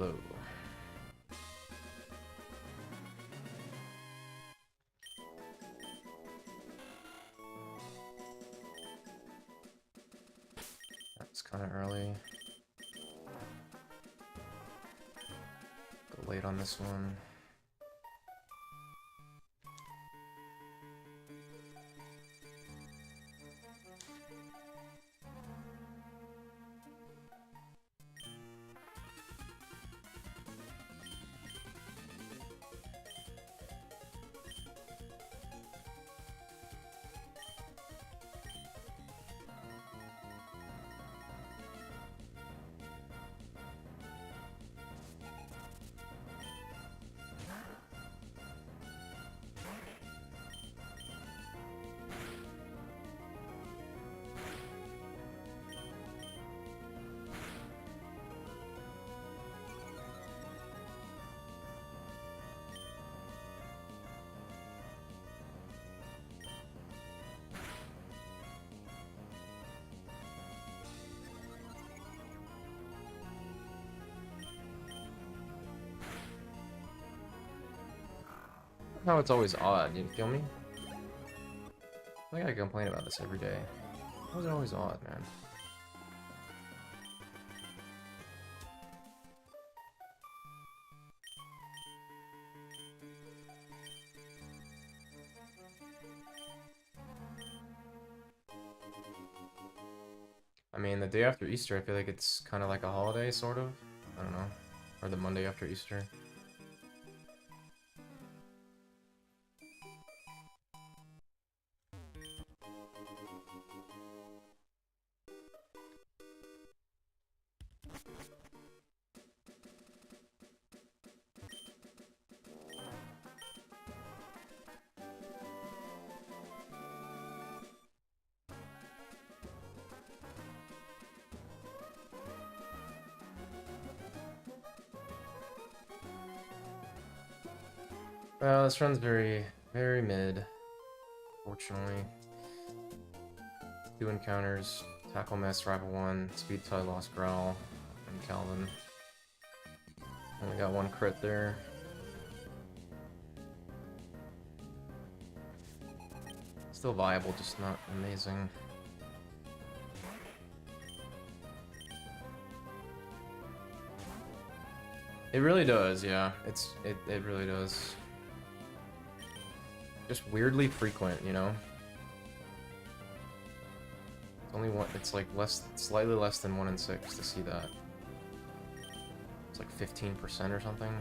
Hello. That's kind of early. Go late on this one. How it's always odd, you feel me? I gotta complain about this every day. How is it always odd, man? I mean, the day after Easter, I feel like it's kind of like a holiday, sort of. I don't know. Or the Monday after Easter. Well, this run's very, very mid, fortunately. 2 encounters, Tackle Mess, Rival 1, Speed Tie, Lost Growl, and Calvin. Only got 1 crit there. Still viable, just not amazing. It really does, yeah. It really does. Just weirdly frequent, you know? It's only one, it's like slightly less than 1 in 6 to see that. It's like 15% or something.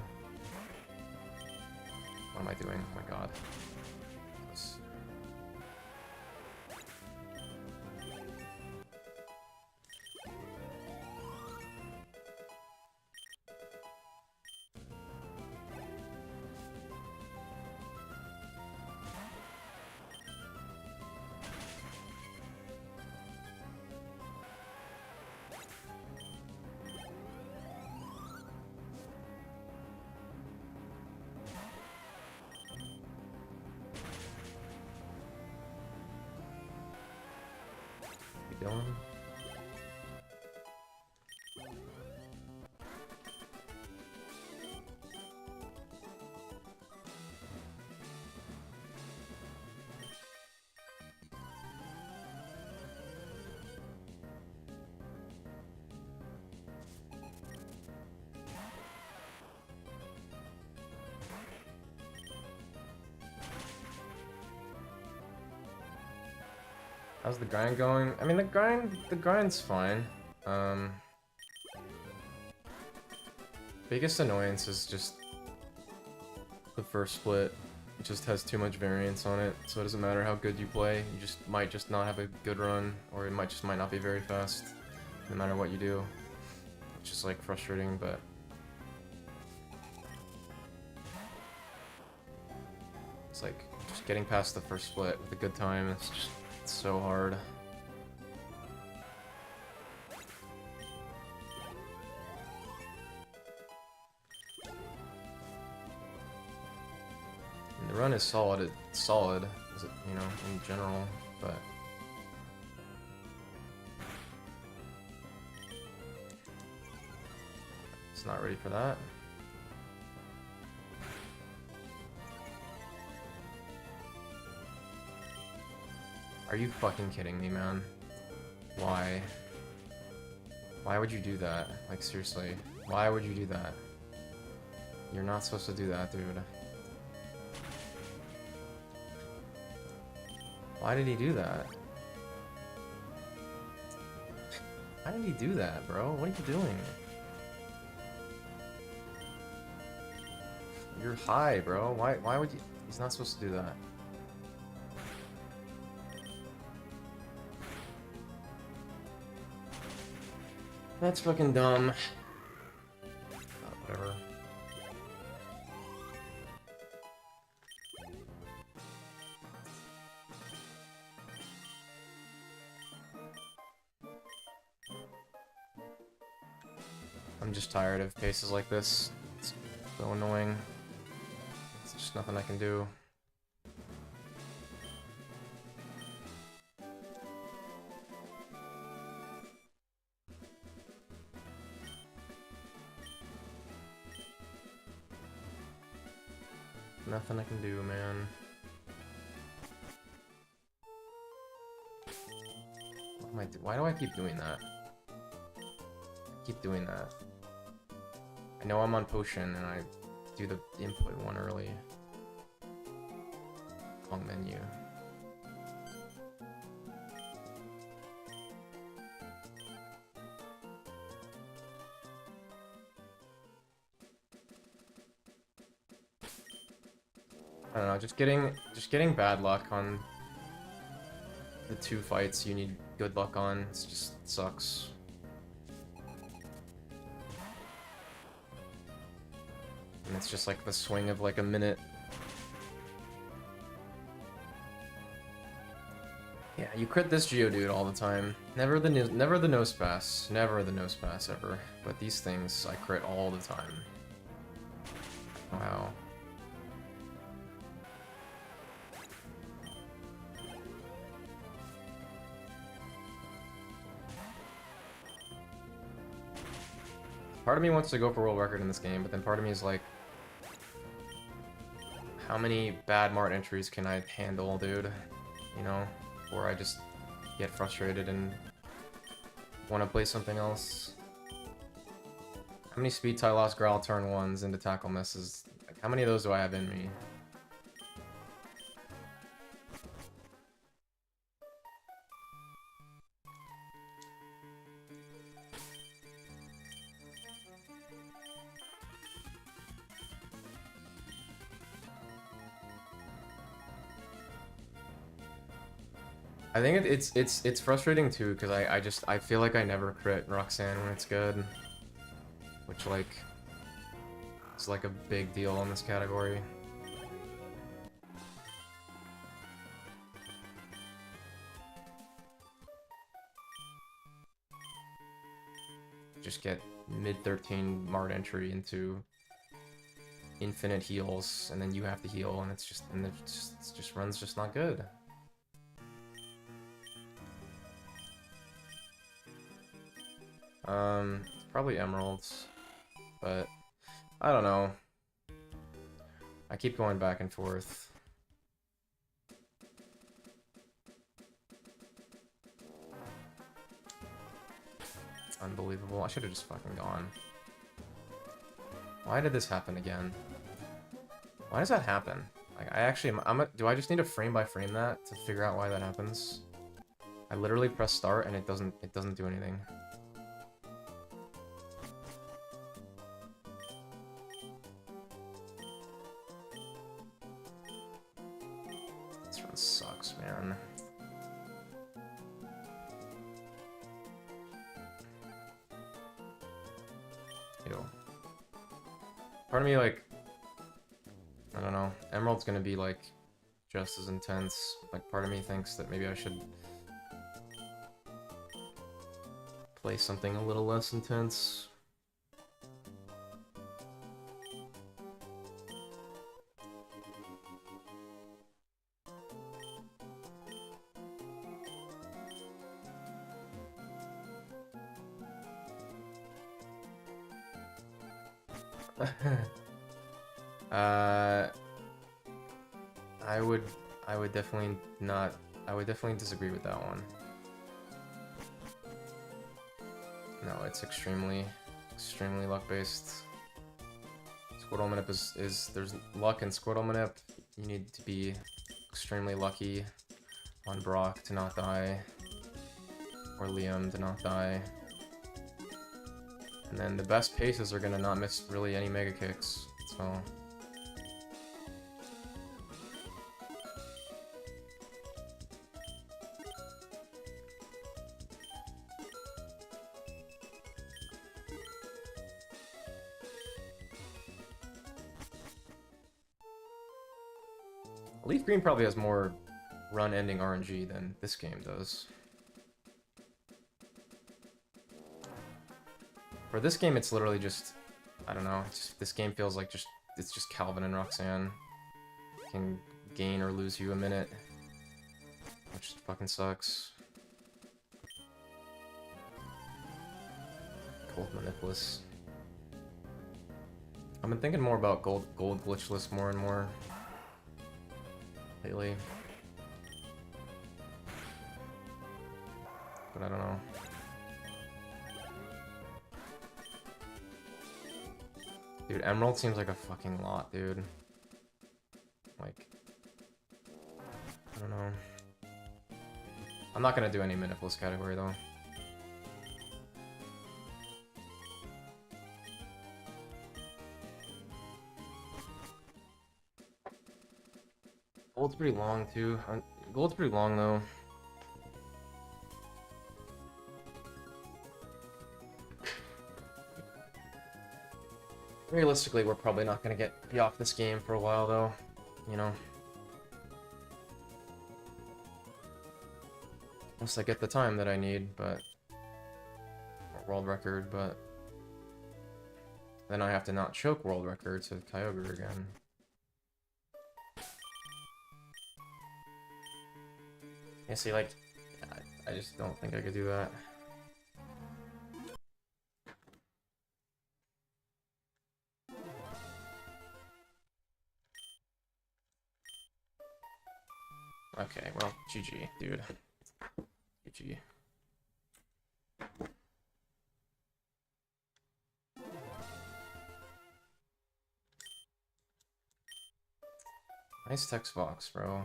What am I doing? Oh my god. This. Dylan. How's the grind going? I mean, the grind's fine. Biggest annoyance is just the first split. It just has too much variance on it, so it doesn't matter how good you play. You just might not have a good run, or it might not be very fast, no matter what you do. It's just like frustrating, but it's like just getting past the first split with a good time. It's so hard. And the run is solid. It's solid, you know, in general, but It's not ready for that. Are you fucking kidding me, man? Why? Why would you do that? Like, seriously. Why would you do that? You're not supposed to do that, dude. Why did he do that? Why did he do that, bro? What are you doing? You're high, bro. Why would you... He's not supposed to do that. That's fucking dumb. Whatever. I'm just tired of cases like this. It's so annoying. It's just nothing I can do. Nothing I can do, man. What am I why do I keep doing that? Keep doing that. I know I'm on potion and I do the input one early. Long menu. I don't know, just getting bad luck on the 2 fights you need good luck on. It just sucks. And it's just like the swing of like a minute. Yeah, you crit this Geodude all the time. Never the nose pass. Never the nose pass ever. But these things I crit all the time. Wow. Part of me wants to go for world record in this game, but then part of me is like, how many bad Mart entries can I handle, dude? You know? Or I just get frustrated and want to play something else. How many speed tie loss growl turn 1s into tackle misses? Like, how many of those do I have in me? I think it's frustrating too, because I feel like I never crit Roxanne when it's good, which like is like a big deal in this category. Just get mid-13 Mart entry into infinite heals, and then you have to heal, and it's just runs just not good. Probably emeralds, but I don't know. I keep going back and forth. It's unbelievable. I should have just fucking gone. Why did this happen again? Why does that happen? Like, do I just need to frame by frame that to figure out why that happens? I literally press start and it doesn't do anything. Sucks, man. Ew. Part of me, like, I don't know. Emerald's gonna be, like, just as intense. Like, part of me thinks that maybe I should play something a little less intense. I would definitely not. I would definitely disagree with that one. No, it's extremely luck based. Squirtle Manip is there's luck in Squirtle Manip. You need to be extremely lucky on Brock to not die, or Liam to not die. And then the best paces are gonna not miss really any Mega Kicks, so... Leaf Green probably has more run-ending RNG than this game does. For this game, it's literally just... I don't know, this game feels like it's just Calvin and Roxanne. Can gain or lose you a minute. Which fucking sucks. Gold Manipulous. I've been thinking more about gold glitchless more and more lately. But I don't know. Dude, Emerald seems like a fucking lot, dude. Like, I don't know. I'm not gonna do any Manipulous category though. Gold's pretty long too. Gold's pretty long though. Realistically, we're probably not gonna be off this game for a while though, you know. Unless I get the time that I need, but... or world record, but... then I have to not choke world record to Kyogre again. Yeah, see, like, I just don't think I could do that. Okay, well, GG, dude. GG. Nice text box, bro.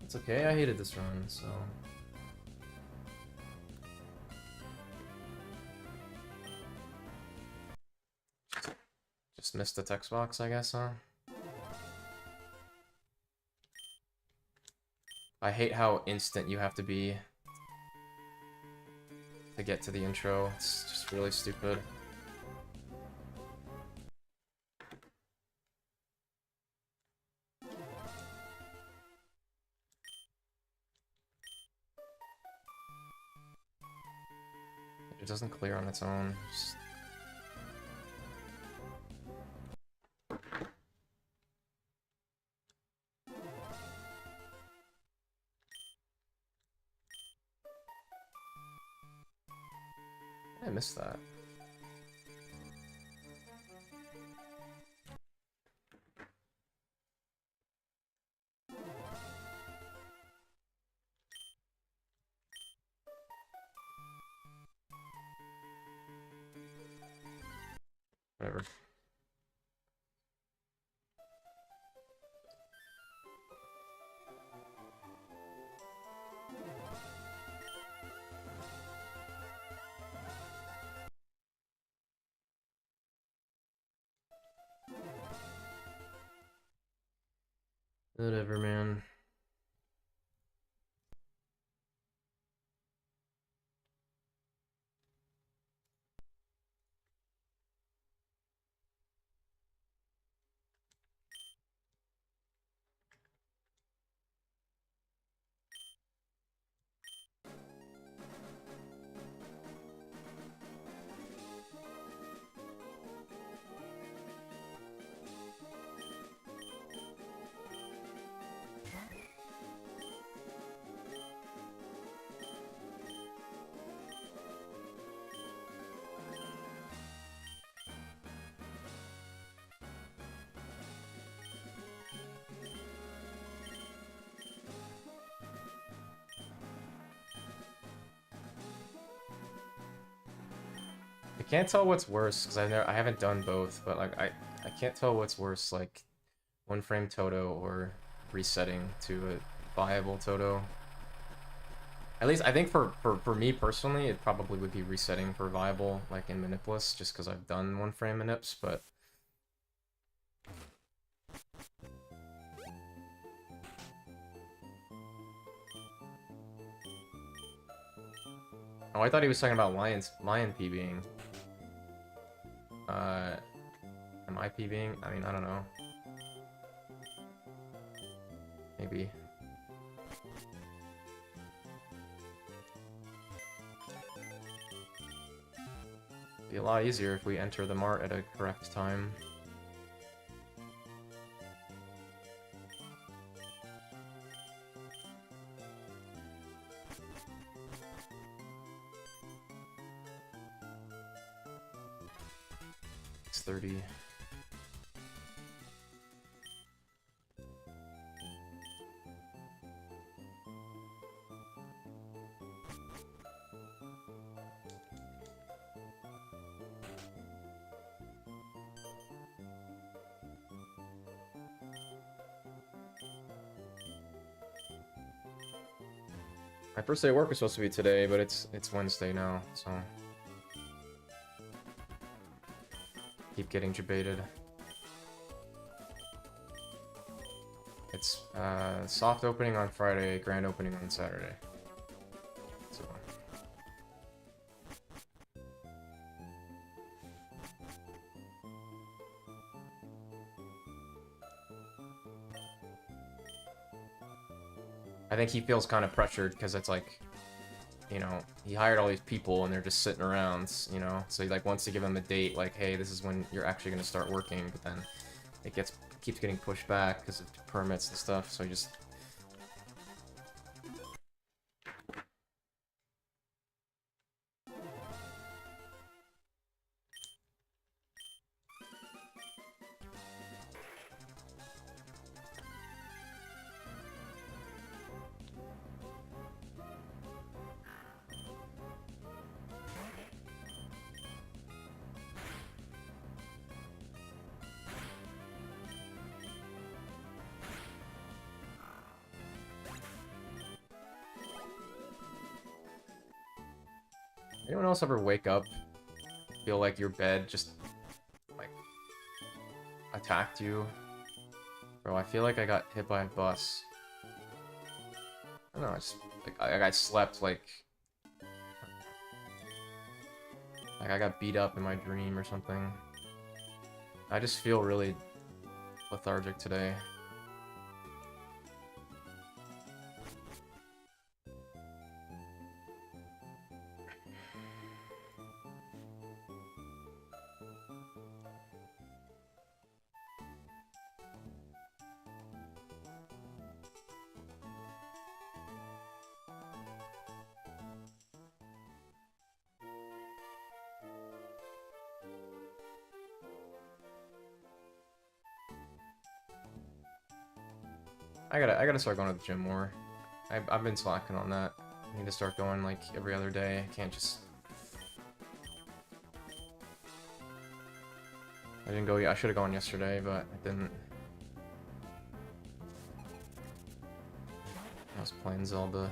It's okay, I hated this run, so... just missed the text box, I guess, huh? I hate how instant you have to be to get to the intro. It's just really stupid. It doesn't clear on its own. Just... I missed that. Whatever. Whatever, man. can't tell what's worse because I haven't done both, but like I can't tell what's worse, like one frame Toto or resetting to a viable Toto. At least I think for me personally, it probably would be resetting for viable, like in Manipless, just because I've done one frame manips, but oh, I thought he was talking about Lion PBing. Am I PBing? I mean, I don't know. Maybe. Be a lot easier if we enter the mart at a correct time. It's 30. My first day of work was supposed to be today, but it's Wednesday now, so keep getting debated. It's soft opening on Friday, grand opening on Saturday. So I think he feels kind of pressured because it's like, you know, he hired all these people and they're just sitting around, you know, so he like wants to give them a date, like, hey, this is when you're actually going to start working, but then it keeps getting pushed back because of permits and stuff, so he just... Anyone else ever wake up, feel like your bed just, like, attacked you? Bro, I feel like I got hit by a bus. I don't know, I slept, like I got beat up in my dream or something. I just feel really lethargic today. I gotta start going to the gym more. I've been slacking on that. I need to start going like every other day. I can't just... I didn't go yet. I should have gone yesterday, but I didn't. I was playing Zelda.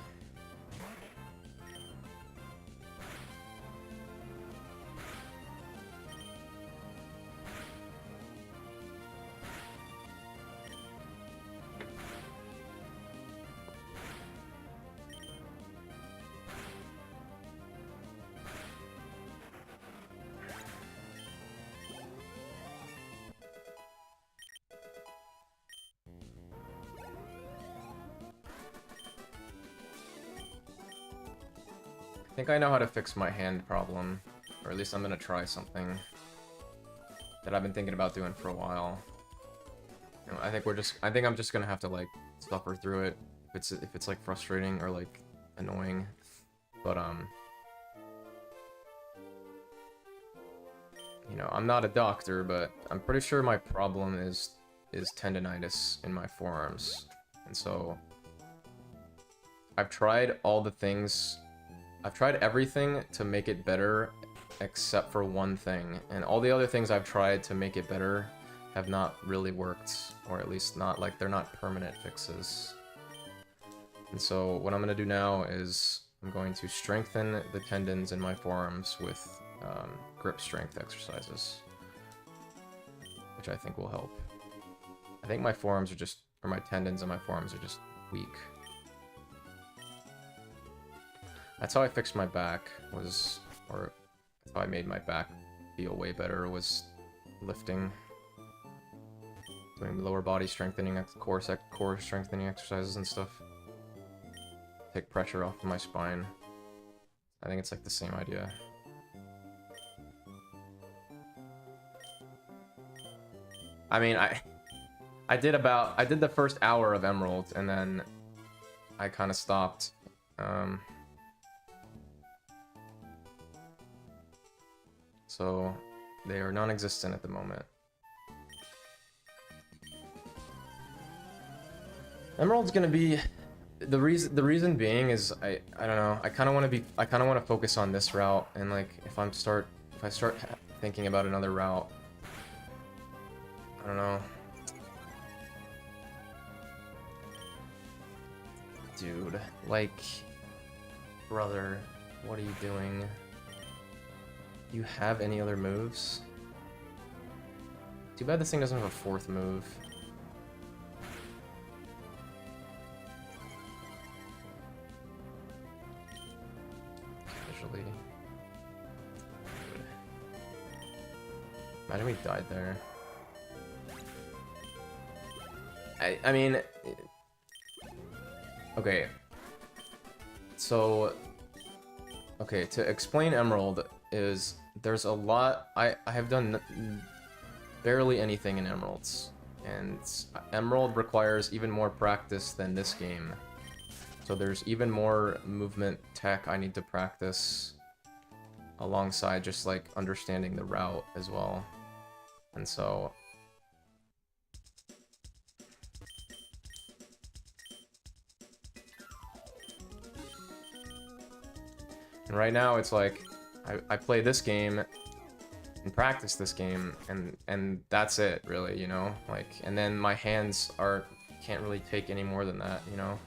I think I know how to fix my hand problem, or at least I'm gonna try something that I've been thinking about doing for a while. You know, I think I'm just gonna have to like suffer through it if it's like frustrating or like annoying, but you know, I'm not a doctor, but I'm pretty sure my problem is tendonitis in my forearms, and so I've tried all the things. I've tried everything to make it better, except for one thing, and all the other things I've tried to make it better have not really worked, or at least not, like, they're not permanent fixes. And so what I'm going to do now is I'm going to strengthen the tendons in my forearms with grip strength exercises, which I think will help. I think my forearms are just, or my tendons and my forearms are just weak. That's how I fixed my back, was, or that's how I made my back feel way better, was lifting. Doing lower body strengthening, core strengthening exercises and stuff. Take pressure off of my spine. I think it's like the same idea. I mean, I did the first hour of Emerald, and then I kind of stopped. So they are non-existent at the moment. Emerald's gonna be the reason being is I don't know, I kind of want to focus on this route, and like if I start thinking about another route, I don't know. Dude, like, brother, what are you doing? Do you have any other moves? Too bad this thing doesn't have a fourth move. Visually. Imagine we died there. I mean... Okay. So... Okay, to explain Emerald is... There's a lot... I have done barely anything in Emeralds. And Emerald requires even more practice than this game. So there's even more movement tech I need to practice alongside just like understanding the route as well. And so... And right now it's like, I play this game and practice this game, and that's it, really, you know? Like, and then my hands can't really take any more than that, you know?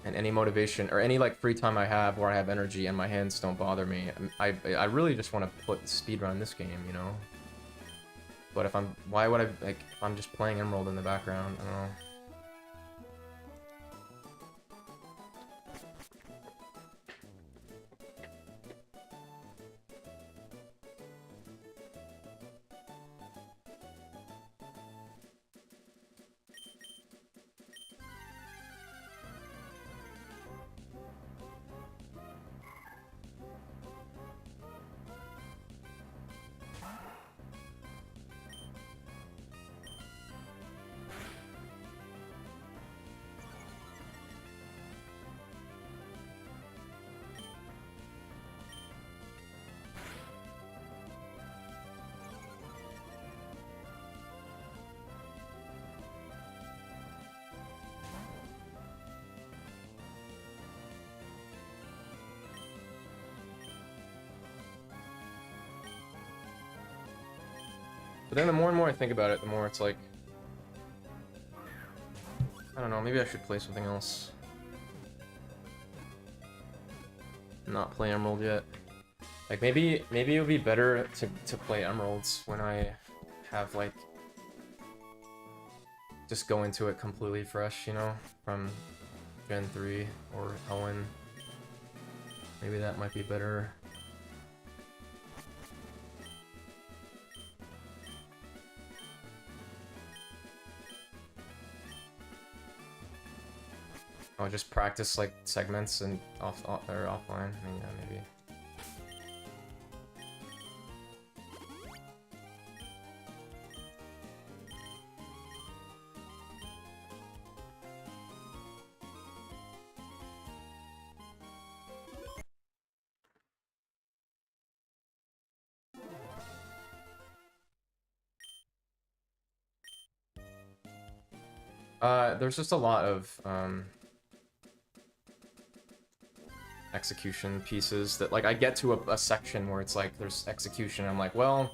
And any motivation, or any, like, free time I have where I have energy and my hands don't bother me, I really just want to speedrun this game, you know? But if why would I, like, if I'm just playing Emerald in the background, I don't know. But then the more and more I think about it, the more it's like... I don't know, maybe I should play something else. Not play Emerald yet. Like, maybe it would be better to play Emeralds when I have, like... Just go into it completely fresh, you know? From Gen 3 or Ellen. Maybe that might be better. I'll just practice like segments and offline. I mean, yeah, maybe. There's just a lot of execution pieces that, like, I get to a section where it's like there's execution, I'm like, well,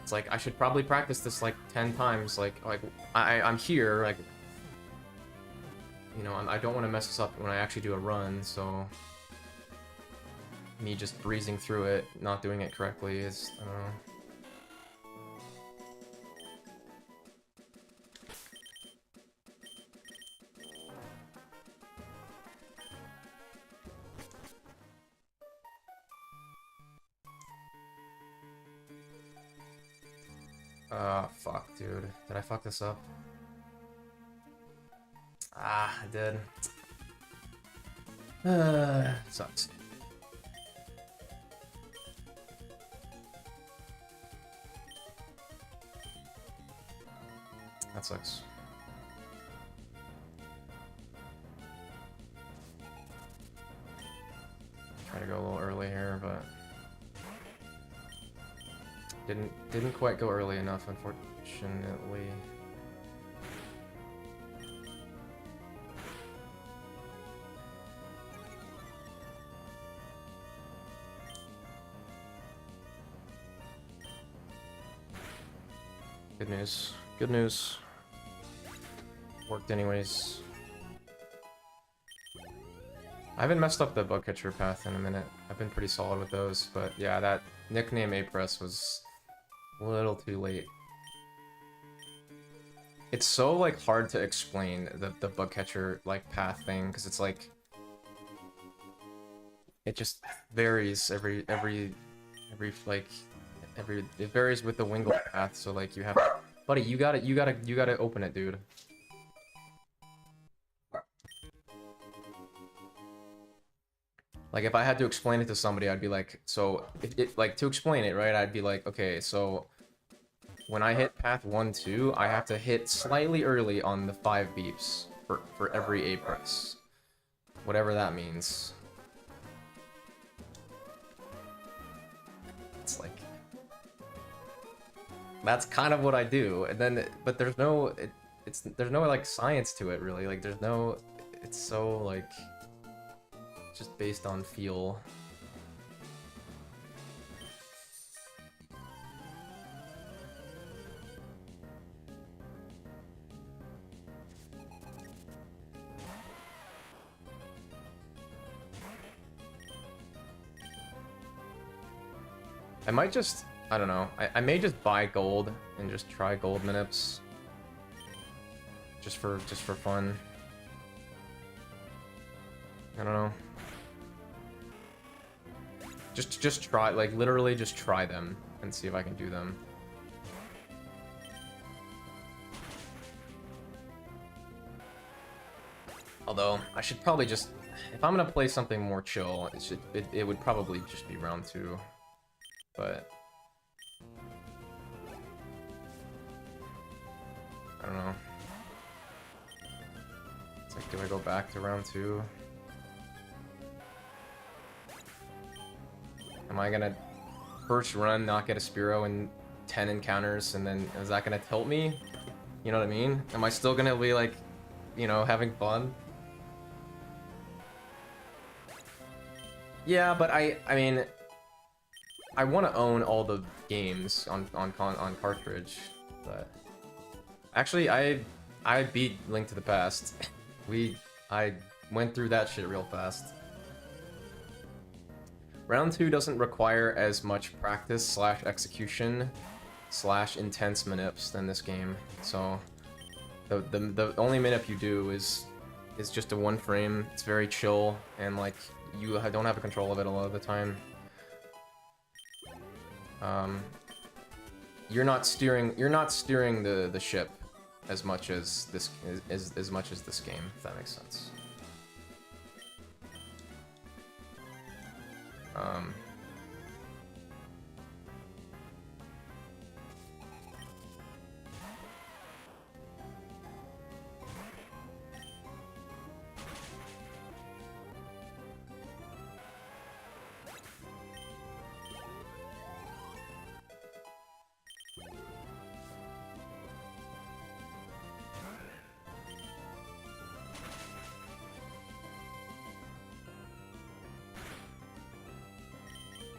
it's like I should probably practice this like 10 times. Like I'm here, like, you know, I don't want to mess this up when I actually do a run, so me just breezing through it, not doing it correctly is, I don't know. Fuck, dude. Did I fuck this up? Ah, I did. Sucks. That sucks. Try to go a little early here, but didn't quite go early enough, unfortunately. Good news. Good news. Worked anyways. I haven't messed up the bug catcher path in a minute. I've been pretty solid with those, but yeah, that nickname A-Press was a little too late. It's so, like, hard to explain the bug catcher, like, path thing, because it's like it just varies it varies with the Wingle path, so like you have, buddy, you gotta open it, dude. Like, if I had to explain it to somebody, I'd be like, so, like, to explain it, right, I'd be like, okay, so, when I hit path 1, 2, I have to hit slightly early on the 5 beeps for every A press. Whatever that means. It's like, that's kind of what I do, and then, but there's no, there's no, like, science to it, really, like, there's no, it's so, like, just based on feel. I might just, I don't know, I may just buy gold and just try gold minips. Just for fun. I don't know. Just try, like, literally just try them and see if I can do them. Although, I should probably just, if I'm gonna play something more chill, it would probably just be round 2. But I don't know. It's like, do I go back to round 2? Am I gonna first run, not get a Spearow in 10 encounters, and then is that gonna tilt me? You know what I mean? Am I still gonna be, like, you know, having fun? Yeah, but I mean, I want to own all the games on cartridge, but actually I beat Link to the Past. I went through that shit real fast. Round 2 doesn't require as much practice slash execution slash intense manips than this game, so the only manip you do is just a 1 frame. It's very chill, and like you don't have a control of it a lot of the time. You're not steering the ship as much as this game, if that makes sense.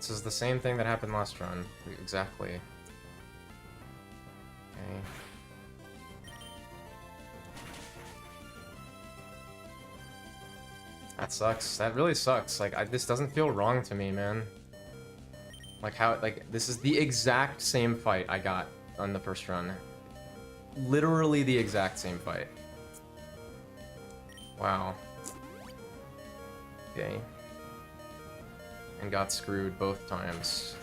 This is the same thing that happened last run. Exactly. Okay. That sucks. That really sucks. Like, this doesn't feel wrong to me, man. Like, how, like, this is the exact same fight I got on the first run. Literally the exact same fight. Wow. Okay. And got screwed both times.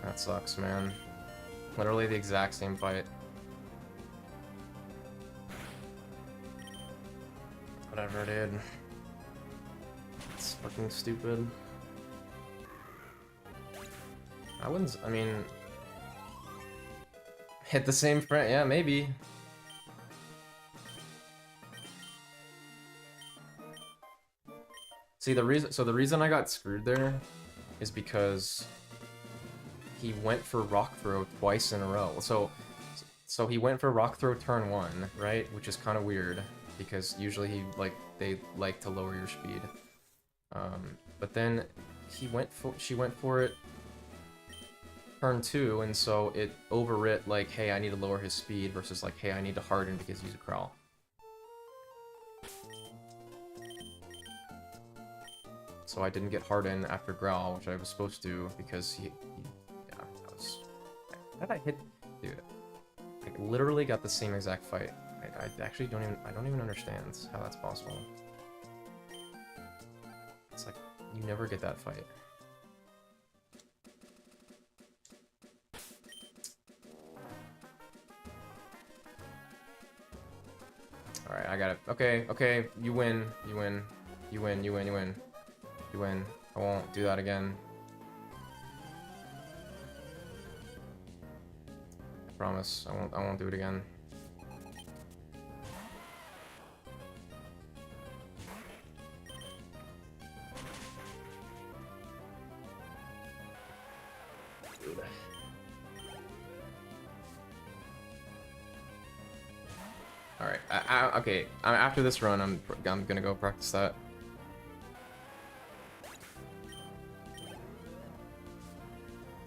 That sucks, man. Literally the exact same fight. Whatever, dude. It's fucking stupid. I wouldn't, I mean... Hit the same friend, yeah, maybe. See, the reason I got screwed there is because he went for rock throw twice in a row. So he went for rock throw turn 1, right? Which is kind of weird because usually they like to lower your speed. But then she went for it turn 2, and so it overwrit like, hey, I need to lower his speed versus like, hey, I need to harden because he's a crawl. So I didn't get hardened after Growl, which I was supposed to, because yeah, that was... How did I hit... Dude, I literally got the same exact fight. I actually don't even understand how that's possible. It's like, you never get that fight. Alright, I got it. Okay, you win. You win. I won't do that again. I promise. I won't do it again. Dude. Alright, okay. After this run, I'm gonna go practice that.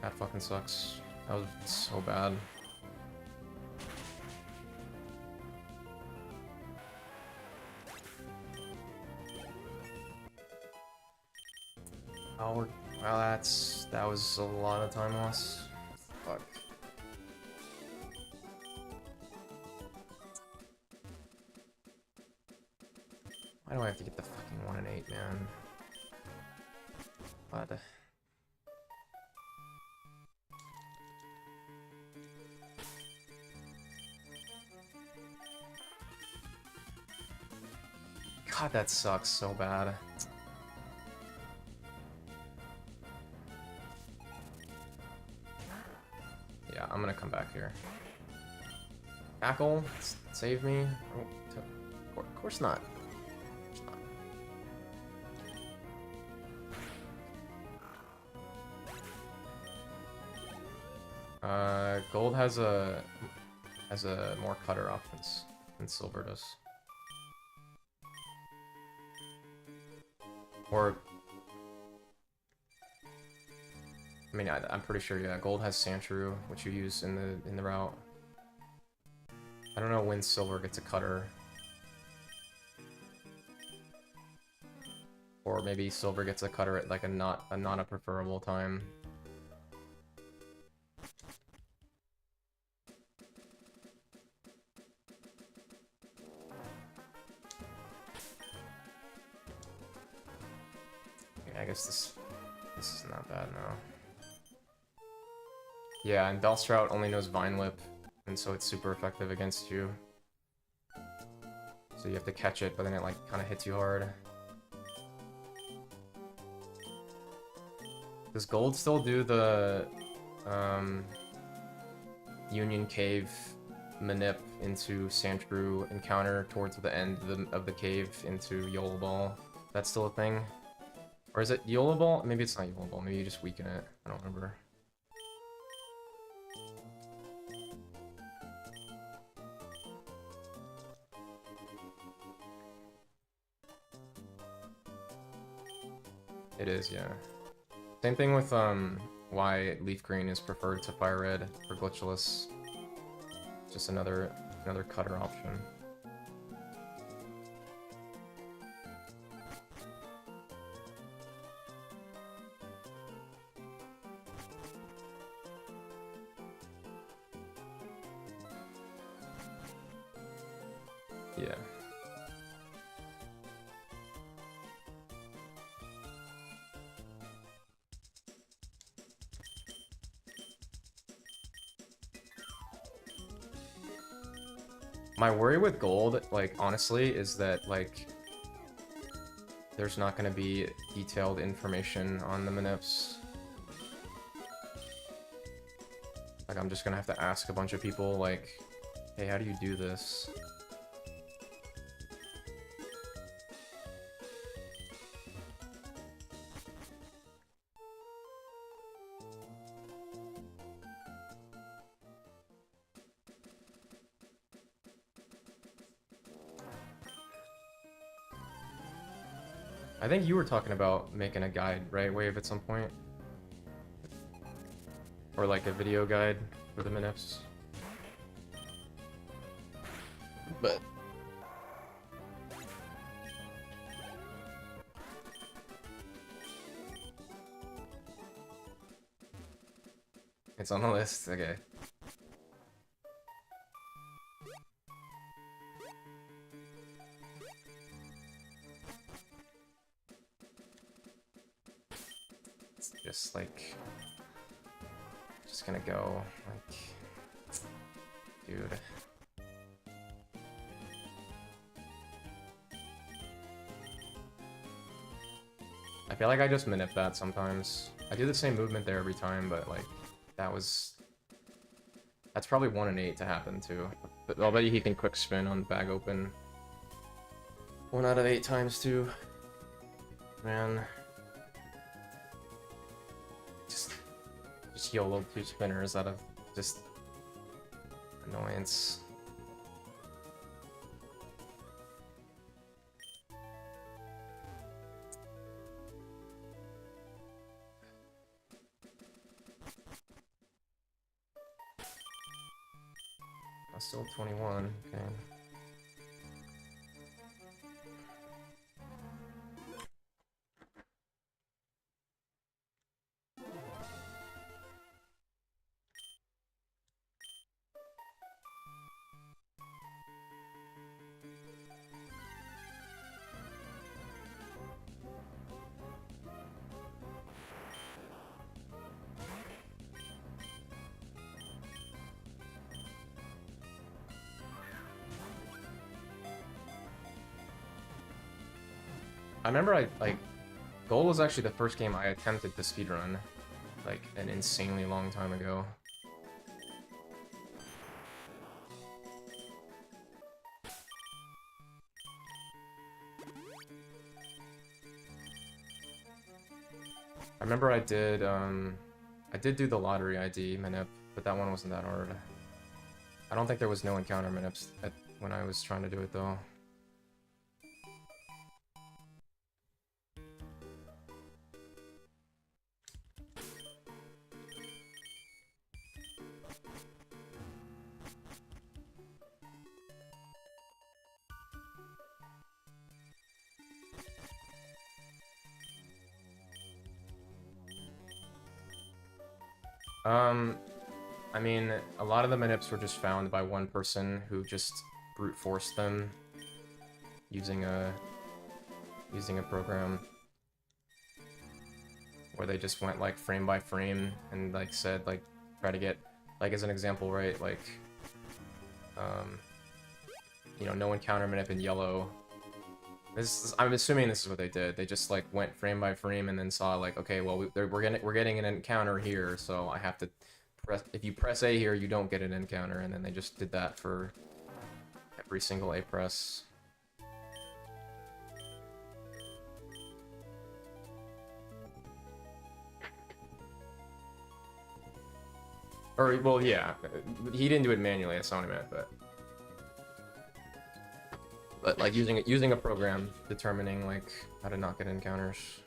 That fucking sucks. That was so bad. Oh, well, that was a lot of time loss. Fuck. Why do I have to get the fucking 1 and 8, man? What? God, that sucks so bad. Yeah, I'm gonna come back here. Tackle? Save me? Oh, of course not. Gold has a more cutter offense than silver does. Or I mean, I'm pretty sure, yeah, gold has Sandshrew, which you use in the route. I don't know when silver gets a cutter. Or maybe silver gets a cutter at like a not a preferable time. I guess this is not bad now. Yeah, and Bellsprout only knows Vine Whip, and so it's super effective against you. So you have to catch it, but then it like kind of hits you hard. Does Gold still do the Union Cave manip into Sandshrew encounter towards the end of the cave into Yola Ball? That's still a thing? Or is it Yola Ball? Maybe it's not Yola Ball, maybe you just weaken it. I don't remember. It is, yeah. Same thing with why leaf green is preferred to fire red for glitchless. Just another cutter option. Yeah. My worry with gold, like, honestly, is that, like, there's not gonna be detailed information on the manips. Like, I'm just gonna have to ask a bunch of people, like, hey, how do you do this? I think you were talking about making a guide, right, Wave, at some point? Or like a video guide for the manips? But... it's on the list, okay. Just like, just gonna go like, dude. I feel like I just manip that sometimes. I do the same movement there every time, but like, that's probably 1 in 8 to happen too. But I'll bet you he can quick spin on bag open 1 out of 8 times too. Man. Just YOLO 2 spinners out of just annoyance. I'm still 21, okay. I remember Gold was actually the first game I attempted to speedrun, like, an insanely long time ago. I remember I did do the lottery ID manip, but that one wasn't that hard. I don't think there was no encounter manips when I was trying to do it, though. I mean, a lot of the manips were just found by one person who just brute forced them using a program where they just went like frame by frame and like said like try to get, like, as an example, right, like you know, no encounter manip in yellow. I'm assuming this is what they did. They just like went frame by frame and then saw like, okay, well we're getting an encounter here, so I have to press. If you press A here, you don't get an encounter, and then they just did that for every single A press. Or well, yeah, he didn't do it manually. That's not what I meant, but like using a program determining like how to not get encounters.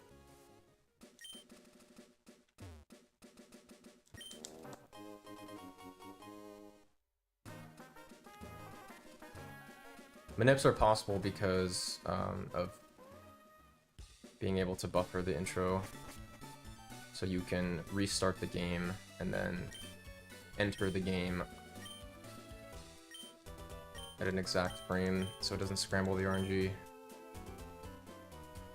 Manips are possible because of being able to buffer the intro, so you can restart the game and then enter the game at an exact frame so it doesn't scramble the RNG,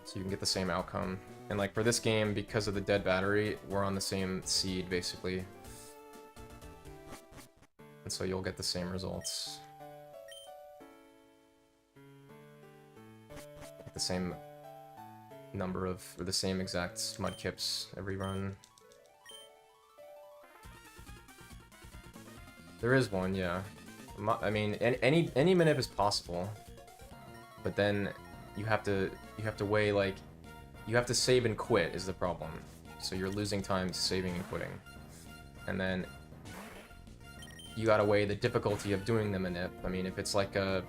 so you can get the same outcome. And like for this game, because of the dead battery, we're on the same seed basically, and so you'll get the same results, the same number of, or the same exact mudkips every run. There is one, yeah. I mean, any manip is possible, but then you have to weigh, like, you have to save and quit is the problem. So you're losing time saving and quitting, and then you gotta weigh the difficulty of doing the manip. I mean, if it's like a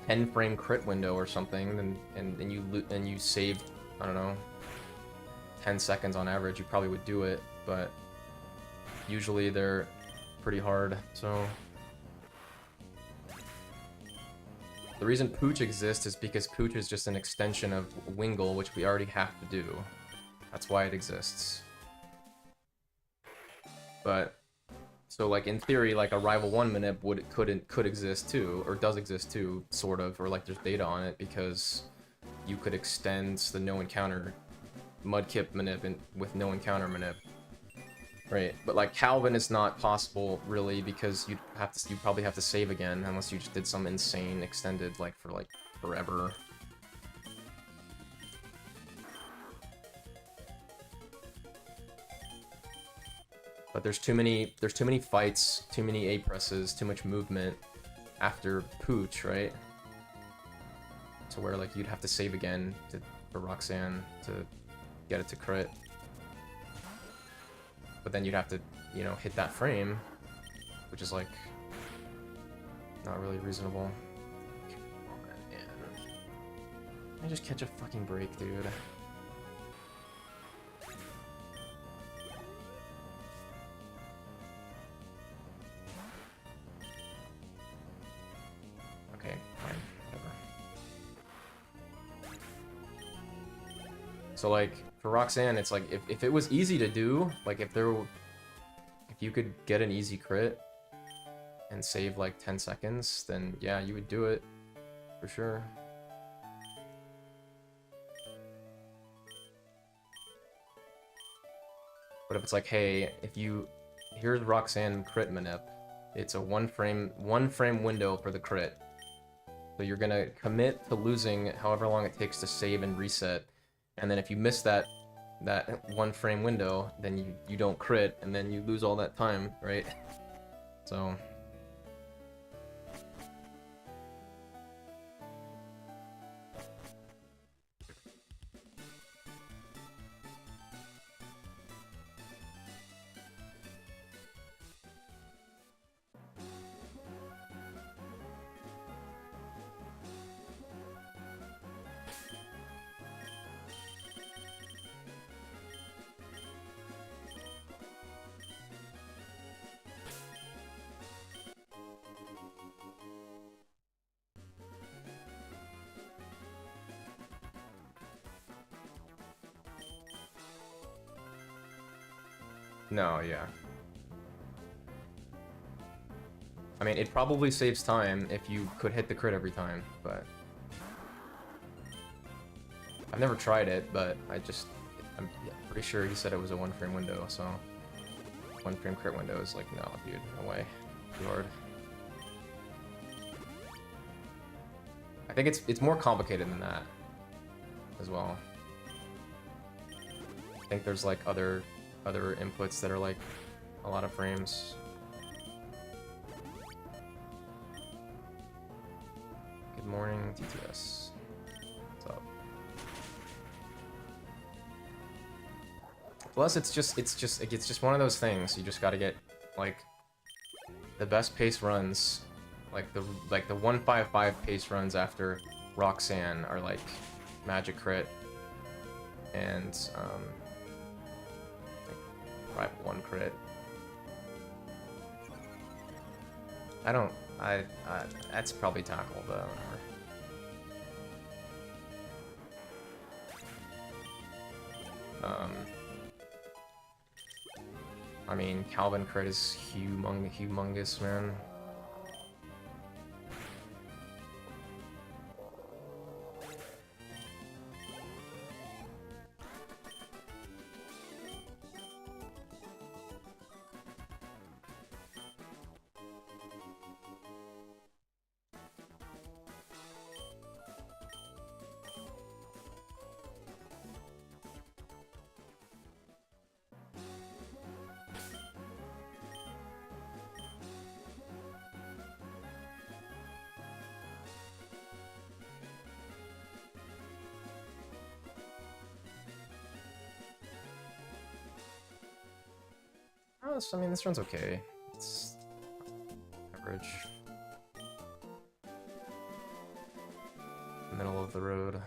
10 frame crit window or something, then and you saved, I don't know, 10 seconds on average, you probably would do it, but usually they're pretty hard. So the reason Pooch exists is because Pooch is just an extension of Wingle, which we already have to do. That's why it exists. But so, like, in theory, like, a Rival 1 manip could exist too, or does exist too, sort of, or like there's data on it, because you could extend the no encounter Mudkip manip with no encounter manip. Right, but like Calvin is not possible really, because you'd probably have to save again unless you just did some insane extended, like, for like forever. But there's too many fights, too many A presses, too much movement after Pooch, right? To where like you'd have to save again for Roxanne to get it to crit. But then you'd have to, you know, hit that frame, which is like not really reasonable. Oh, man. Can I just catch a fucking break, dude? Okay, fine, whatever. So like, for Roxanne, it's like, if it was easy to do, like if you could get an easy crit and save like 10 seconds, then yeah, you would do it, for sure. But if it's like, hey, here's Roxanne crit manip, it's a one frame window for the crit. So you're gonna commit to losing however long it takes to save and reset, and then if you miss that one frame window, then you don't crit, and then you lose all that time, right? So no, yeah. I mean, it probably saves time if you could hit the crit every time, but I've never tried it, but I'm pretty sure he said it was a one frame window, so one frame crit window is like, no, dude, no way. Too hard. I think it's more complicated than that as well. I think there's like other inputs that are like a lot of frames. Good morning, TTS. What's up? Plus, it's just one of those things. You just got to get like the best pace runs, like the 155 pace runs after Roxanne are like Magic Crit and Rival 1 crit. I don't That's probably tackle, but whatever. I mean, Calvin crit is humongous, man. I mean, this run's okay. It's average. Middle of the road.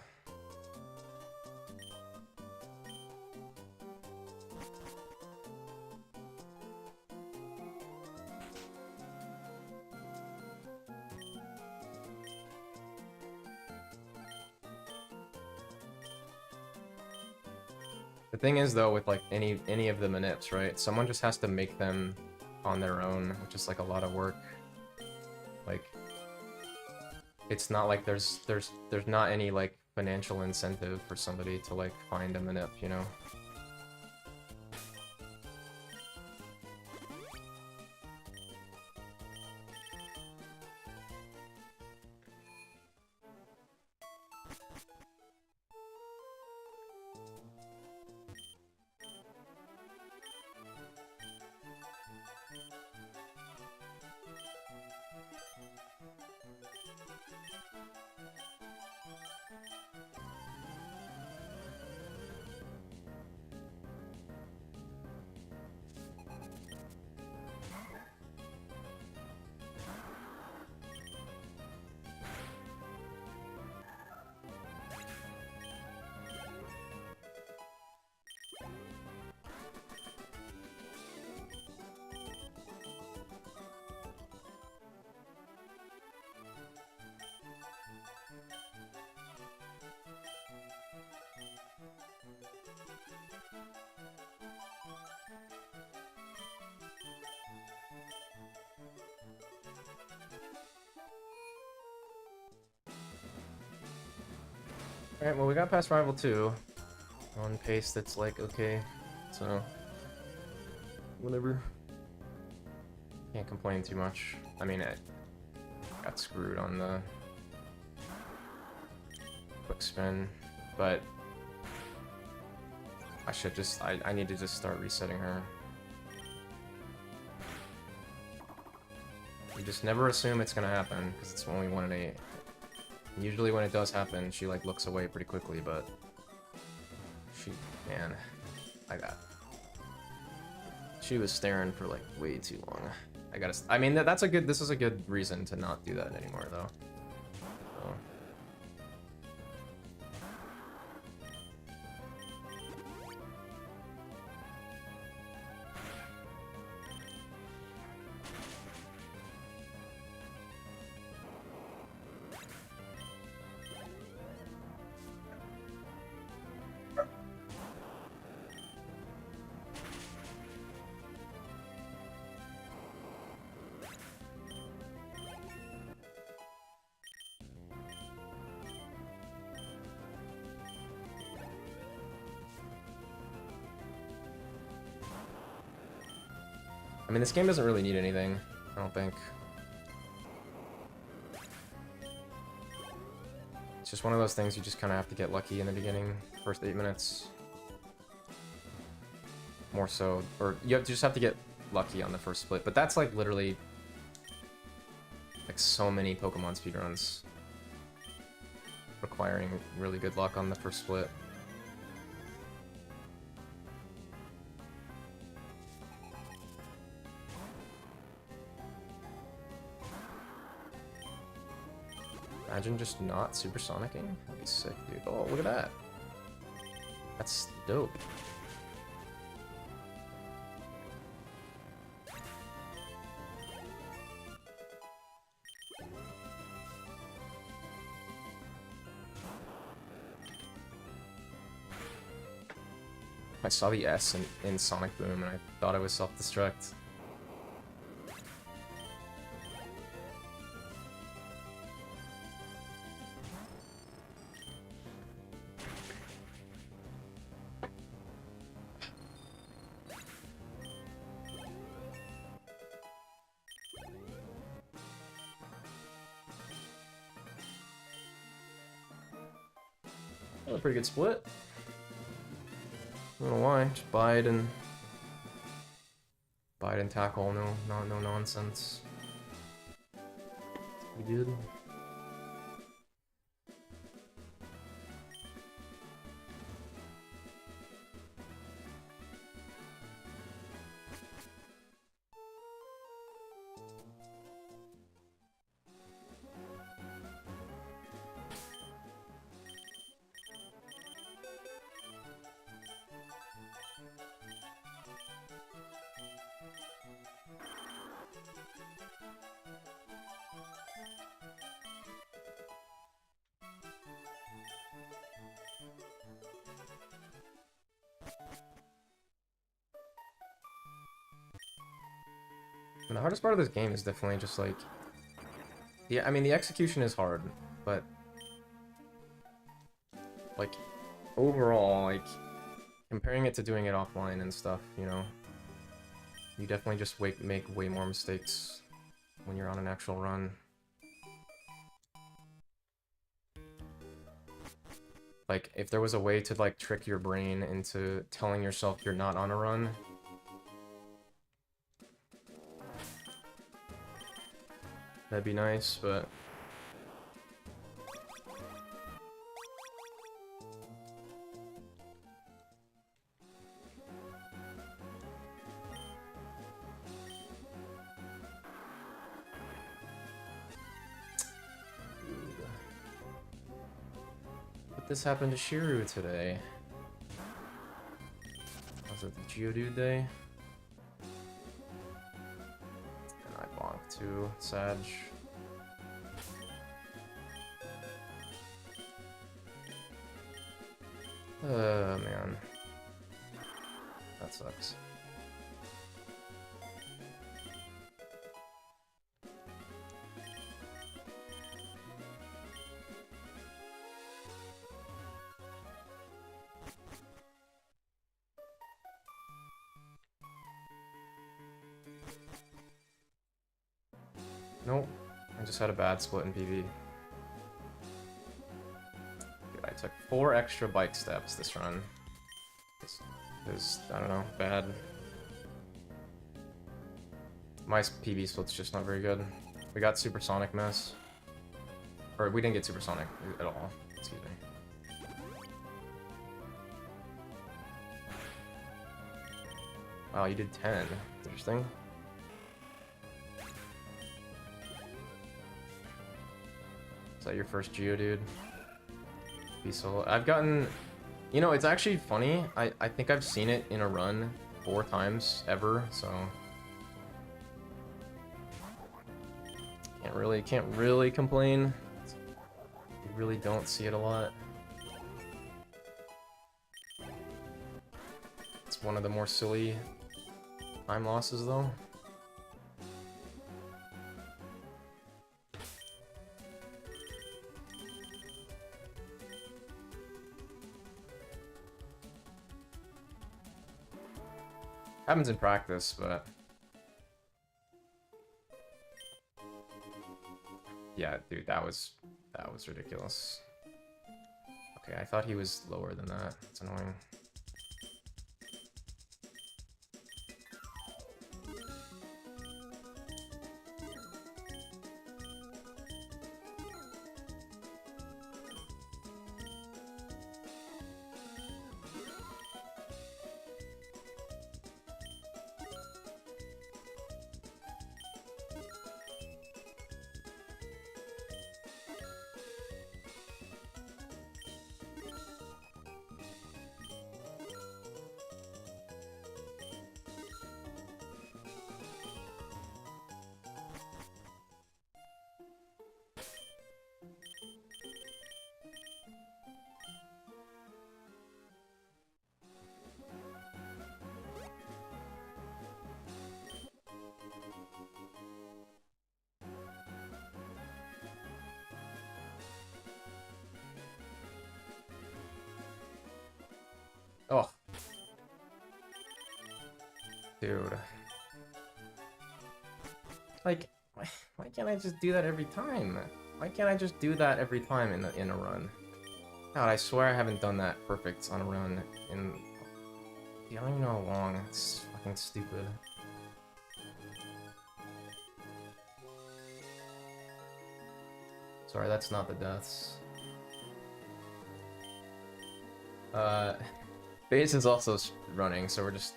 The thing is, though, with like any of the manips, right? Someone just has to make them on their own, which is like a lot of work. Like, it's not like there's not any like financial incentive for somebody to like find a manip, you know? Alright, well, we got past Rival 2 on pace that's like okay, so whatever. Can't complain too much. I mean, I got screwed on the quick spin, but I should just, I need to just start resetting her. You just never assume it's gonna happen, because it's only 1 in 8. Usually when it does happen, she like looks away pretty quickly, but man, she was staring for like way too long. I mean, this is a good reason to not do that anymore, though. So. I mean, this game doesn't really need anything, I don't think. It's just one of those things you just kind of have to get lucky in the beginning, first 8 minutes. More so, or you just have to get lucky on the first split, but that's like literally like so many Pokemon speedruns requiring really good luck on the first split. Imagine just not supersonicking? That'd be sick, dude. Oh, look at that. That's dope. I saw the S in Sonic Boom and I thought it was self-destruct. A pretty good split. I don't know why. Just bide and tackle. No nonsense. Pretty good. And the hardest part of this game is definitely just like, yeah, I mean the execution is hard, but like overall, like comparing it to doing it offline and stuff, you know, you definitely just make way more mistakes when you're on an actual run. Like if there was a way to like trick your brain into telling yourself you're not on a run, that'd be nice, but this happened to Shiru today. Was it the Geodude day? And I bonked too, Sag. Man. That sucks. Nope. I just had a bad split in PV. Dude, I took 4 extra bike steps this run. Because, I don't know, bad. My PV split's just not very good. We got Supersonic mess. Or, we didn't get Supersonic at all. Excuse me. Wow, you did 10. Interesting. Is that your first Geodude? Be solo. I've gotten... You know, it's actually funny. I think I've seen it in a run 4 times ever, so... Can't really complain. You really don't see it a lot. It's one of the more silly time losses, though. Happens in practice, but... Yeah, dude, that was ridiculous. Okay, I thought he was lower than that. It's annoying. Oh. Dude. Like, why can't I just do that every time? Why can't I just do that every time in a run? God, I swear I haven't done that perfect on a run in... I don't even know how long. It's fucking stupid. Sorry, that's not the deaths. Base is also running, so we're just...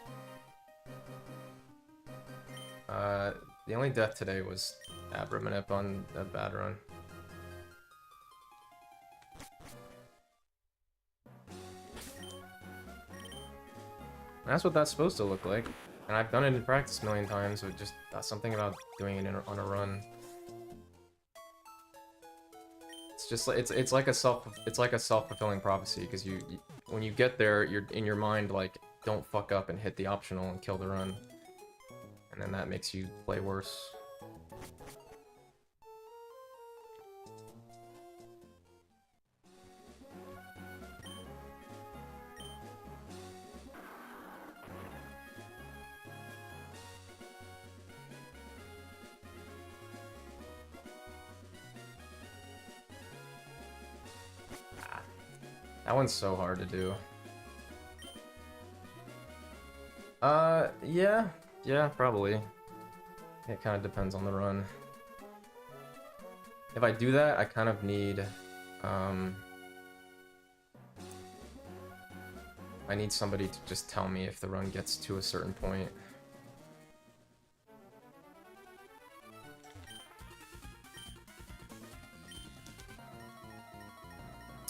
the only death today was Abramanip on a bad run. That's what that's supposed to look like. And I've done it in practice a million times, so just that's something about doing it on a run. It's just like it's like a self-fulfilling prophecy, because you when you get there, you're in your mind like, don't fuck up and hit the optional and kill the run. And then that makes you play worse. That one's so hard to do. Yeah, probably. It kind of depends on the run. If I do that, I kind of need, I need somebody to just tell me if the run gets to a certain point.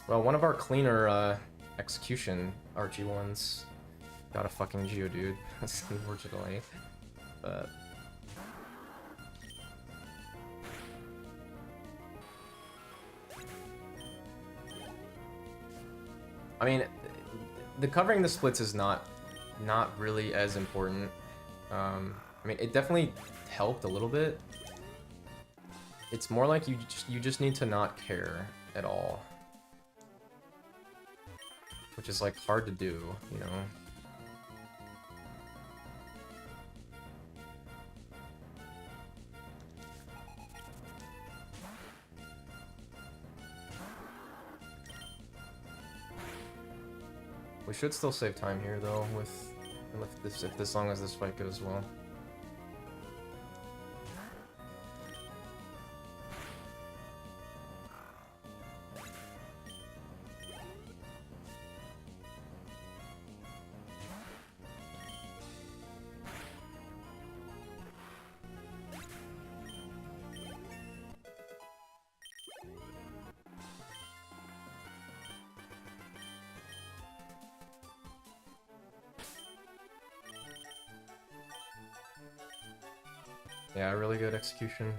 Well, one of our cleaner, execution Archie ones got a fucking Geodude, unfortunately. But... I mean, the covering the splits is not really as important. I mean, it definitely helped a little bit. It's more like you just need to not care at all. Which is, like, hard to do, you know? We should still save time here, though, if as long as this fight goes well. Yeah, really good execution.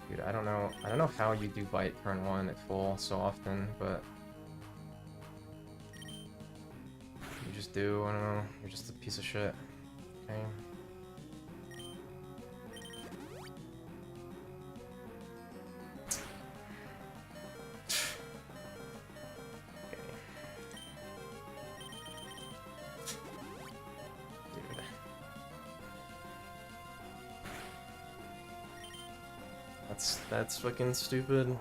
Dude, I don't know how you do bite turn 1 at full so often, but you just do. I don't know. You're just a piece of shit. Okay. That's fucking stupid.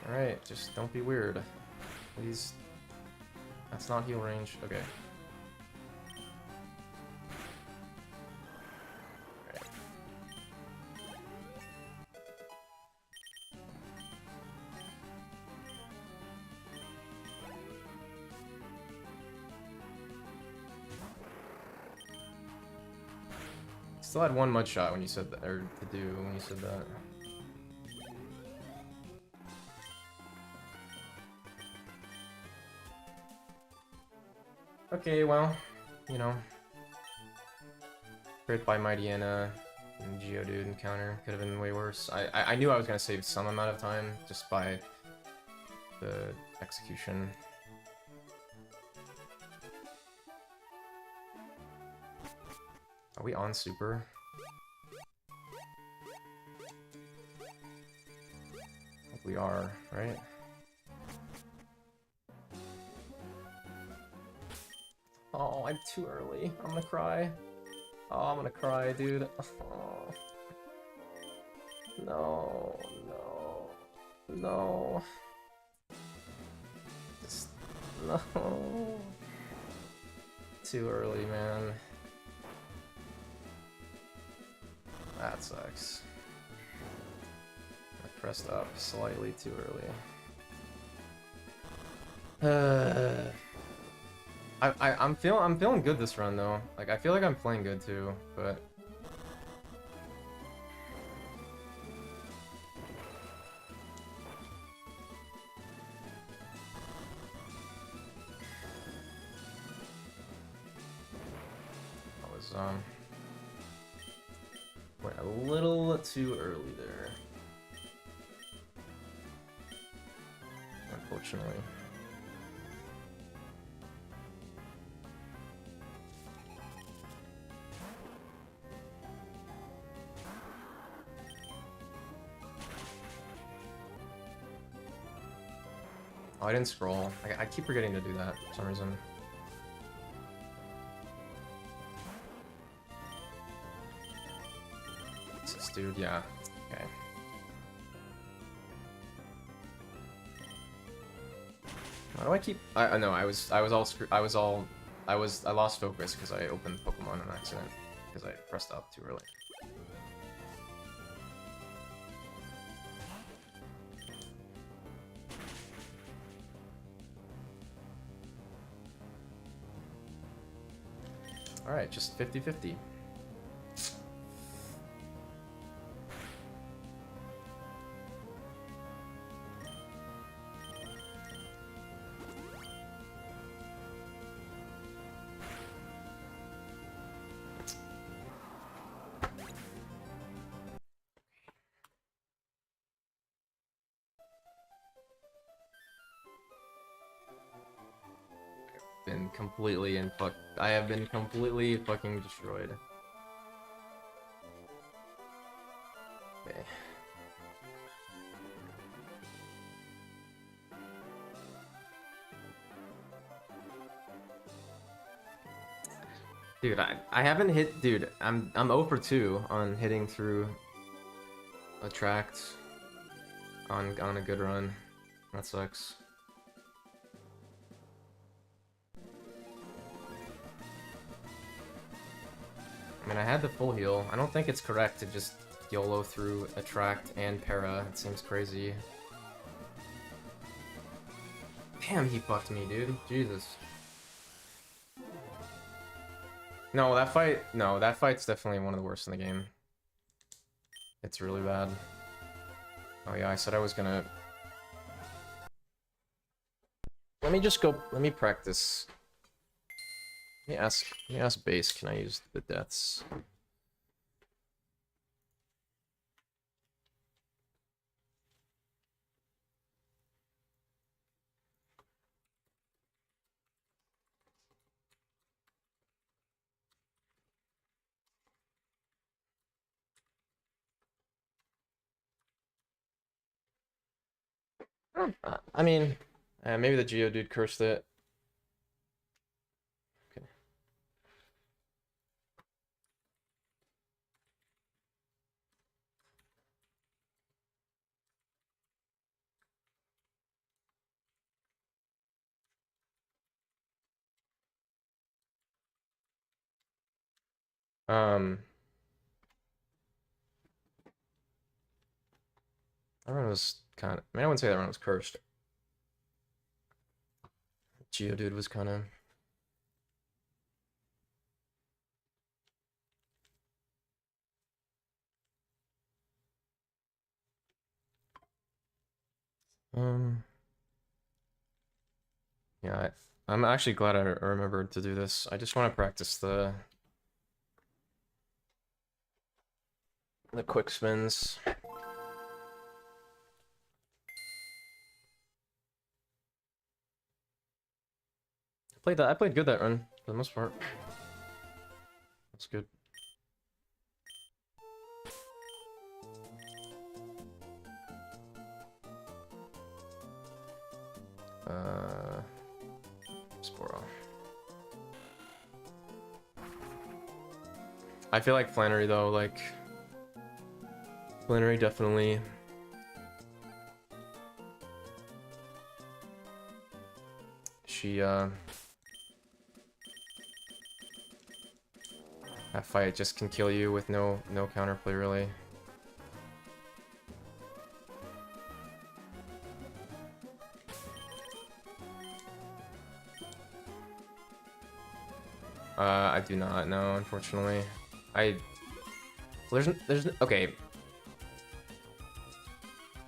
Alright, just don't be weird. Please. That's not heal range. Okay. Still had one mud shot when you said that, or to do when you said that. Okay, well, you know, crit by Mighty and Geodude encounter could have been way worse. I knew I was gonna save some amount of time just by the execution. Are we on super? I think we are, right? Oh, I'm too early. I'm gonna cry. Oh, I'm gonna cry, dude. Oh. No, no, no. Just, no. Too early, man. That sucks. I pressed up slightly too early. I'm feeling good this run though. Like I feel like I'm playing good too, but I was went a little too early there. Unfortunately. Oh, I didn't scroll. I keep forgetting to do that for some reason. This dude, yeah. Okay. Why do I keep? I know I lost focus because I opened Pokemon on accident because I pressed up too early. Alright, just 50-50. I have been completely fucking destroyed. Okay. Dude, I haven't hit, dude, I'm 0 for 2 on hitting through a tract on a good run. That sucks. I mean, I had the full heal. I don't think it's correct to just YOLO through Attract and Para. It seems crazy. Damn, he fucked me, dude. Jesus. No, that fight's definitely one of the worst in the game. It's really bad. Oh yeah, I said I was gonna... Let me practice. Let me ask base, can I use the deaths? I mean, maybe the Geodude cursed it. Okay. That run was kind of... I mean, I wouldn't say that run was cursed. Geodude was kind of... Yeah, I'm actually glad I remembered to do this. I just want to practice the quick spins. I played good that run for the most part. That's good. Sporo. I feel like Flannery though, like Flannery definitely. She that fight just can kill you with no counterplay really. I do not know, unfortunately. There's okay.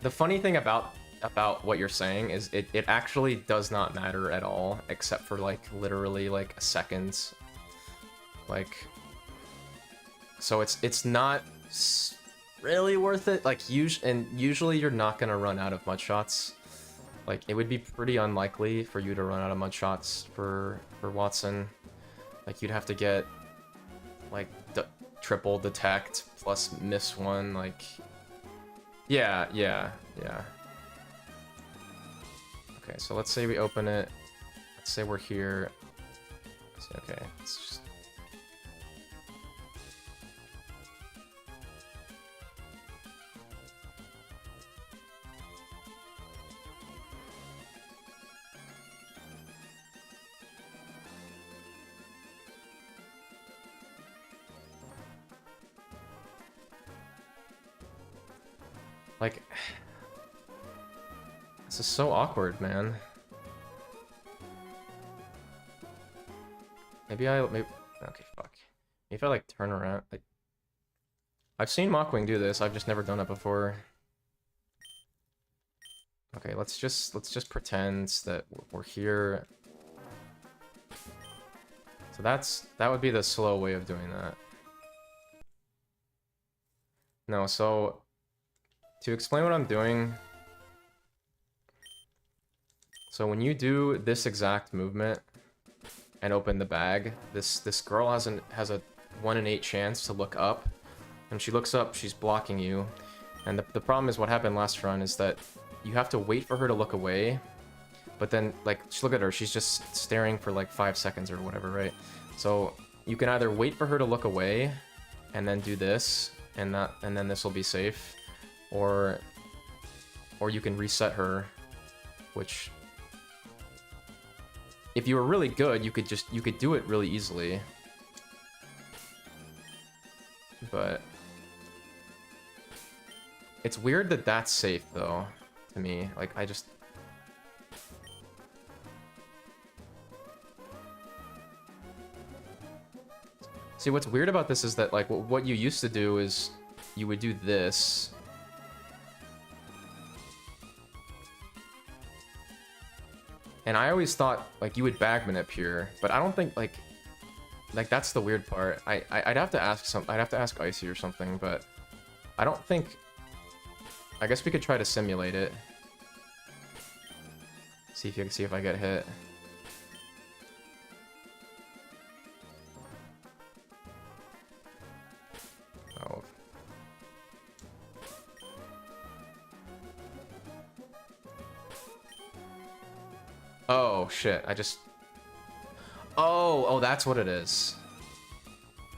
The funny thing about what you're saying is it actually does not matter at all, except for like literally like a second. Like, so it's not really worth it. Like usually you're not gonna run out of mud shots. Like it would be pretty unlikely for you to run out of mud shots for Watson. Like you'd have to get like triple detect plus miss one. Like yeah. Okay, so let's say we open it. Let's say we're here. Okay, let's just. Like, this is so awkward, man. Maybe okay, fuck. If I like turn around, like, I've seen Mockwing do this. I've just never done it before. Okay, let's just pretend that we're here. So that would be the slow way of doing that. No, so to explain what I'm doing. So when you do this exact movement and open the bag, this girl has a 1 in 8 chance to look up. And she looks up, she's blocking you. And the problem is what happened last run is that you have to wait for her to look away. But then, like, look at her, she's just staring for like 5 seconds or whatever, right? So you can either wait for her to look away and then do this, and then this will be safe. Or you can reset her, which if you were really good, you could do it really easily. But it's weird that that's safe though, to me. Like I just see what's weird about this is that like what you used to do is you would do this. And I always thought like you would bag manip here, but I don't think like that's the weird part. I'd have to ask Icy or something, but I don't think. I guess we could try to simulate it. See if I get hit. Oh. Oh shit! Oh, that's what it is.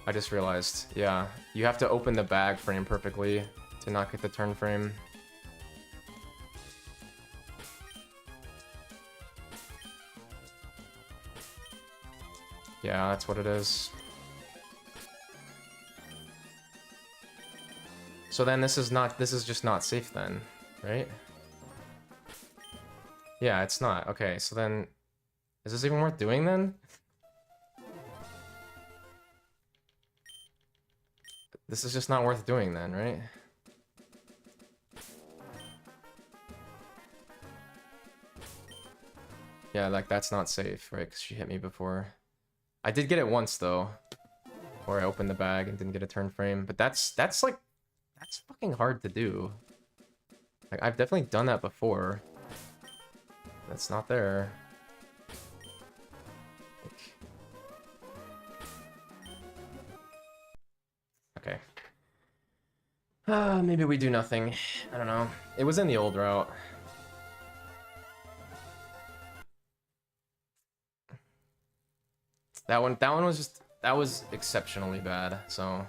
I just realized. Yeah, you have to open the bag frame perfectly to not get the turn frame. Yeah, that's what it is. So then this is just not safe then, right? Yeah, it's not. Okay, so then is this even worth doing then? This is just not worth doing then, right? Yeah, like that's not safe, right? Because she hit me before. I did get it once though, where I opened the bag and didn't get a turn frame. But that's fucking hard to do. Like I've definitely done that before. That's not there. Okay. Maybe we do nothing. I don't know. It was in the old route. That one was just, that was exceptionally bad, so.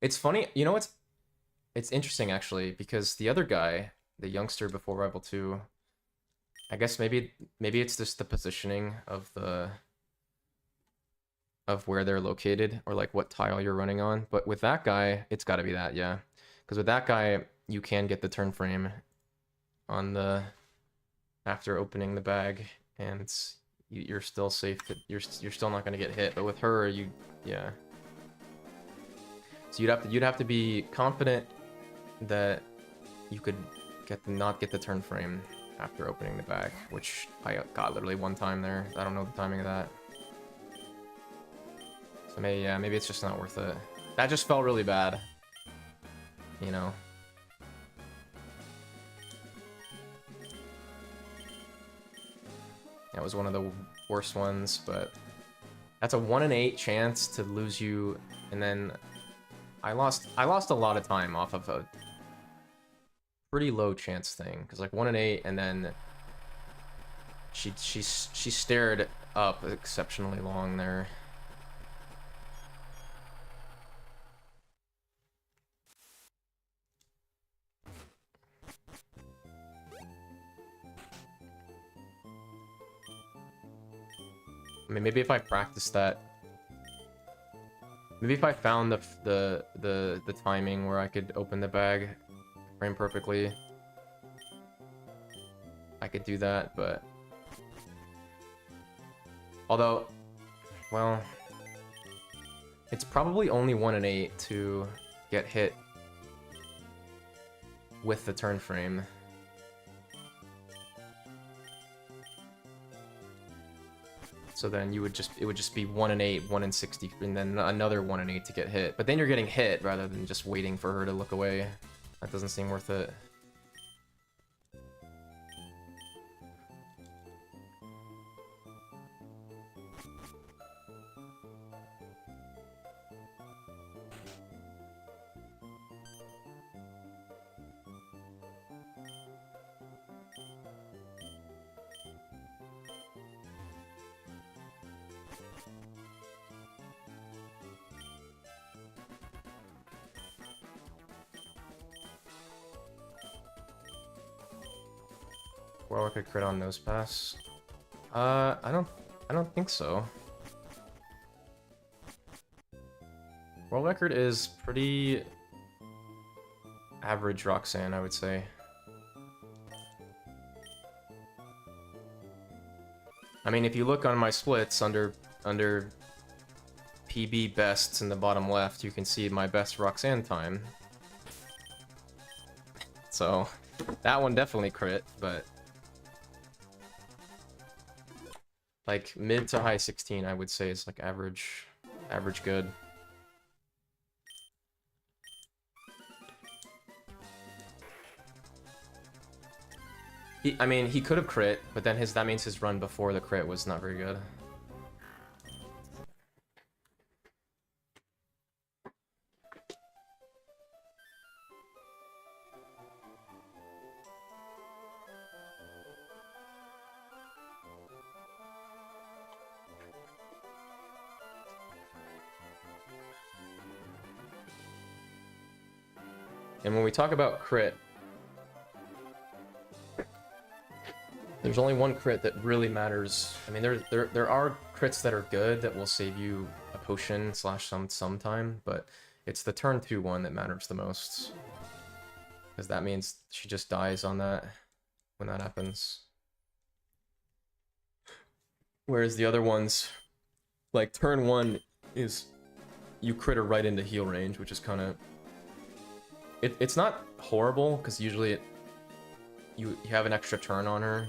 It's funny, you know what's, it's interesting actually, because the other guy, the youngster before Rival 2, I guess maybe it's just the positioning of where they're located, or like what tile you're running on. But with that guy, it's gotta be that, yeah. Because with that guy, you can get the turn frame on the, after opening the bag, and you're still safe. You're still not gonna get hit. But with her, yeah. So you'd have to be confident that you could not get the turn frame after opening the bag, which I got literally one time there. I don't know the timing of that. So maybe it's just not worth it. That just felt really bad, you know. That was one of the worst ones, but that's a 1 in 8 chance to lose you, and then I lost a lot of time off of a pretty low chance thing, because like 1 in 8, and then she stared up exceptionally long there. I mean, maybe if I practiced that, maybe if I found the timing where I could open the bag frame perfectly, I could do that. But although, well, it's probably only 1 in 8 to get hit with the turn frame. So then it would just be 1 in 8, 1 in 60, and then another 1 in 8 to get hit. But then you're getting hit rather than just waiting for her to look away. That doesn't seem worth it. Well, I could crit on nose pass. I don't think so. World record is pretty average Roxanne, I would say. I mean, if you look on my splits under PB bests in the bottom left, you can see my best Roxanne time. So that one definitely crit, but like mid to high 16, I would say is like average good. I mean, he could have crit, but then that means his run before the crit was not very good. And when we talk about crit, there's only one crit that really matters. I mean, there are crits that are good that will save you a potion / some time, but it's the turn 2 one that matters the most. Because that means she just dies on that when that happens. Whereas the other ones, like turn 1 is you crit her right into heal range, which is kind of It's not horrible, because usually you have an extra turn on her,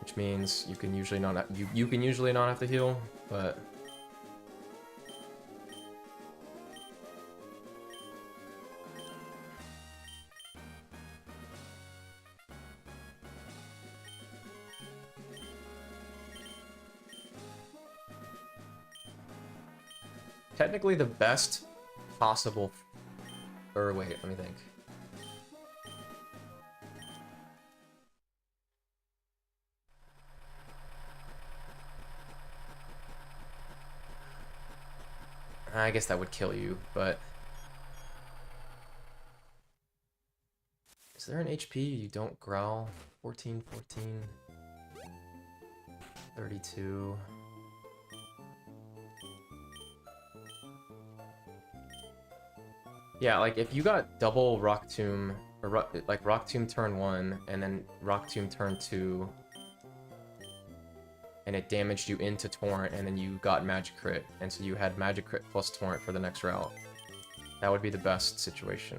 which means you can usually not you can usually not have to heal, but technically the best possible, or wait, let me think. I guess that would kill you, but is there an HP you don't growl? 14, 14, 32. Yeah, like if you got double Rock Tomb, or like Rock Tomb turn 1, and then Rock Tomb turn 2, and it damaged you into Torrent, and then you got Magic Crit, and so you had Magic Crit plus Torrent for the next route. That would be the best situation.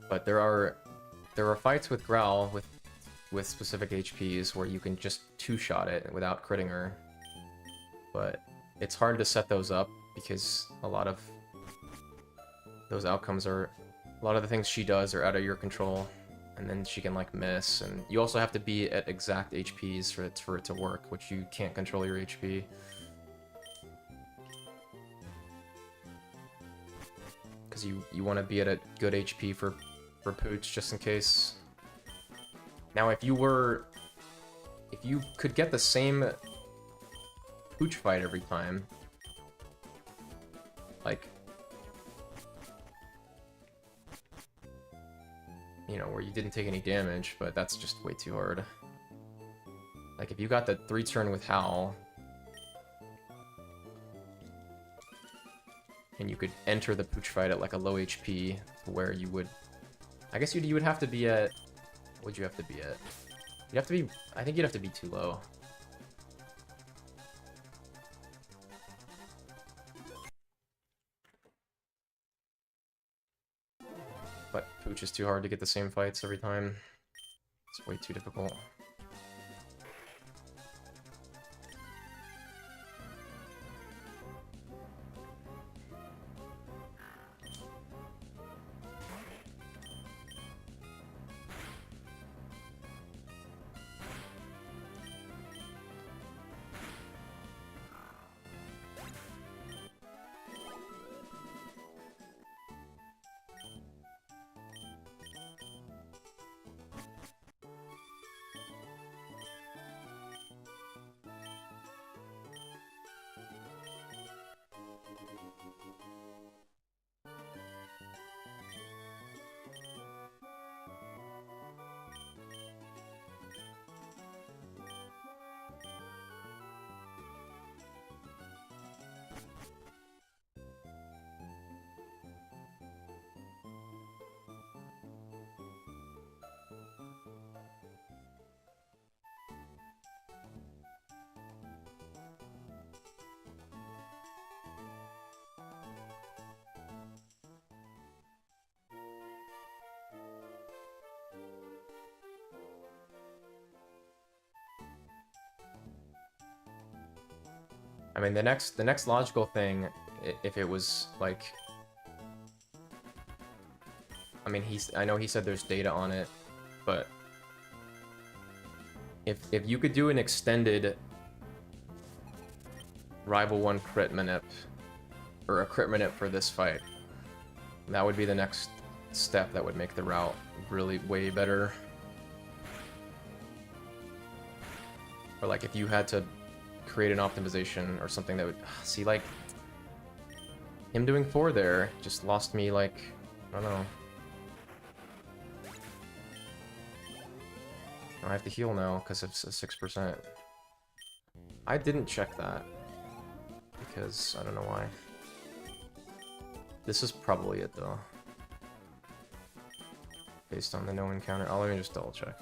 But there are fights with Growl with specific HPs where you can just two-shot it without critting her. But it's hard to set those up because a lot of those outcomes are, a lot of the things she does are out of your control, and then she can like miss, and you also have to be at exact HPs for it to work, which you can't control your HP. Because you want to be at a good HP for Pooch, just in case. Now, if you could get the same Pooch fight every time, like, you know, where you didn't take any damage, but that's just way too hard. Like, if you got the 3-turn with Howl, and you could enter the Pooch fight at like a low HP, where you would, I guess you would have to be at, what would you have to be at? You'd have to be, I think you'd have to be too low. But Pooch is too hard to get the same fights every time. It's way too difficult. I mean, the next logical thing, if it was like, I mean, I know he said there's data on it, but if you could do an extended Rival 1 crit manip, or a crit manip for this fight, that would be the next step that would make the route really way better. Or like if you had to create an optimization or something that would, see, like him doing 4 there just lost me, like, I don't know. I have to heal now because it's a 6%. I didn't check that because I don't know why. This is probably it though. based on the no encounter. Let me just double check.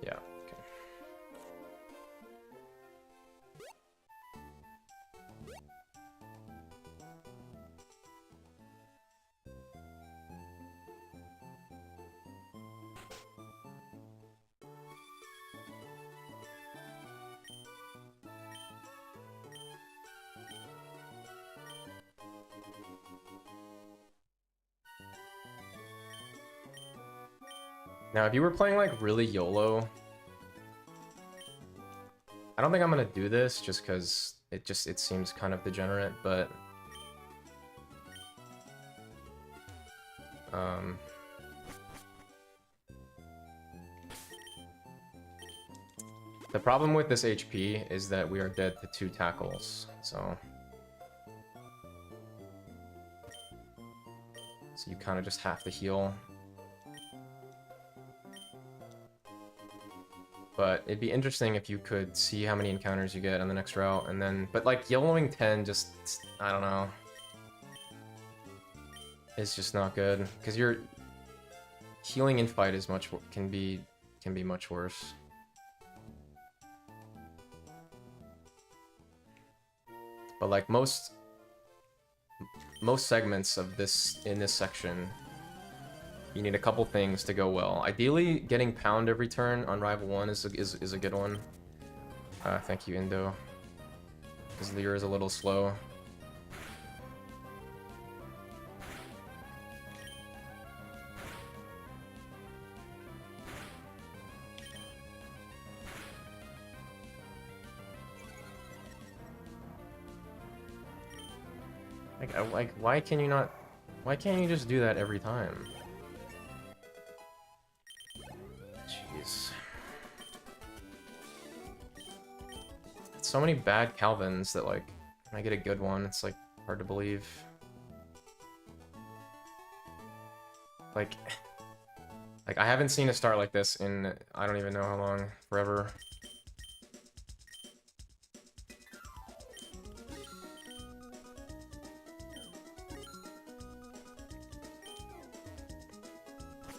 Yeah, okay. Now, if you were playing like really YOLO, I don't think I'm gonna do this just because it seems kind of degenerate, but the problem with this HP is that we are dead to 2 tackles, so you kind of just have to heal. But it'd be interesting if you could see how many encounters you get on the next route, and then... But, like, YOLOing 10 just... I don't know. It's just not good. Because your healing in fight is much... can be much worse. But, like, most segments of this... in this section... You need a couple things to go well. Ideally, getting pound every turn on Rival 1 is a good one. Thank you, Indo. Because Lear is a little slow. Like, why can you not... Why can't you just do that every time? So many bad Calvins that, like, when I get a good one, it's, like, hard to believe. Like, I haven't seen a start like this in, I don't even know how long, forever.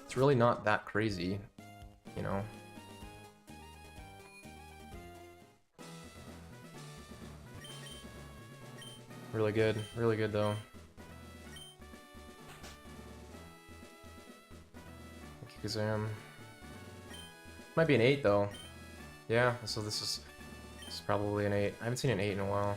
It's really not that crazy, you know? Really good though. Kazam. Might be an 8 though. Yeah, so this is probably an 8. I haven't seen an 8 in a while.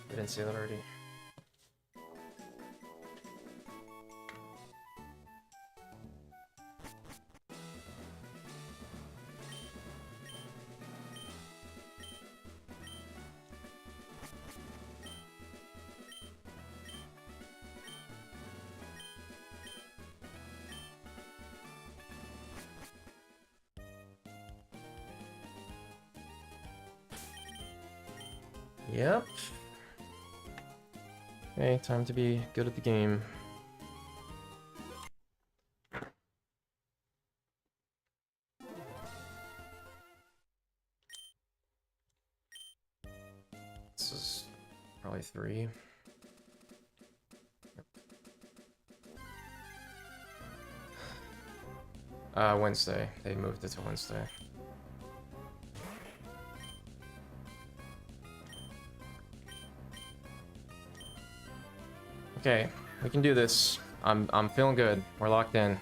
I didn't see that already. Yep. Okay, time to be good at the game. Probably 3. Wednesday. They moved it to Wednesday. Okay, we can do this. I'm feeling good. We're locked in.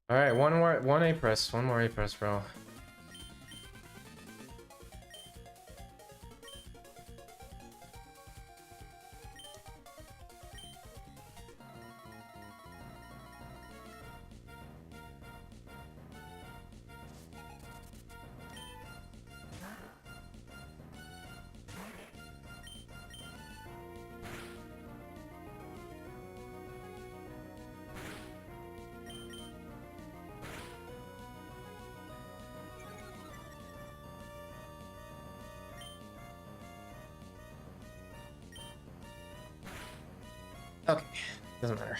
All right, one A press, one more A press, bro. Okay, doesn't matter.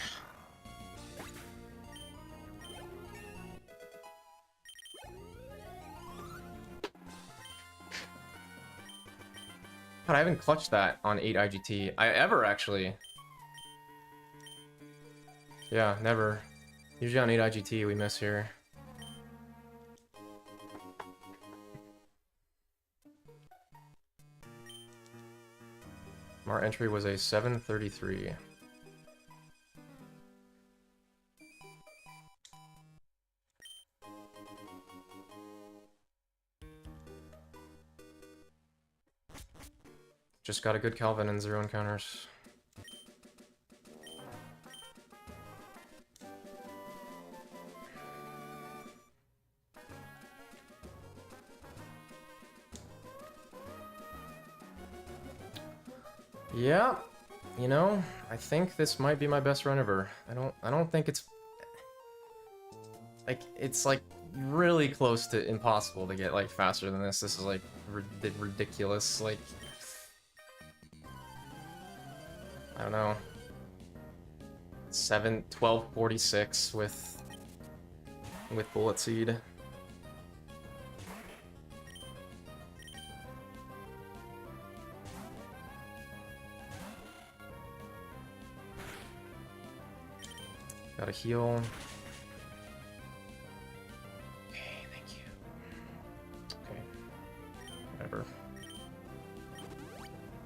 God, I haven't clutched that on 8 IGT. Ever, actually. Yeah, never. Usually on 8 IGT we miss here. Our entry was a 733. Just got a good Calvin and 0 encounters. Yeah, you know, I think this might be my best run ever. I don't think it's like really close to impossible to get like faster than this. This is like ridiculous. Like, I don't know, 1246 with bullet seed. Gotta heal. Okay, thank you. Okay, whatever.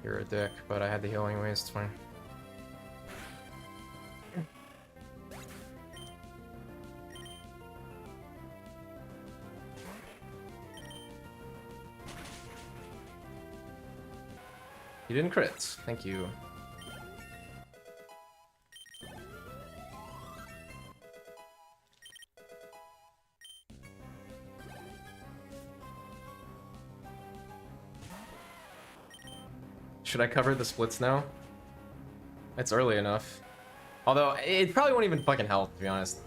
You're a dick, but I had the heal anyways, it's fine. You didn't crit, thank you. Should I cover the splits now? It's early enough. Although, it probably won't even fucking help, to be honest.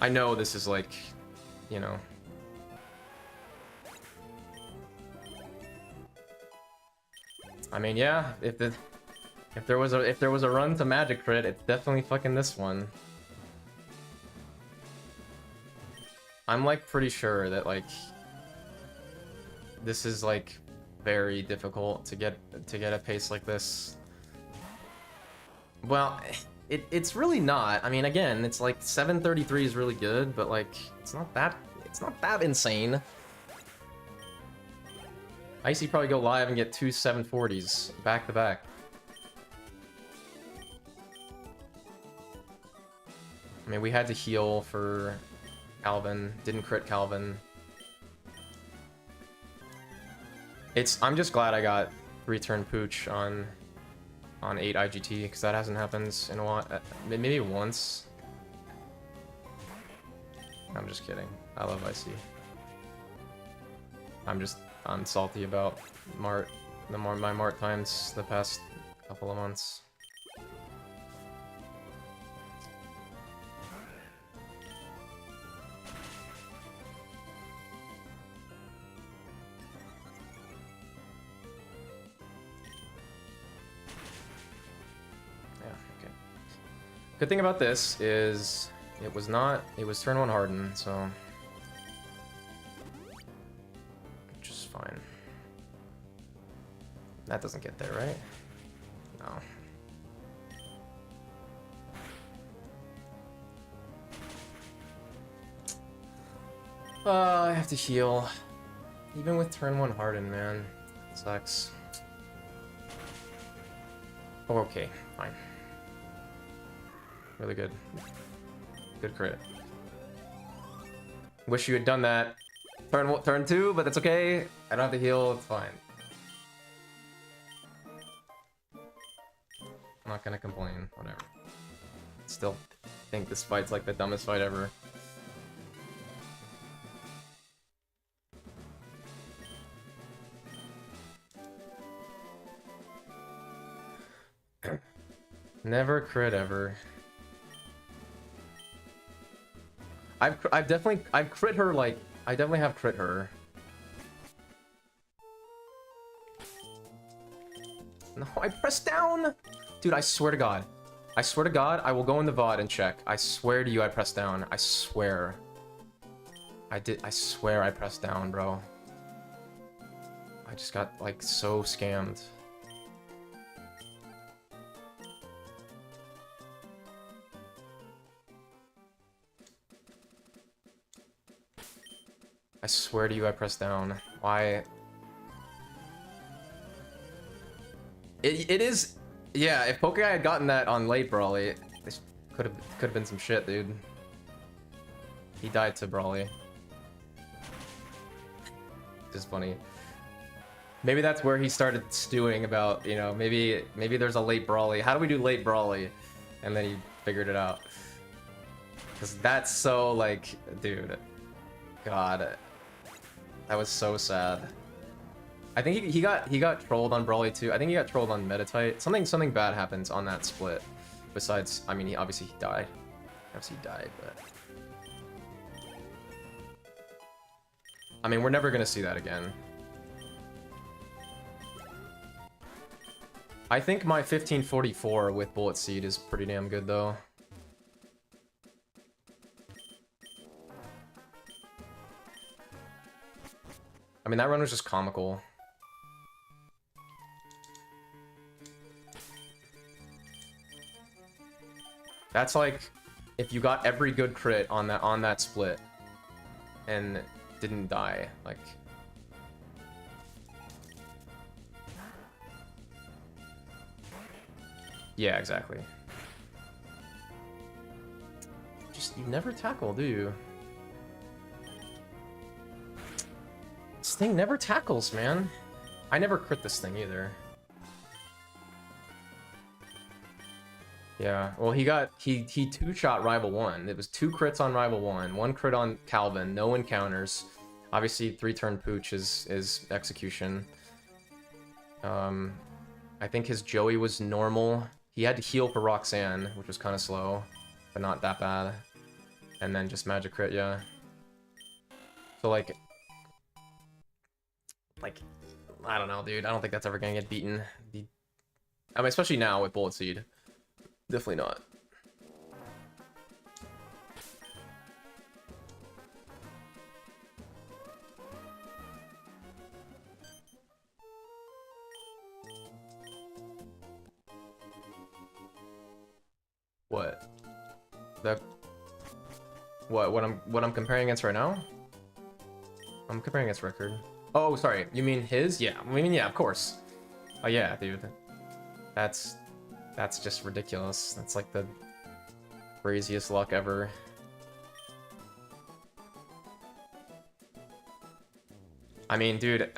I know this is like, you know. I mean, yeah, if there was a run to magic crit, it's definitely fucking this one. I'm like pretty sure that like this is like very difficult to get a pace like this. Well, it's really not. I mean, again, it's like 733 is really good, but like it's not that insane. Icy probably go live and get 2 740s back to back. I mean, we had to heal for Calvin, didn't crit Calvin. I'm just glad I got return pooch on 8 IGT, because that hasn't happened in a while. Maybe once. I'm just kidding. I love Icy. I'm salty about Mart, my Mart times the past couple of months. Good thing about this is it was turn 1 hardened, so which is fine. That doesn't get there, right? No. I have to heal. Even with turn 1 hardened, man. It sucks. Oh, okay, fine. Really good. Good crit. Wish you had done that turn 2, but that's okay. I don't have to heal, it's fine. I'm not gonna complain, whatever. Still think this fight's like the dumbest fight ever. Never crit ever. I've crit her, like, I definitely have crit her. No, I pressed down! Dude, I swear to God. I swear to God, I will go in the VOD and check. I swear to you I pressed down. I swear. I swear I pressed down, bro. I just got, like, so scammed. I swear to you I pressed down. Why? It is... Yeah, if Pokeguy had gotten that on late Brawly, this could have been some shit, dude. He died to Brawly. Just funny. Maybe that's where he started stewing about, you know, maybe there's a late Brawly. How do we do late Brawly? And then he figured it out. Because that's so, like, dude. God. That was so sad. I think he got trolled on Brawly too. I think he got trolled on Metatite. Something bad happens on that split. Besides, I mean, he died. Obviously he died, but I mean, we're never gonna see that again. I think my 1544 with Bullet Seed is pretty damn good though. I mean, that run was just comical. That's like if you got every good crit on that split and didn't die, like. Yeah, exactly. Just you never tackle, do you? This thing never tackles, man. I never crit this thing either. Yeah, well, he two-shot Rival 1. It was 2 crits on Rival 1, 1 crit on Calvin, no encounters. Obviously, 3-turn Pooch is execution. I think his Joey was normal. He had to heal for Roxanne, which was kind of slow, but not that bad. And then just magic crit, yeah. So, like, I don't know, dude. I don't think that's ever gonna get beaten. I mean, especially now with Bullet Seed. Definitely not. What? What I'm comparing against right now? I'm comparing against record. Oh, sorry. You mean his? Yeah. I mean, yeah, of course. Oh yeah, dude. That's just ridiculous. That's like the craziest luck ever. I mean, dude,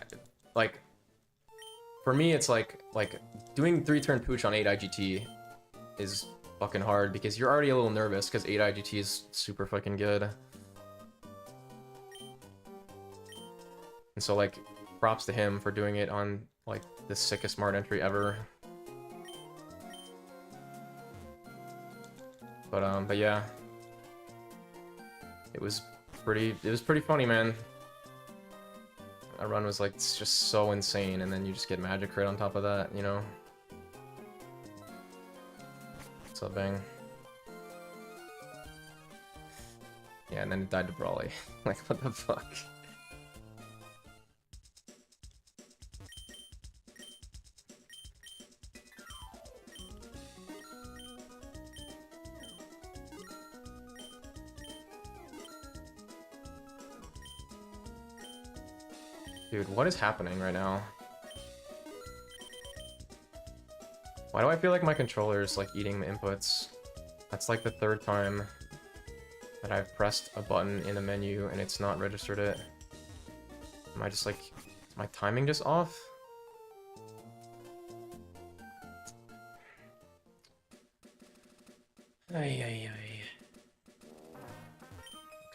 like, for me, it's like doing 3-turn Pooch on 8 IGT is fucking hard because you're already a little nervous because 8 IGT is super fucking good. And so, like, props to him for doing it on, like, the sickest smart entry ever. But yeah. It was pretty funny, man. That run was, like, just so insane, and then you just get magic crit on top of that, you know? What's up, Bang? Yeah, and then it died to Brawly. Like, what the fuck? Dude, what is happening right now? Why do I feel like my controller is, like, eating the inputs? That's, like, the third time that I've pressed a button in a menu and it's not registered it. Am I just, like... Is my timing just off? Ay, ay, ay.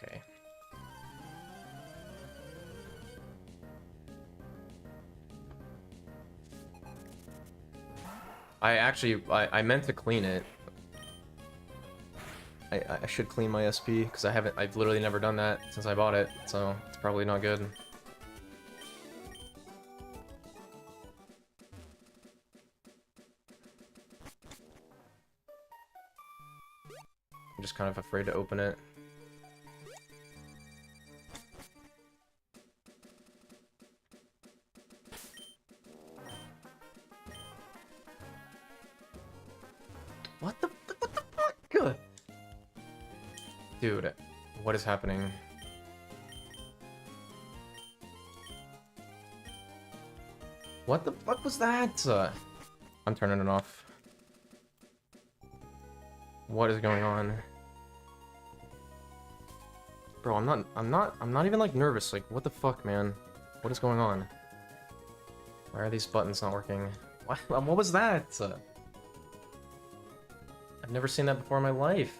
Okay. I meant to clean it. I should clean my SP, because I've literally never done that since I bought it, so it's probably not good. I'm just kind of afraid to open it. What the fuck? Dude, what is happening? What the fuck was that? I'm turning it off. What is going on? Bro, I'm not even, like, nervous. Like, what the fuck, man? What is going on? Why are these buttons not working? What was that? I've never seen that before in my life.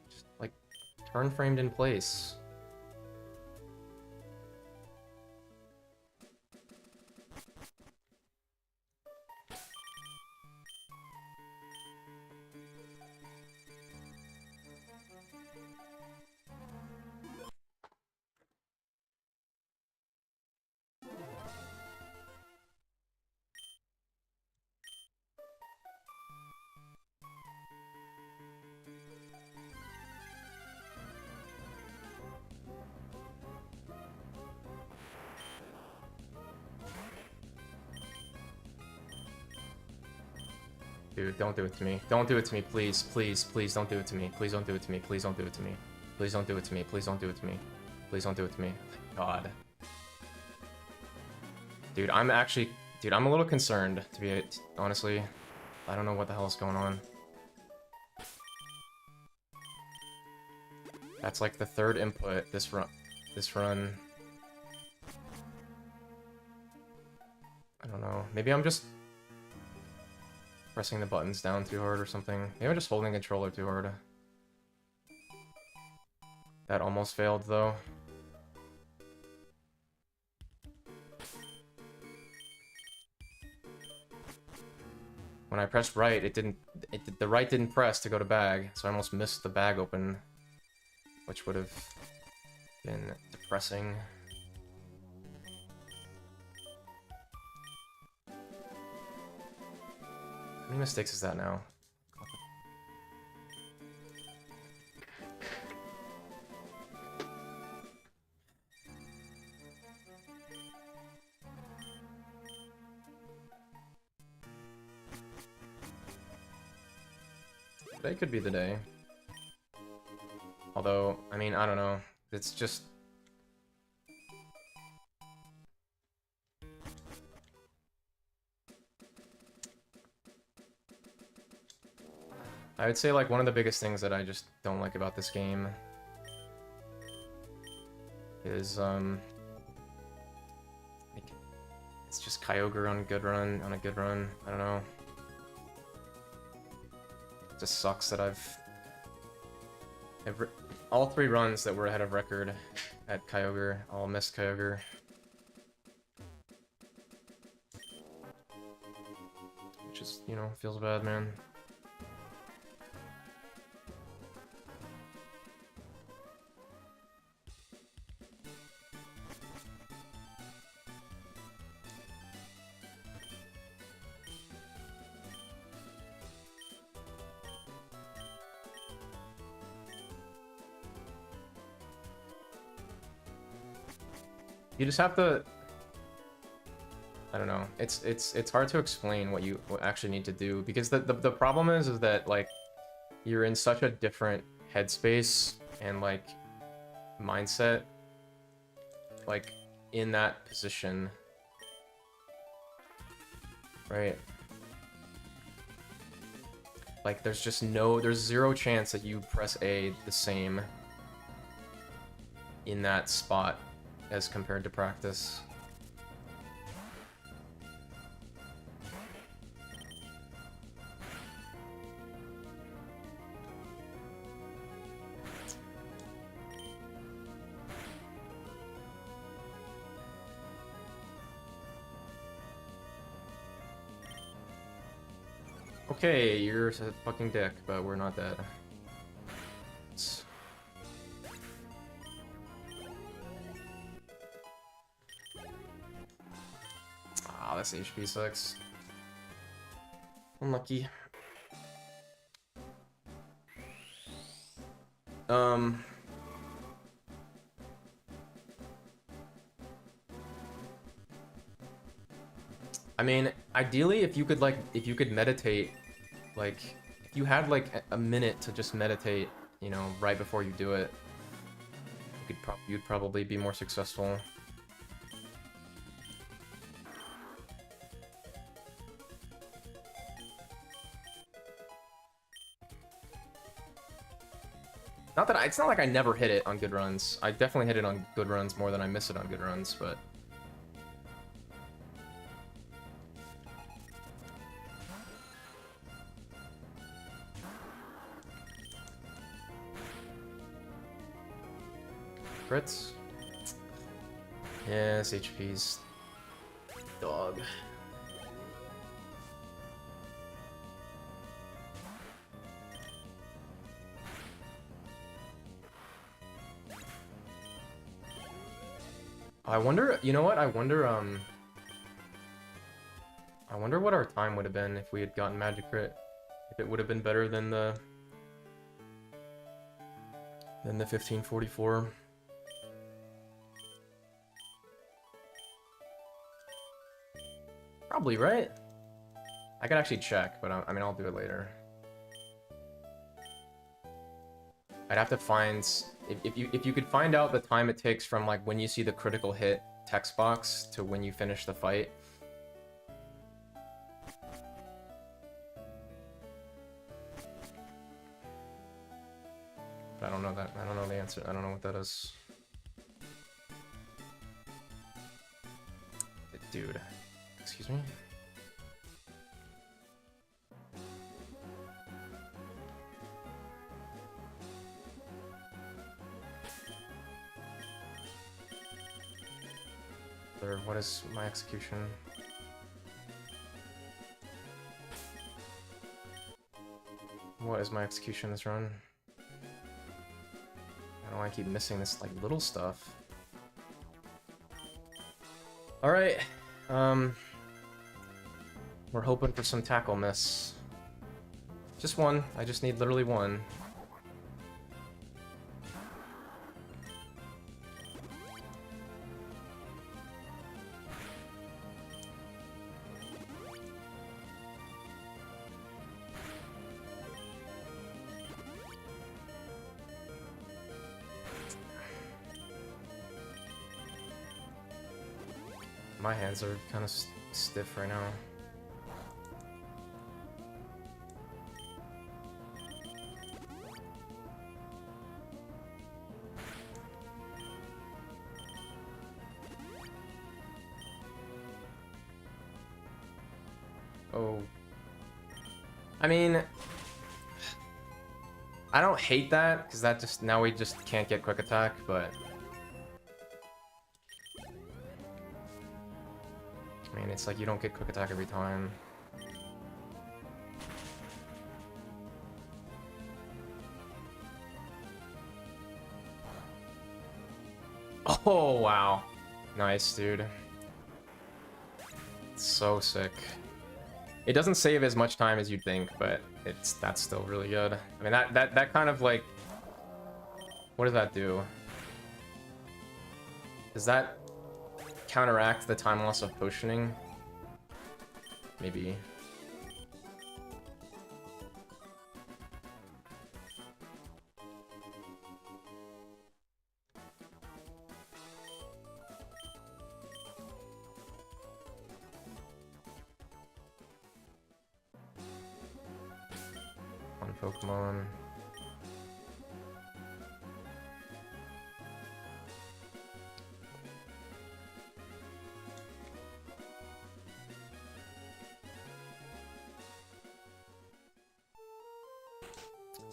Just, like, turn framed in place. Dude, don't do it to me. Don't do it to me, please. Please, please don't do it to me. Please don't do it to me. Please don't do it to me. Please don't do it to me. Please don't do it to me. Please don't do it to me. God. Dude, I'm a little concerned, to be honestly. I don't know what the hell is going on. That's like the third input this run. I don't know. Maybe I'm just pressing the buttons down too hard or something. Maybe I'm just holding the controller too hard. That almost failed, though. When I pressed right, the right didn't press to go to bag, so I almost missed the bag open, which would have been depressing. How many mistakes is that now? Today could be the day. Although, I mean, I don't know. It's just... I would say, like, one of the biggest things that I just don't like about this game is, like, it's just Kyogre on a good run, I don't know. It just sucks that all 3 runs that were ahead of record, at Kyogre. I'll miss Kyogre. Which is, you know, feels bad, man. You just have to, I don't know. It's hard to explain what you actually need to do, because the problem is that like you're in such a different headspace and like mindset, like in that position, right? Like there's zero chance that you press A the same in that spot as compared to practice. Okay, you're a fucking dick, but we're not dead. Ah, this HP sucks. Unlucky. I mean, ideally, if you could meditate, like, if you had like a minute to just meditate, you know, right before you do it, you'd probably be more successful. It's not like I never hit it on good runs. I definitely hit it on good runs more than I miss it on good runs, but... Crits? Yes, HP's dog. I wonder, you know what? I wonder what our time would have been if we had gotten Magic Crit. If it would have been better than the 1544. Probably, right? I could actually check, but I mean, I'll do it later. I'd have to find... If you could find out the time it takes from like when you see the critical hit text box to when you finish the fight. But I don't know that. I don't know the answer. I don't know what that is. Dude. Excuse me? What is my execution? What is my execution this run? I don't know why I keep missing this like little stuff. Alright. We're hoping for some tackle miss. Just one. I just need literally one. My hands are kind of stiff right now. Oh. I mean, I don't hate that, because that just, now we just can't get quick attack, but I mean, it's like you don't get quick attack every time. Oh, wow. Nice, dude. So sick. It doesn't save as much time as you'd think, but that's still really good. I mean, that kind of like... What does that do? Does that counteract the time loss of potioning? Maybe. On Pokemon.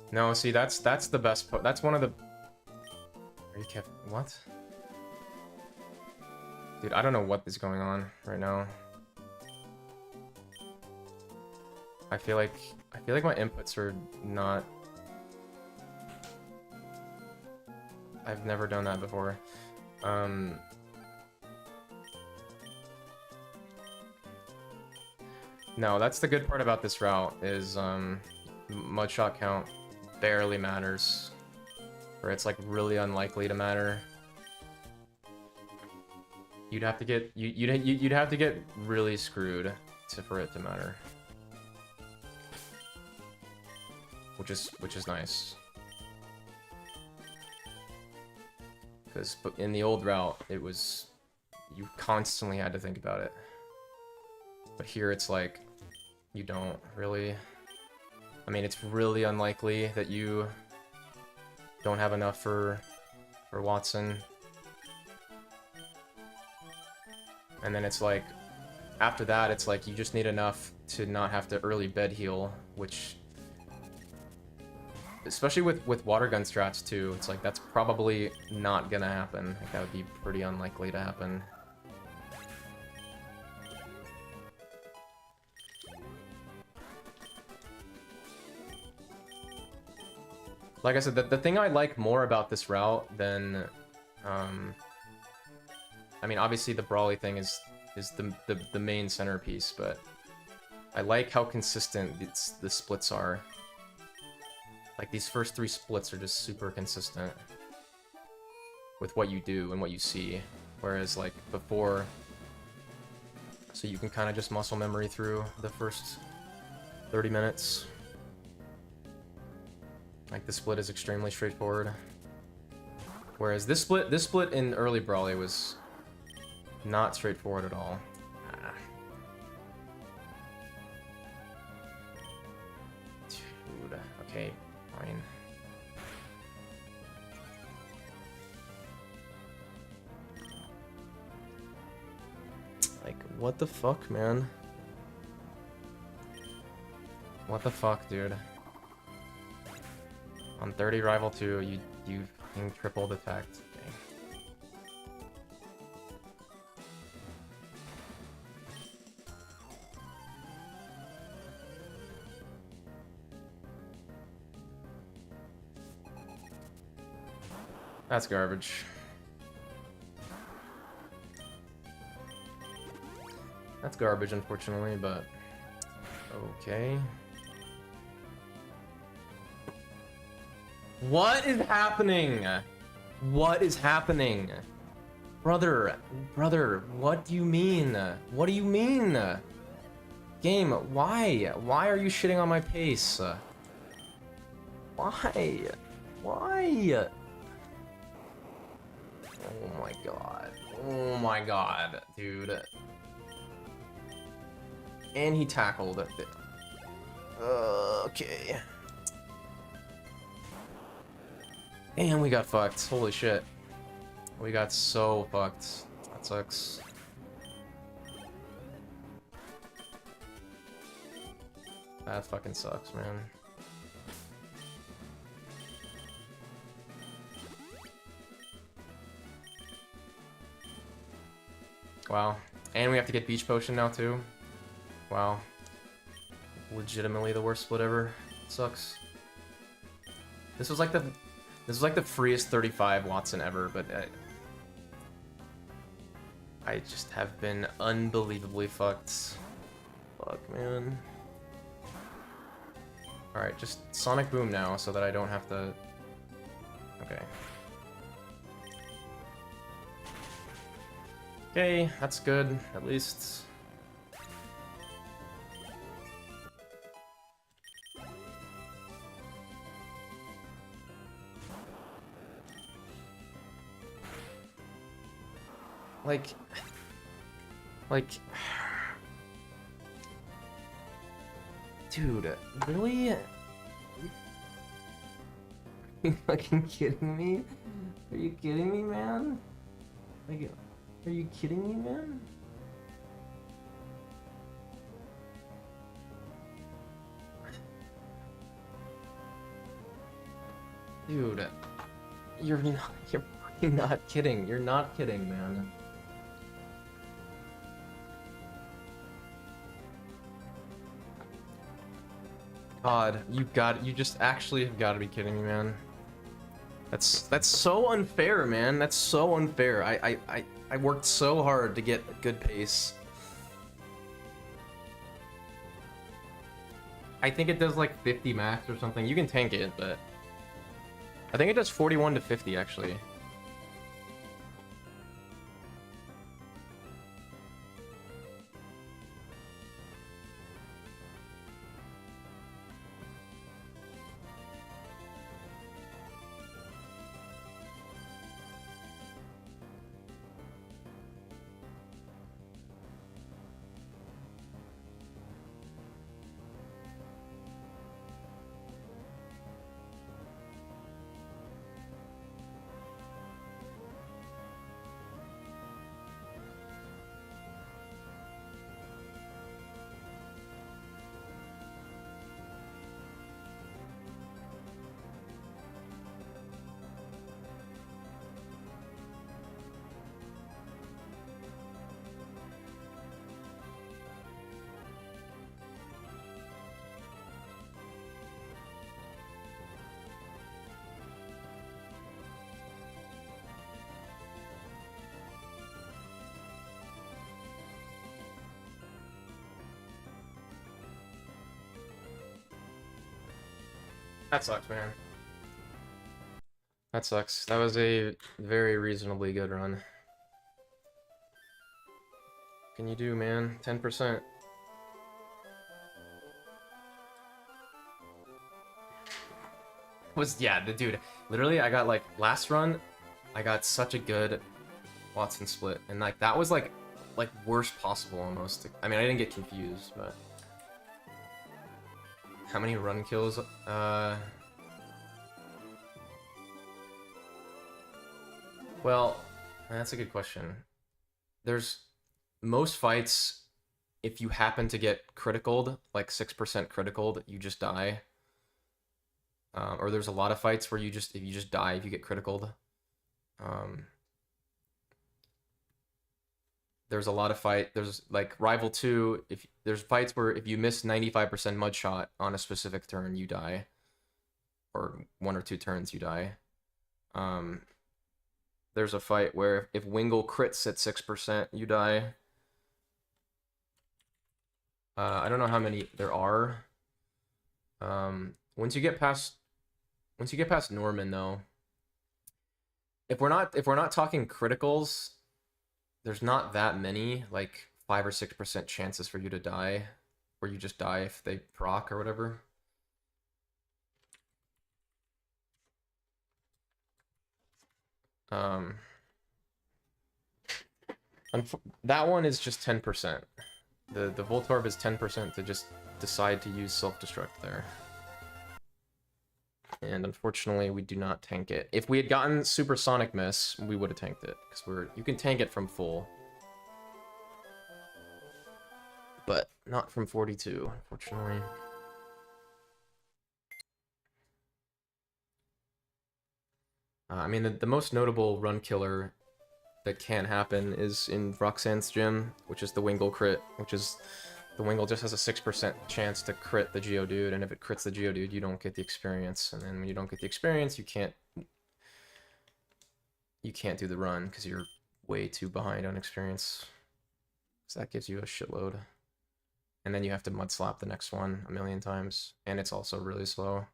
No, see, that's the best. That's one of the. Are you kept what? Dude, I don't know what is going on right now. I feel like my inputs are not. I've never done that before. No, that's the good part about this route is mudshot count barely matters, or it's like really unlikely to matter. You'd have to get you'd have to get really screwed for it to matter, which is nice. Because in the old route, it was you constantly had to think about it, but here it's like you don't really. I mean, it's really unlikely that you don't have enough for Watson. And then it's like, after that, it's like you just need enough to not have to early bed heal, which, especially with water gun strats too, it's like that's probably not gonna happen. Like, that would be pretty unlikely to happen. Like I said, the thing I like more about this route than, I mean, obviously the Brawly thing is the main centerpiece, but I like how consistent the splits are. Like, these first 3 splits are just super consistent with what you do and what you see, whereas like before, so you can kind of just muscle memory through the first 30 minutes. Like, the split is extremely straightforward. Whereas this split in early Brawly was not straightforward at all. Dude, okay, fine. Like, what the fuck, man? What the fuck, dude? On 30 Rival 2, you fucking tripled attack. Okay. That's garbage. That's garbage, unfortunately, but okay. What is happening? What is happening? Brother, what do you mean? What do you mean? Game, why? Why are you shitting on my pace? Why? Why? Oh my god. Oh my god, dude. And he tackled it. Okay. And we got fucked. Holy shit. We got so fucked. That sucks. That fucking sucks, man. Wow. And we have to get Beach Potion now, too. Wow. Legitimately the worst split ever. Sucks. This was like the freest 35 Watson ever, but I just have been unbelievably fucked. Fuck, man. Alright, just Sonic Boom now so that I don't have to... Okay. Okay, that's good, at least. Like... Dude, really? Are you fucking kidding me? Are you kidding me, man? Like, are you kidding me, man? Dude, you're fucking not kidding. You're not kidding, man. God, you just actually have got to be kidding me, man. That's so unfair, man. That's so unfair. I worked so hard to get a good pace. I think it does like 50 max or something. You can tank it, but I think it does 41 to 50 actually. That sucks, man. That sucks. That was a very reasonably good run. Can you do, man? 10%. Yeah, the dude. Literally, I got like last run, I got such a good Watson split, and like that was like worst possible almost. I mean, I didn't get confused, but how many run kills? Well, that's a good question. There's most fights, if you happen to get criticaled, like 6% criticaled, you just die. Or there's a lot of fights where if you just die if you get criticaled. There's a lot of there's like Rival 2, there's fights where if you miss 95% mud shot on a specific turn, you die. Or 1 or 2 turns, you die. There's a fight where if Wingle crits at 6%, you die. I don't know how many there are. Once you get past Norman though, if we're not talking criticals, there's not that many, like 5 or 6% chances for you to die, or you just die if they proc or whatever. That one is just 10%. The Voltorb is 10% to just decide to use self-destruct there. And unfortunately, we do not tank it. If we had gotten Supersonic Miss, we would have tanked it, because you can tank it from full. But not from 42, unfortunately. I mean, the most notable run killer that can happen is in Roxanne's gym, which is the Wingle crit, which is the Wingle just has a 6% chance to crit the Geodude, and if it crits the Geodude, you don't get the experience, and then when you don't get the experience, you can't do the run because you're way too behind on experience. So that gives you a shitload. And then you have to mud slap the next one a million times, and it's also really slow.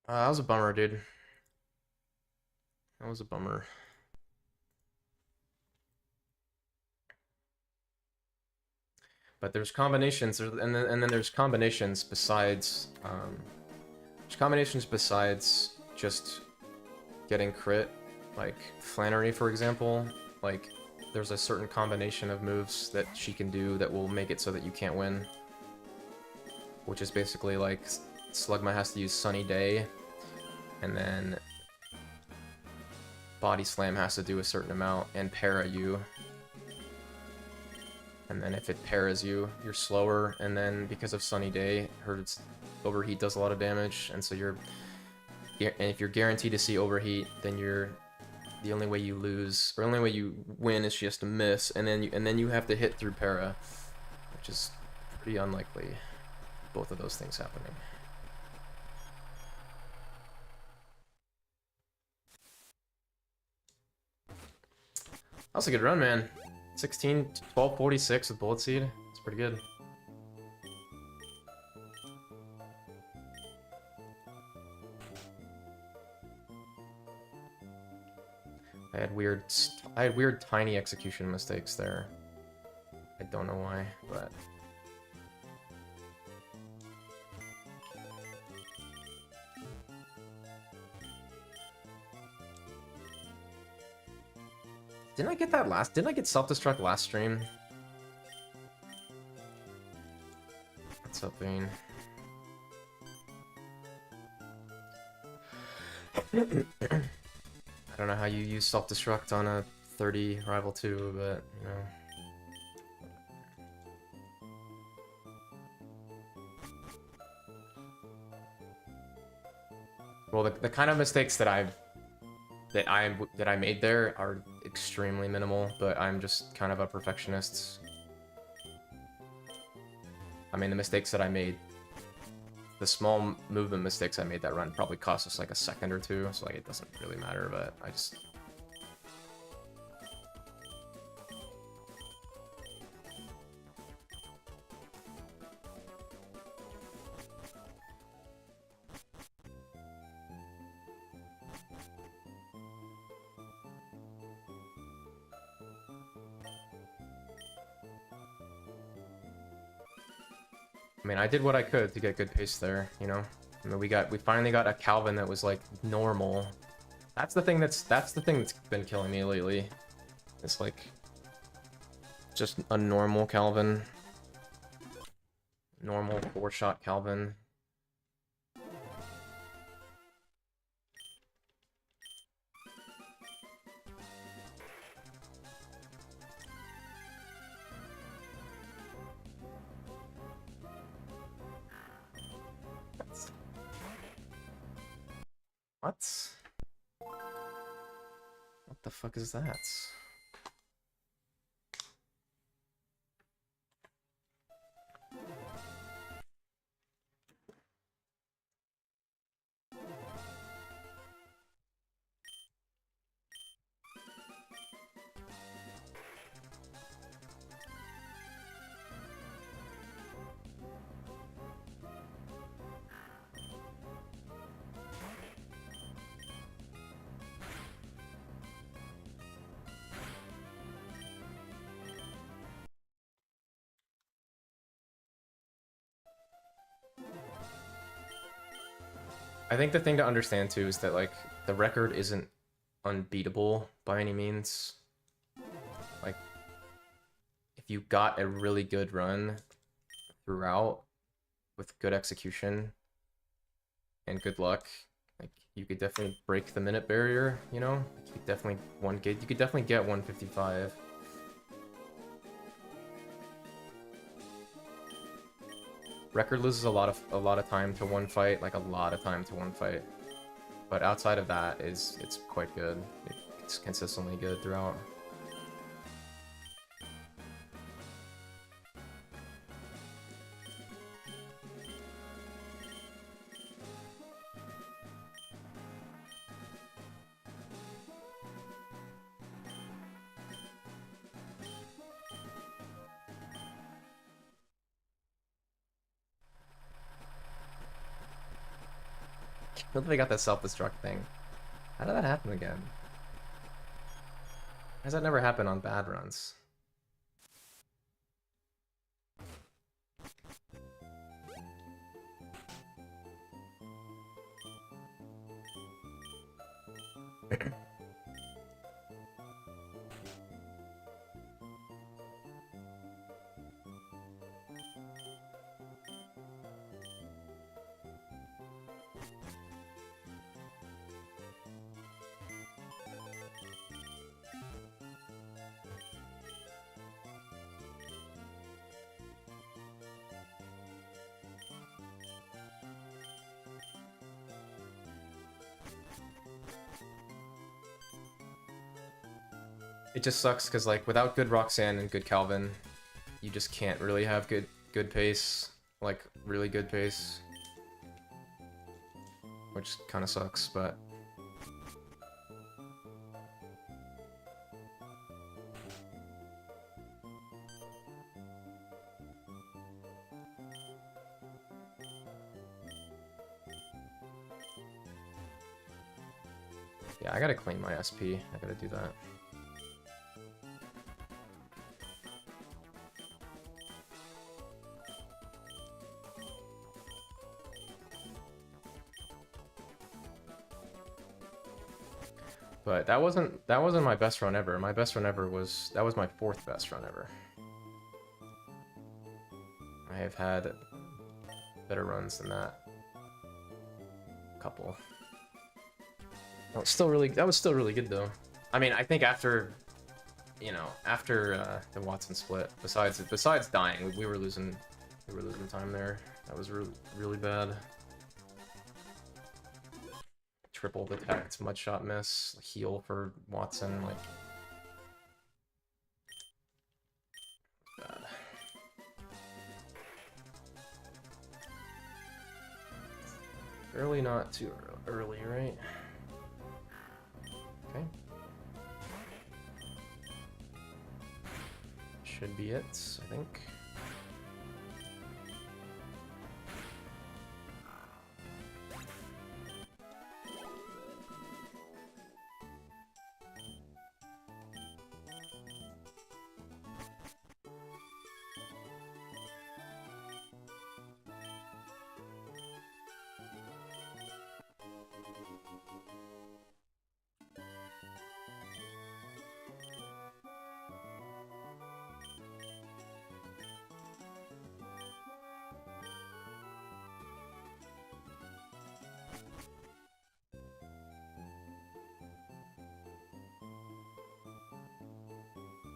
That was a bummer, dude. That was a bummer. But there's combinations, and then there's combinations besides just getting crit. Like Flannery, for example, like there's a certain combination of moves that she can do that will make it so that you can't win. Which is basically like Slugma has to use Sunny Day, and then Body Slam has to do a certain amount and para you. And then if it paras you, you're slower, and then because of Sunny Day, her Overheat does a lot of damage, and so if you're guaranteed to see Overheat, then the only way you lose, or only way you win is she has to miss, and then you have to hit through para, which is pretty unlikely, both of those things happening. That was a good run, man. 1246 with Bullet Seed. It's pretty good. I had weird tiny execution mistakes there. I don't know why, but didn't I get self-destruct last stream? What's up, Vayne? I don't know how you use self-destruct on a 30 Rival 2, but, you know. Well, the kind of mistakes that I made there are extremely minimal, but I'm just kind of a perfectionist. I mean, the mistakes that I made, the small movement mistakes I made that run probably cost us like a second or two, so like it doesn't really matter, but I just... I mean, I did what I could to get good pace there, you know? I mean, we finally got a Calvin that was, like, normal. That's the thing that's been killing me lately. It's, like, just a normal Calvin. Normal 4-shot Calvin. What? What the fuck is that? I think the thing to understand too is that, like, the record isn't unbeatable by any means. Like, if you got a really good run throughout with good execution and good luck, like, you could definitely break the minute barrier, you know? You could definitely get 155. Record loses a lot of time to one fight, like a lot of time to one fight. But outside of that, it's quite good. It's consistently good throughout. I don't think I got that self-destruct thing. How did that happen again? Why does that never happen on bad runs? It just sucks because like without good Roxanne and good Calvin, you just can't really have good pace, like really good pace, which kind of sucks. But yeah, I gotta clean my SP. I gotta do that. But that wasn't my best run ever. My best run ever was my 4th best run ever. I have had better runs than that. Couple. That was still really good though. I mean, I think after the Watson split, besides dying, we were losing time there. That was really bad. Triple detect, mudshot miss, heal for Watson, like bad. Early, not too early, right? Okay. Should be it, I think.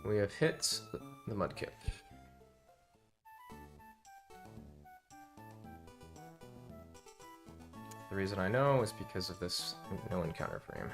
We have hit the Mudkip. The reason I know is because of this no encounter frame.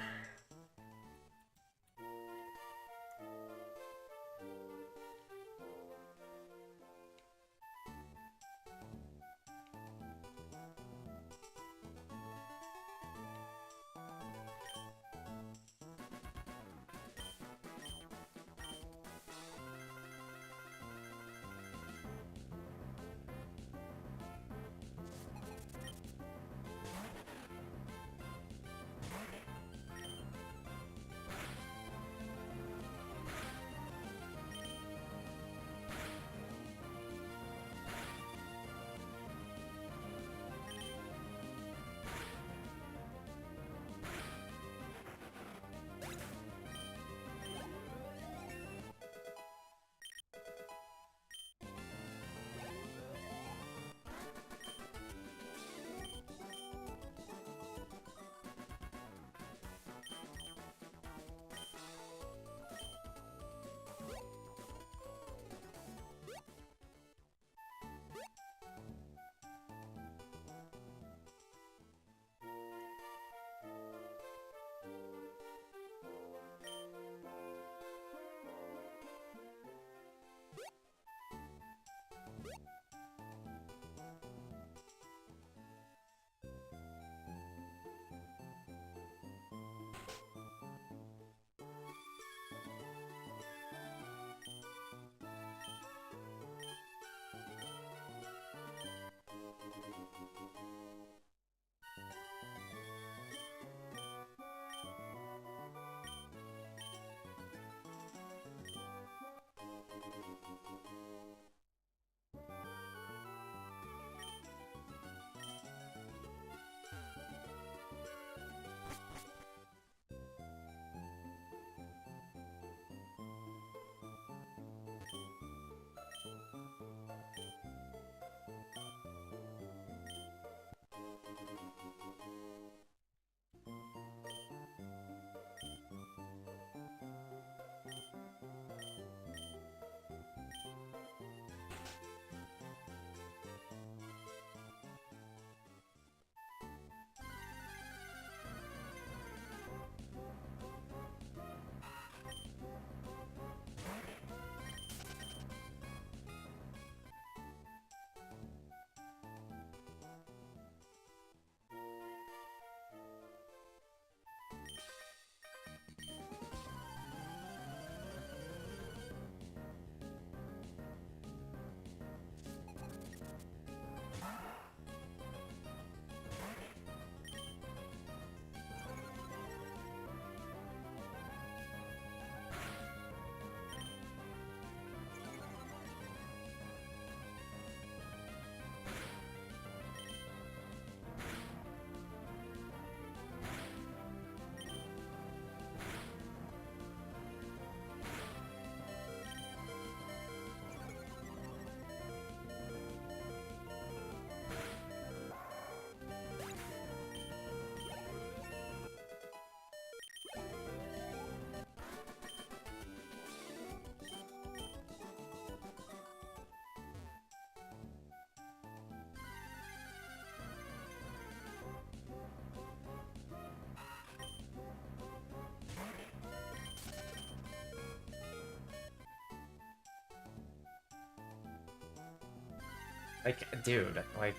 Like, dude, like...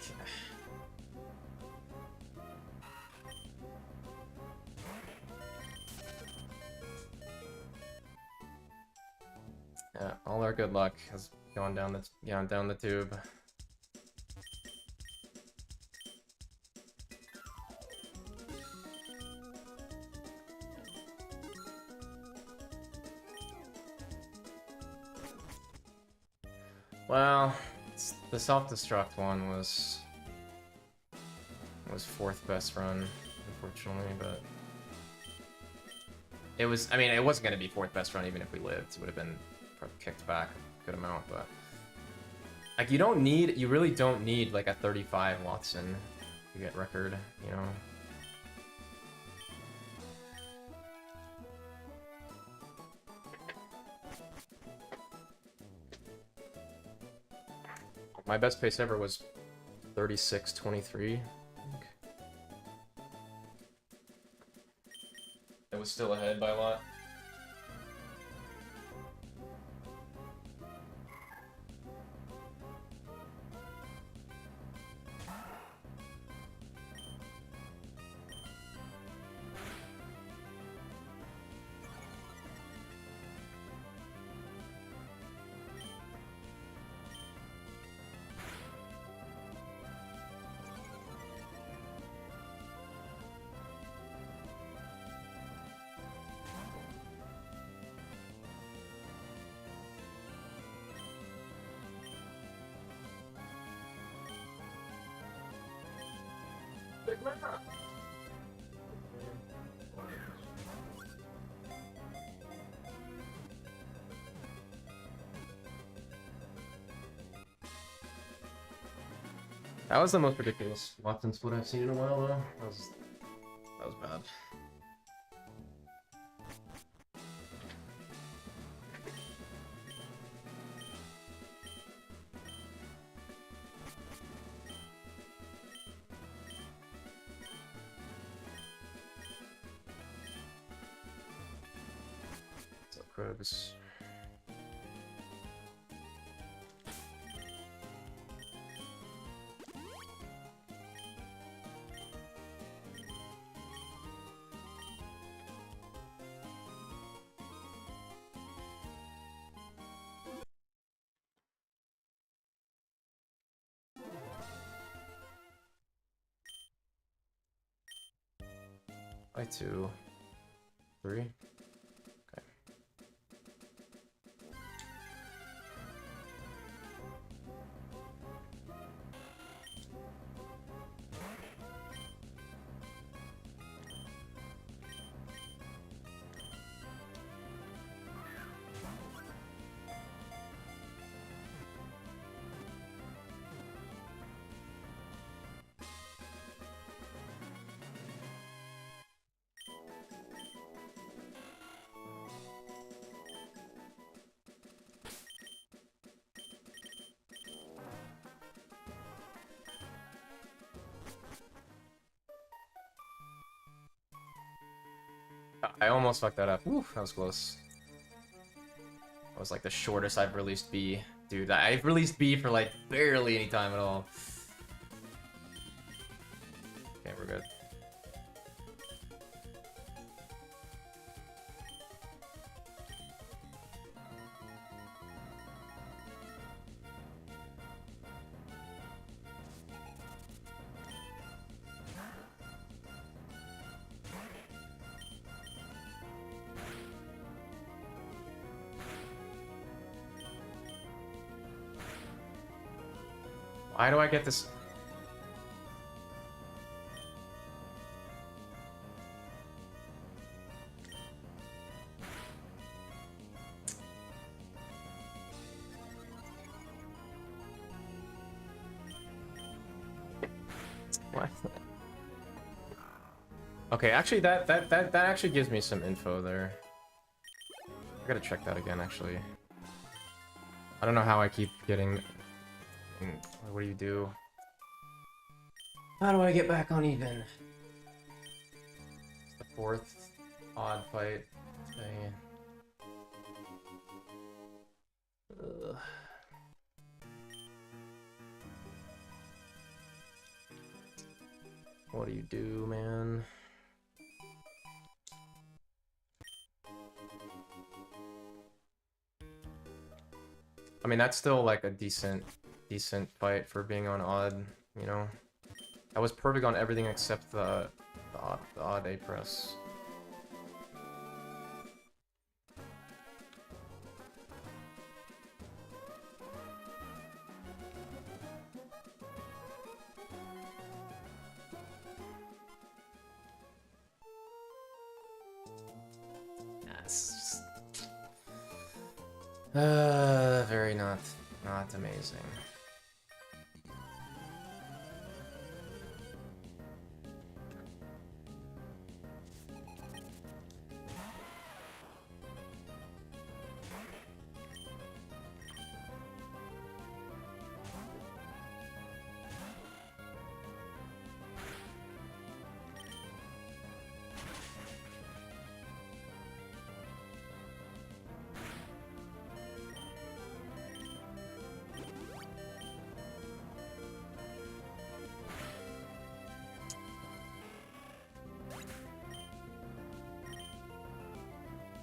Yeah, all our good luck has gone down the tube. Well, the self-destruct one was fourth best run, unfortunately, but it was. I mean, it wasn't gonna be fourth best run even if we lived. It would have been kicked back a good amount, but like you really don't need like a 35 Watson to get record, you know. My best pace ever was 36:23. It was still ahead by a lot. That was the most ridiculous Watson split I've seen in a while, though. That was bad. What's up, Krebs? By 2. 3. Okay. I almost fucked that up. Woo, that was close. That was like the shortest I've released B. Dude, I've released B for like barely any time at all. Okay, we're good. Why do I get this? What? Okay, actually that actually gives me some info there. I gotta check that again, actually. I don't know how I keep getting... What do you do? How do I get back on even? It's the 4th odd fight today. Ugh. What do you do, man? I mean, that's still like a decent fight for being on odd, you know? I was perfect on everything except the odd A press. Yes. Very not amazing.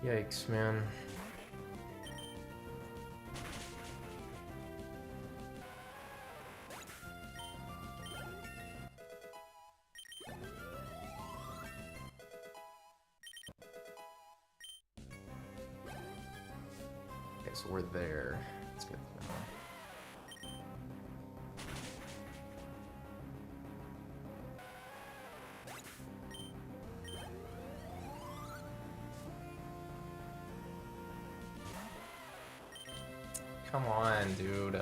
Yikes, man. Okay, so we're there. That's good to know. Come on, dude.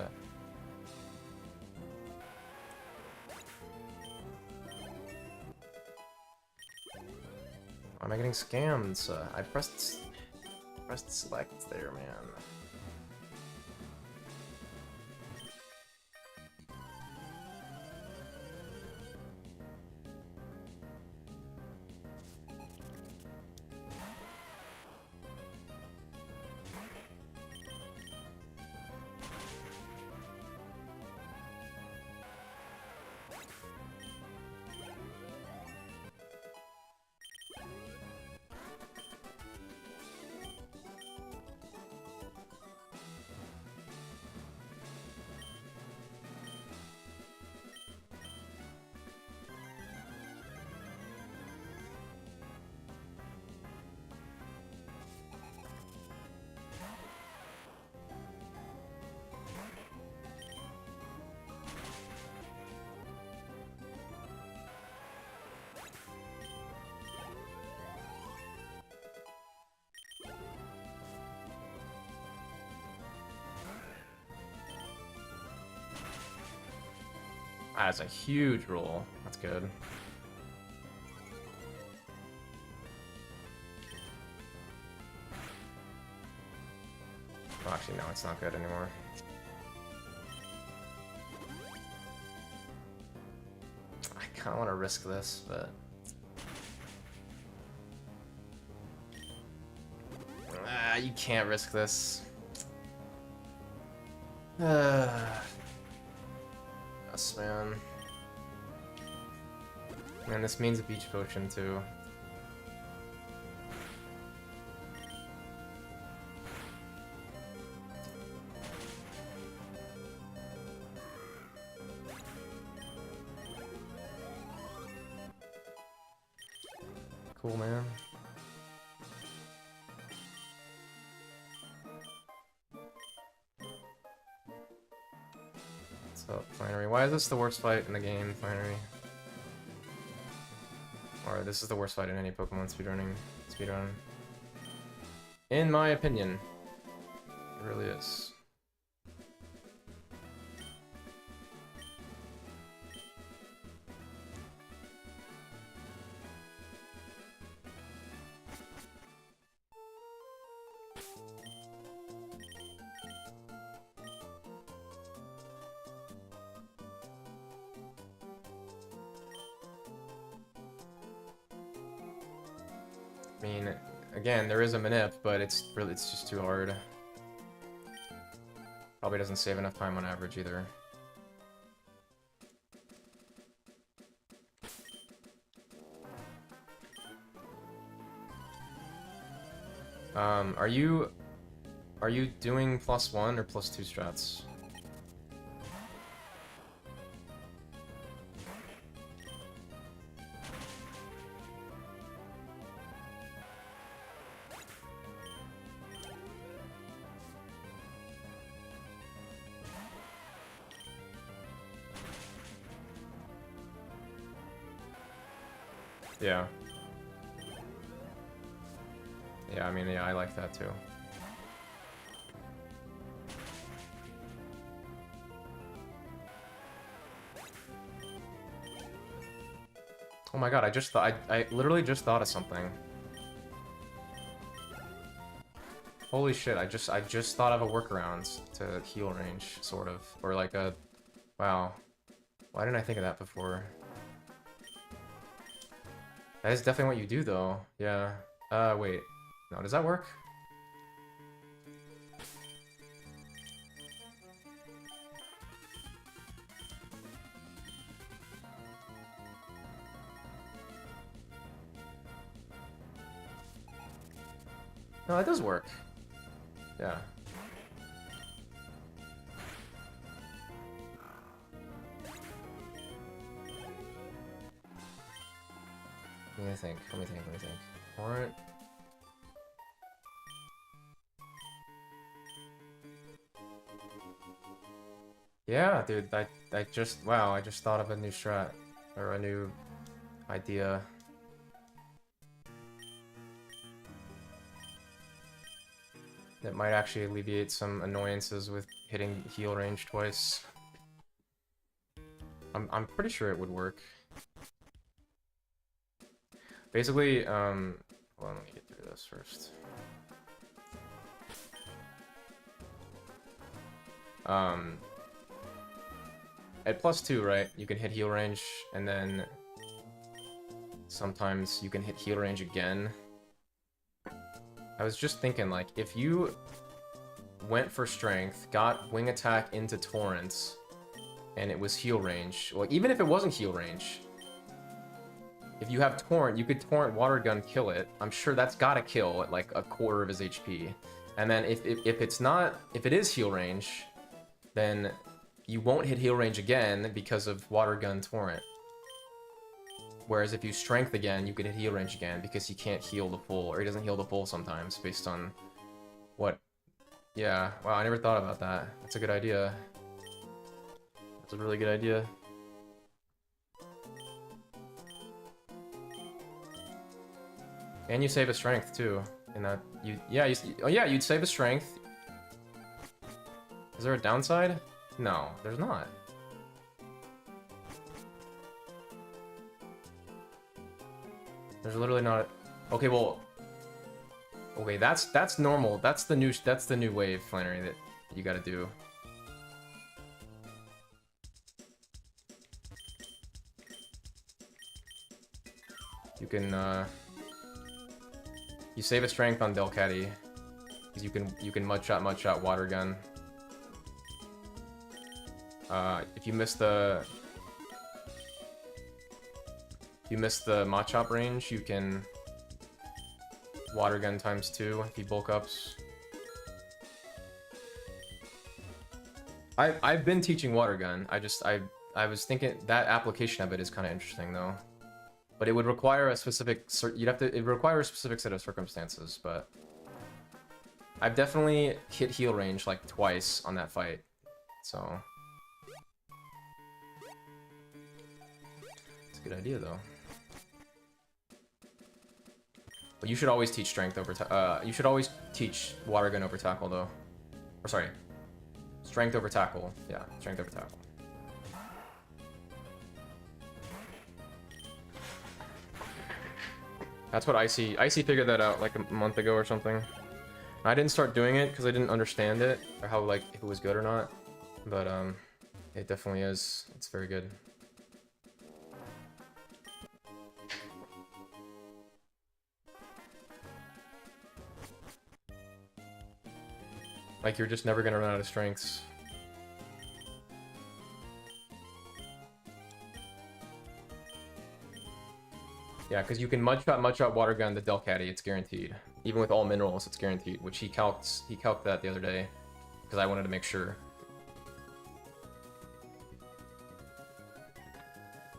Why am I getting scammed? I pressed select there, man. That is a huge roll. That's good. Oh, actually, no, it's not good anymore. I kind of want to risk this, but... you can't risk this. Yes, man. Man, this means a beach potion, too. Cool, man. What's up, Flannery? Why is this the worst fight in the game, Flannery? Or this is the worst fight in any Pokemon speedrun. In my opinion. It really is. I mean, again, there is a manip, but it's just too hard. Probably doesn't save enough time on average either. Are you doing +1 or +2 strats? Yeah. Yeah, I mean, yeah, I like that too. Oh my god, I literally just thought of something. Holy shit, I just thought of a workaround to heal range, sort of. Or like a... Wow. Why didn't I think of that before? That is definitely what you do, though. Yeah. Wait. No, does that work? No, that does work. Yeah. Let me think. Alright. Yeah, dude, I just thought of a new strat. Or a new idea. That might actually alleviate some annoyances with hitting heal range twice. I'm pretty sure it would work. Basically, hold on, let me get through this first. At +2, right, you can hit heal range, and then sometimes you can hit heal range again. I was just thinking, like, if you went for strength, got wing attack into torrents, and it was heal range, well, even if it wasn't heal range, if you have torrent, you could torrent water gun, kill it. I'm sure that's gotta kill at like a quarter of his HP. And then if it is heal range, then you won't hit heal range again because of water gun torrent. Whereas if you strength again, you can hit heal range again because he can't heal the full, or he doesn't heal the full sometimes based on what. Yeah, wow, I never thought about that. That's a good idea. That's a really good idea. And you save a strength too. In that you'd save a strength. Is there a downside? No, there's not. There's literally not. Okay, well. Okay, that's normal. That's the new wave, Flannery, that you gotta do. You can you save a strength on Delcatty. Because you can mud shot water gun. If you miss the Machop range, you can water gun ×2 if he bulk ups. I've been teaching water gun. I was thinking that application of it is kind of interesting though. But it would require a specific it require a specific set of circumstances, but I've definitely hit heal range like twice on that fight. So it's a good idea though. But you should always teach strength over you should always teach water gun over tackle though. Or sorry. Strength over tackle. Yeah, strength over tackle. That's what Icy figured that out like a month ago or something. I didn't start doing it because I didn't understand it or how like if it was good or not. But it definitely is. It's very good. Like, you're just never gonna run out of strengths. Yeah, because you can mud shot water gun the Delcatty, it's guaranteed. Even with all minerals, it's guaranteed, which he calced that the other day, because I wanted to make sure.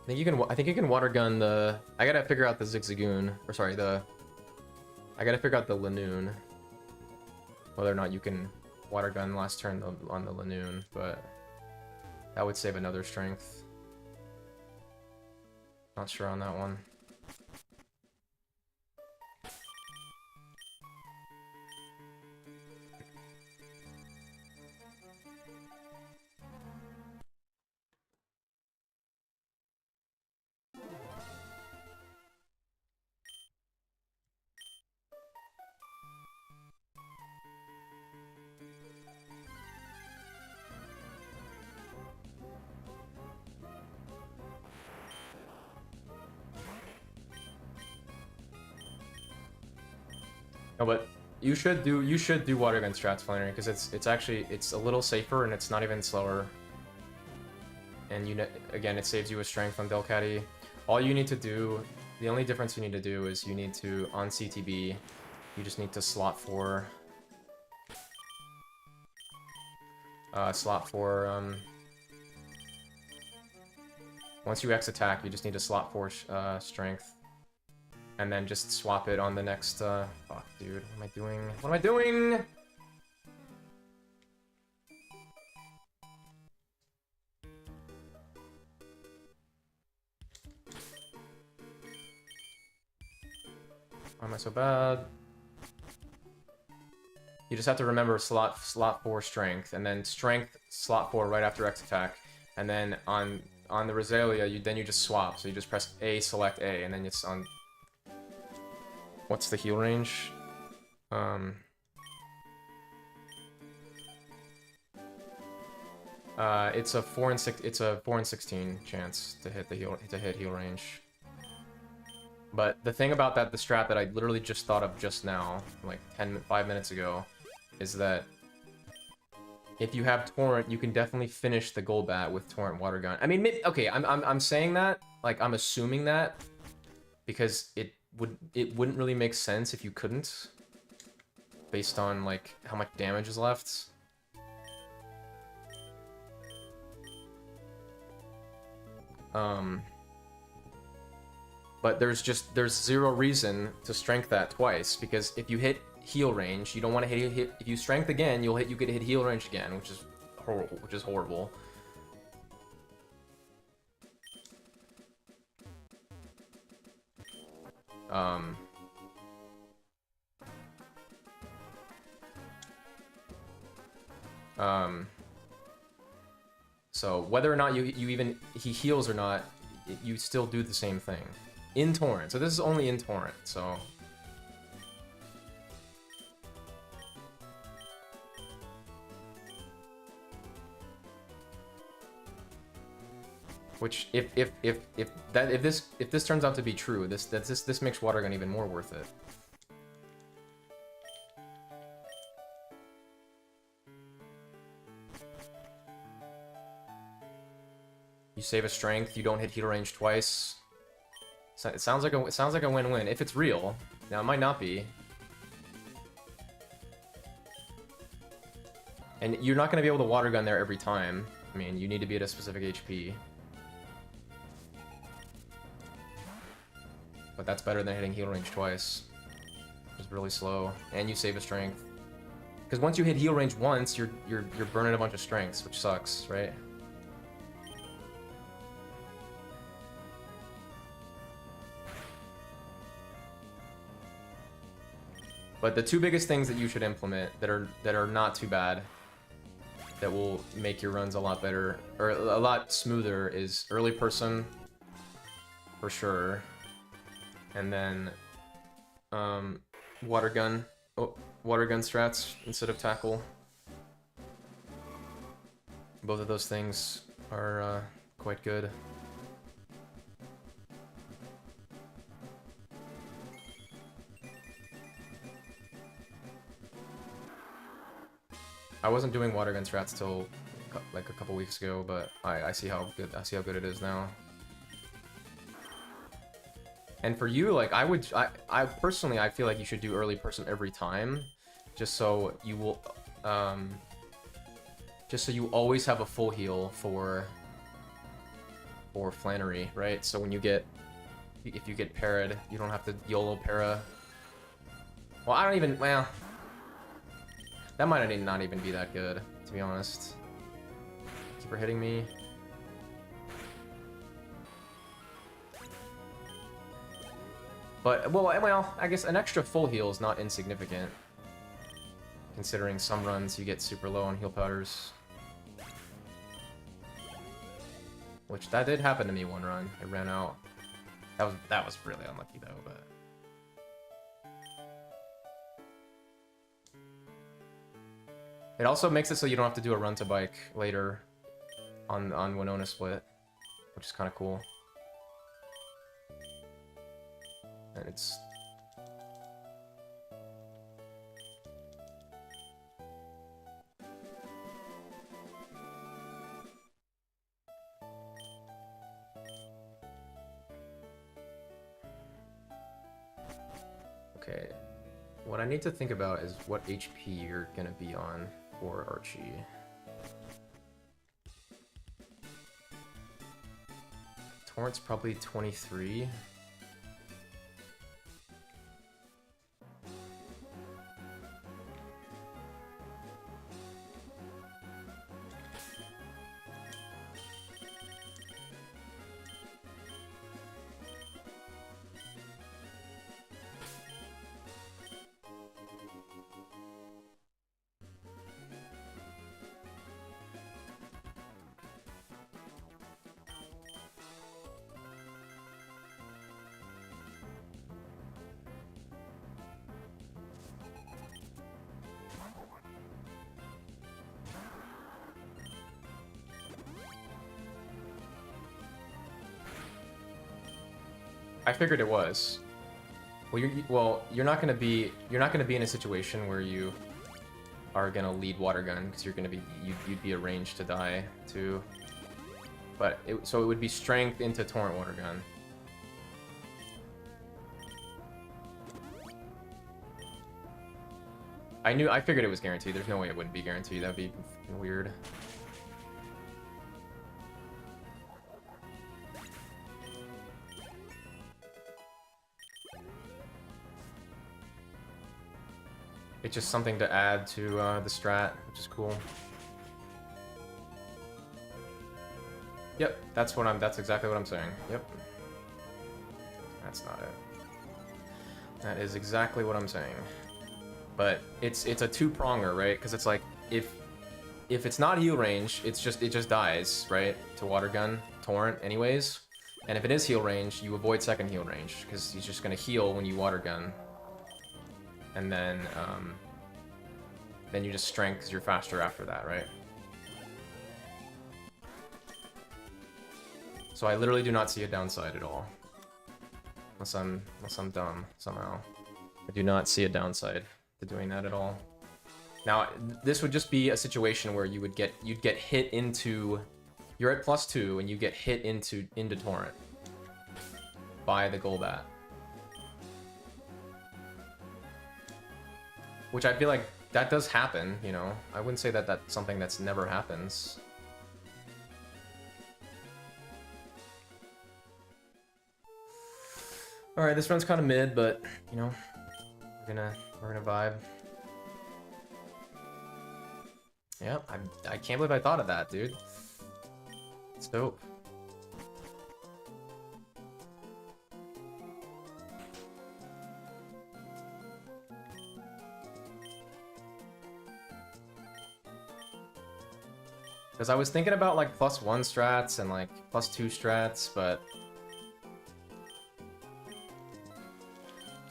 I think you can water gun the... I gotta figure out the Zigzagoon, or sorry, I gotta figure out the Lanoon. Whether or not you can water gun last turn on the Lanoon, but that would save another strength. Not sure on that one. No, but you should do water gun strats, Flannery, because it's a little safer and it's not even slower. And again, it saves you a strength on Delcatty. All you need to do, the only difference you need to do is you need to, on CTB, you just need to slot for once you X attack, you just need to slot for strength. And then just swap it on the next, fuck, dude, what am I doing? What am I doing? Why am I so bad? You just have to remember slot 4 strength, and then strength slot 4 right after X attack, and then on the Rosalia, you just swap. So you just press A, select A, and then it's on. What's the heal range? It's a 4 and 16 chance to hit heal range. But the thing about the strat that I literally just thought of just now, like 5 minutes ago, is that if you have Torrent, you can definitely finish the Golbat with Torrent Water Gun. I mean, okay, I'm saying that, like, I'm assuming that, because it wouldn't really make sense if you couldn't, based on, like, how much damage is left. But there's zero reason to strength that twice, because if you hit heal range, you don't want to hit if you strength again, you could hit heal range again, which is horrible. So whether or not he heals or not, you still do the same thing. In Torrent. So this is only in Torrent, so... Which, if this turns out to be true, this makes water gun even more worth it. You save a strength, you don't hit heal range twice. So it sounds like a win-win if it's real. Now it might not be. And you're not going to be able to water gun there every time. I mean, you need to be at a specific HP. But that's better than hitting heal range twice. It's really slow, and you save a strength. Because once you hit heal range once, you're burning a bunch of strengths, which sucks, right? But the two biggest things that you should implement that are not too bad, that will make your runs a lot better or a lot smoother, is early person, for sure. And then, water gun strats instead of tackle. Both of those things are quite good. I wasn't doing water gun strats till like a couple weeks ago, but I see how good it is now. And for you, like, I personally, I feel like you should do early person every time, just so you will, just so you always have a full heal for Flannery, right? So when you get, if you get parried, you don't have to YOLO para. Well, I don't even, well, that might not even be that good, to be honest. Keep her hitting me. But, well, I guess an extra full heal is not insignificant, considering some runs you get super low on heal powders. Which, that did happen to me one run. It ran out. That was really unlucky, though, but... It also makes it so you don't have to do a run to bike later on Winona Split, which is kind of cool. And it's... Okay, what I need to think about is what HP you're gonna be on for Archie. Torrent's probably 23. I figured it was. Well, you're not gonna be in a situation where you are gonna lead water gun because you'd be arranged to die too. But so it would be strength into torrent water gun. I figured it was guaranteed. There's no way it wouldn't be guaranteed. That'd be weird. It's just something to add to the strat, which is cool. Yep, that's exactly what I'm saying. Yep. That's not it. That is exactly what I'm saying. But it's a two-pronger, right? Because it's like if it's not heal range, it just dies, right? To water gun torrent anyways. And if it is heal range, you avoid second heal range, because he's just going to heal when you water gun. And then you just strength because you're faster after that, right? So I literally do not see a downside at all. Unless I'm dumb somehow. I do not see a downside to doing that at all. Now, this would just be a situation where you'd get hit into, you're at +2 and you get hit into Torrent by the Golbat. Which I feel like that does happen, you know. I wouldn't say that that's something that's never happens. All right, this run's kind of mid, but you know, we're gonna vibe. Yeah, I can't believe I thought of that, dude. It's dope. Because I was thinking about like +1 strats and like +2 strats, but...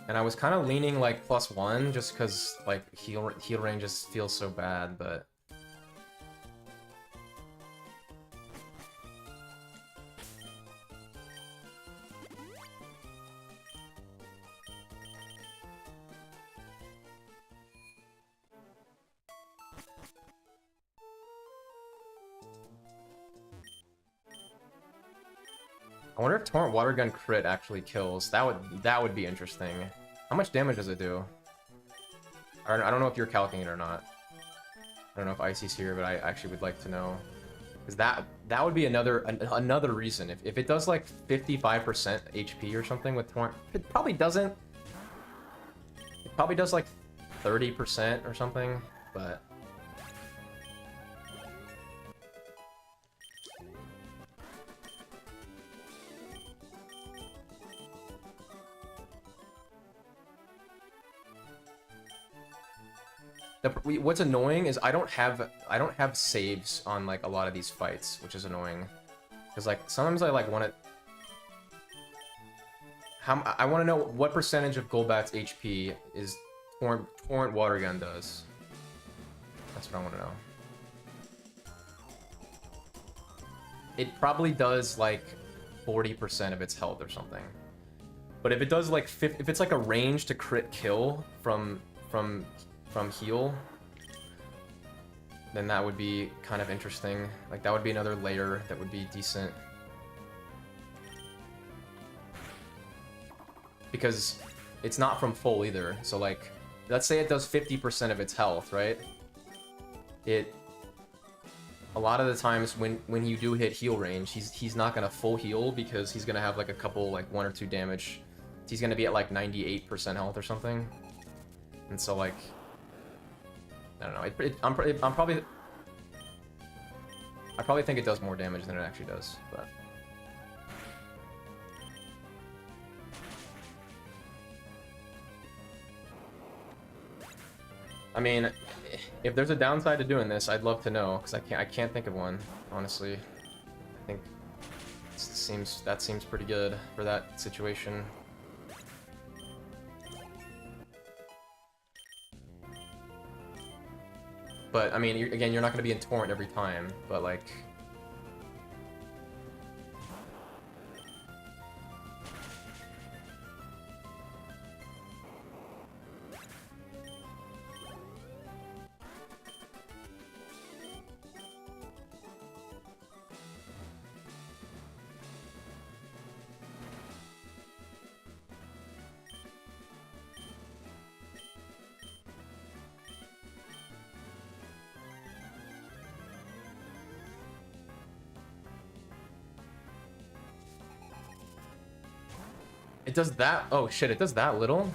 And I was kind of leaning like +1 just because like heal ranges feel so bad, but... I wonder if Torrent Water Gun crit actually kills. That would be interesting. How much damage does it do? I don't know if you're calculating it or not. I don't know if Icy's here, but I actually would like to know. Because that would be another reason. If it does like 55% HP or something with Torrent, it probably doesn't. It probably does like 30% or something, but... What's annoying is I don't have saves on like a lot of these fights, which is annoying. Because like sometimes I like want to. I want to know what percentage of Golbat's HP is Torrent Water Gun does. That's what I want to know. It probably does like 40% of its health or something. But if it does like if it's like a range to crit kill from heal, then that would be kind of interesting. Like that would be another layer that would be decent. Because it's not from full either. So like, let's say it does 50% of its health, right? A lot of the times when you do hit heal range, he's not gonna full heal because he's gonna have like a couple, like 1 or 2 damage. He's gonna be at like 98% health or something. And so like, I don't know. I probably think it does more damage than it actually does, but. I mean, if there's a downside to doing this, I'd love to know, because I can't think of one, honestly. I think that seems pretty good for that situation. But, I mean, again, you're not going to be in Torrent every time, but, like... It does that? Oh shit, it does that little?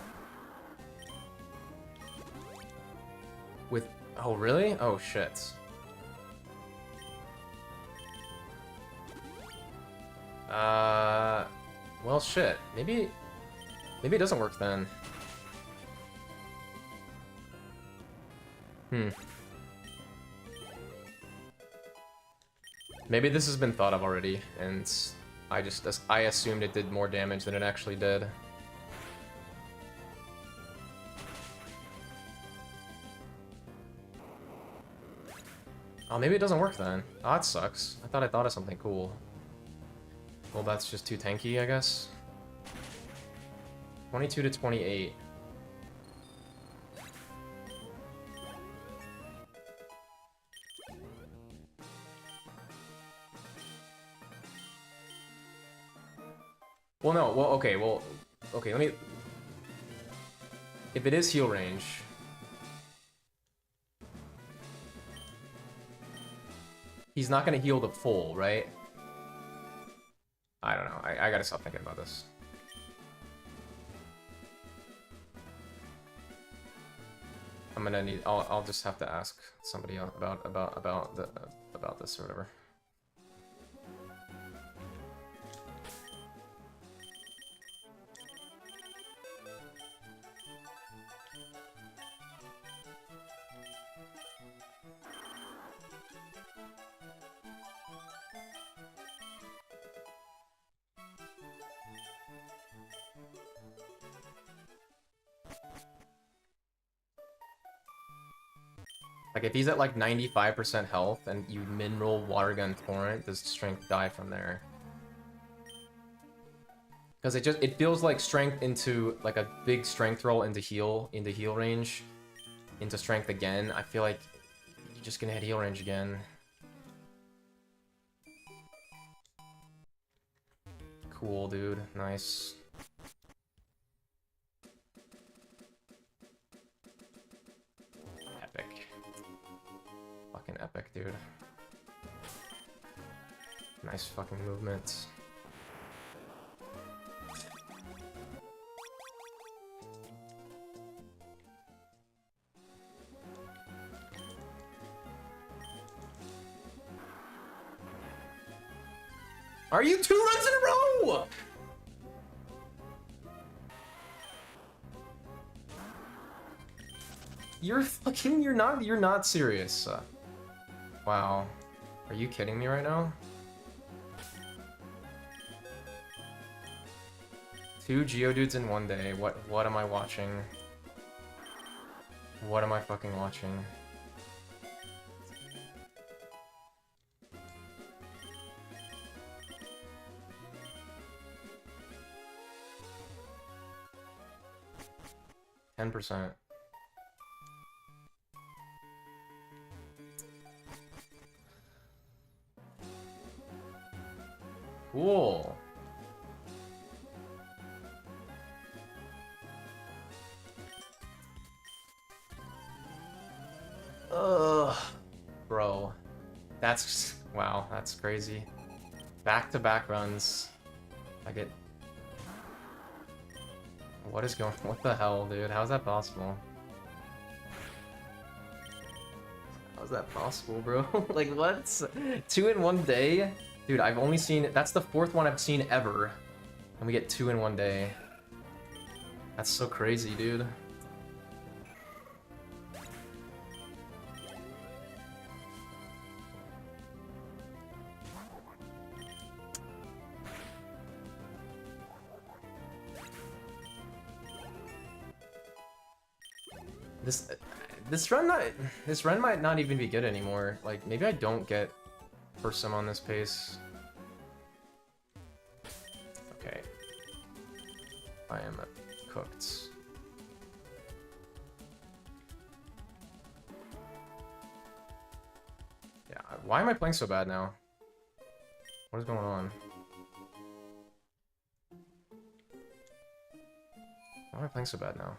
With... Oh really? Oh shit. Well shit. Maybe it doesn't work then. Maybe this has been thought of already, and I assumed it did more damage than it actually did. Oh, maybe it doesn't work then. Oh, that sucks. I thought of something cool. Well, that's just too tanky, I guess. 22 to 28. Well, no, okay, let me... If it is heal range... He's not gonna heal the full, right? I don't know, I gotta stop thinking about this. I'm gonna need... I'll just have to ask somebody else about this or whatever. Like, if he's at, like, 95% health and you min-roll Water Gun Torrent, does Strength die from there? Because it feels like Strength into, like, a big Strength roll into heal range, into Strength again. I feel like you're just gonna hit heal range again. Cool, dude. Nice. Epic. Fucking epic, dude. Nice fucking movements. Are you 2 runs in a row? You're not serious. Wow. Are you kidding me right now? 2 Geodudes in 1 day. What am I watching? What am I fucking watching? %. Cool. Ugh. Bro. That's... Wow, that's crazy. Back-to-back runs. I get... What is going... What the hell, dude? How is that possible? How is that possible, bro? Like, what? 2 in 1 day? Dude, I've only seen... That's the 4th one I've seen ever. And we get 2 in 1 day. That's so crazy, dude. This run might not even be good anymore. Like, maybe I don't get first sim on this pace. Okay. I am cooked. Yeah, why am I playing so bad now? What is going on? Why am I playing so bad now?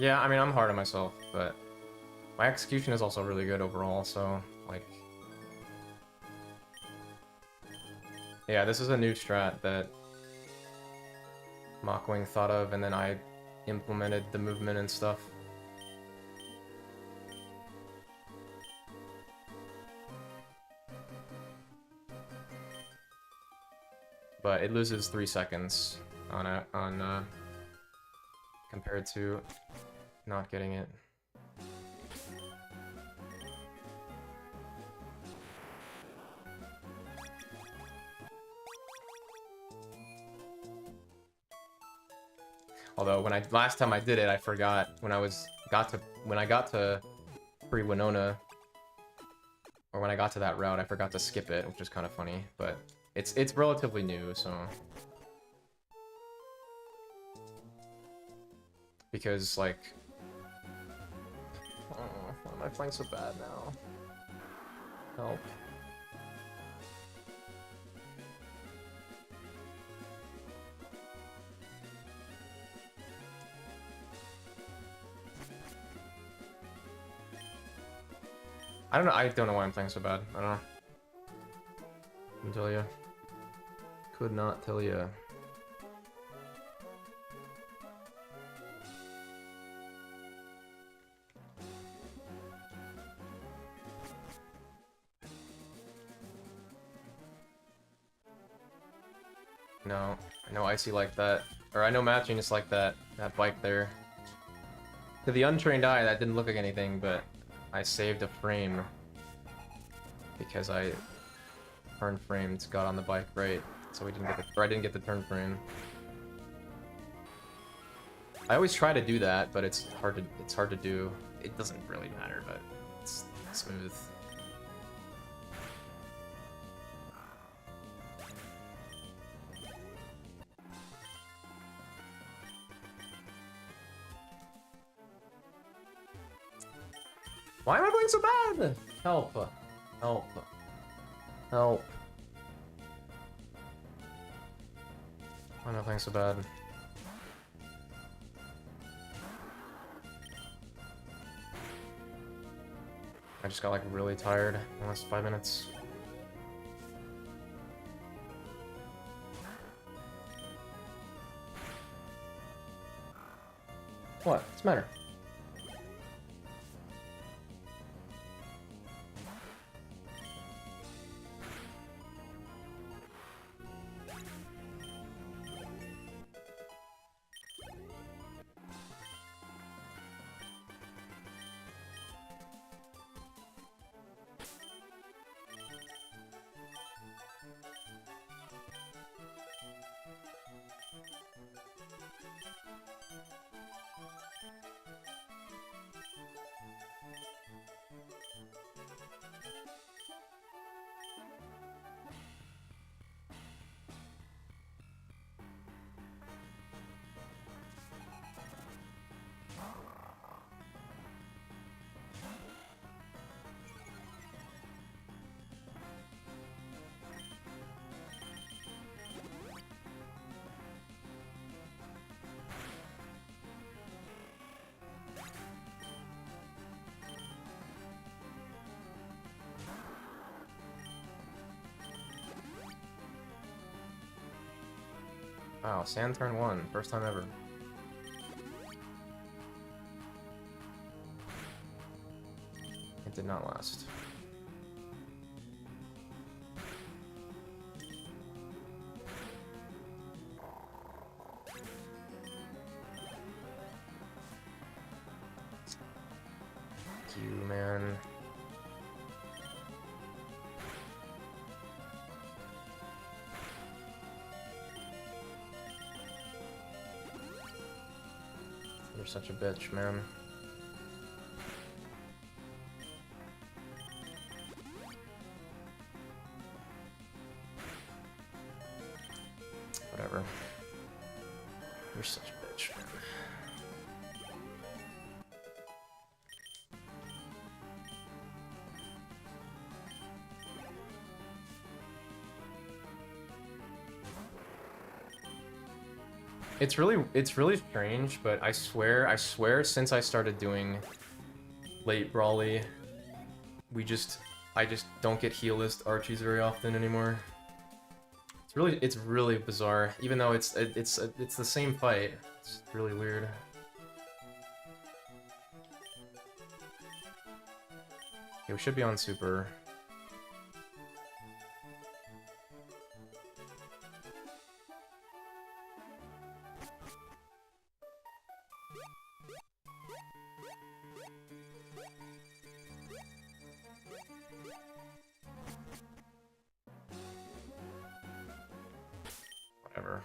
Yeah, I mean, I'm hard on myself, but my execution is also really good overall, so, like... Yeah, this is a new strat that Mockwing thought of, and then I implemented the movement and stuff. But it loses 3 seconds on compared to not getting it. Although when last time I did it, I forgot when I got to pre-Winona, or when I got to that route, I forgot to skip it, which is kind of funny. But it's relatively new, so because like, oh, why am I playing so bad now? Help. I don't know why I'm playing so bad. I don't know. Couldn't tell you. Could not tell you. No, I know Icy like that. Or I know Matching is like that bike there. To the untrained eye, that didn't look like anything, but I saved a frame because I turn framed, got on the bike right, so we didn't get I didn't get the turn frame. I always try to do that, but it's hard to do. It doesn't really matter, but it's smooth. Why am I playing so bad? Help. Help. Help. Why am I playing so bad? I just got like really tired in the last 5 minutes. What? What's the matter? Wow, sand turn 1, first time ever. It did not last. Fuck you, man. You're such a bitch, man. Whatever. You're such a bitch, man. It's really strange, but I swear, since I started doing late Brawly, I just don't get heal-list Archies very often anymore. It's really bizarre, even though it's the same fight. It's really weird. Okay, we should be on Super. Whatever.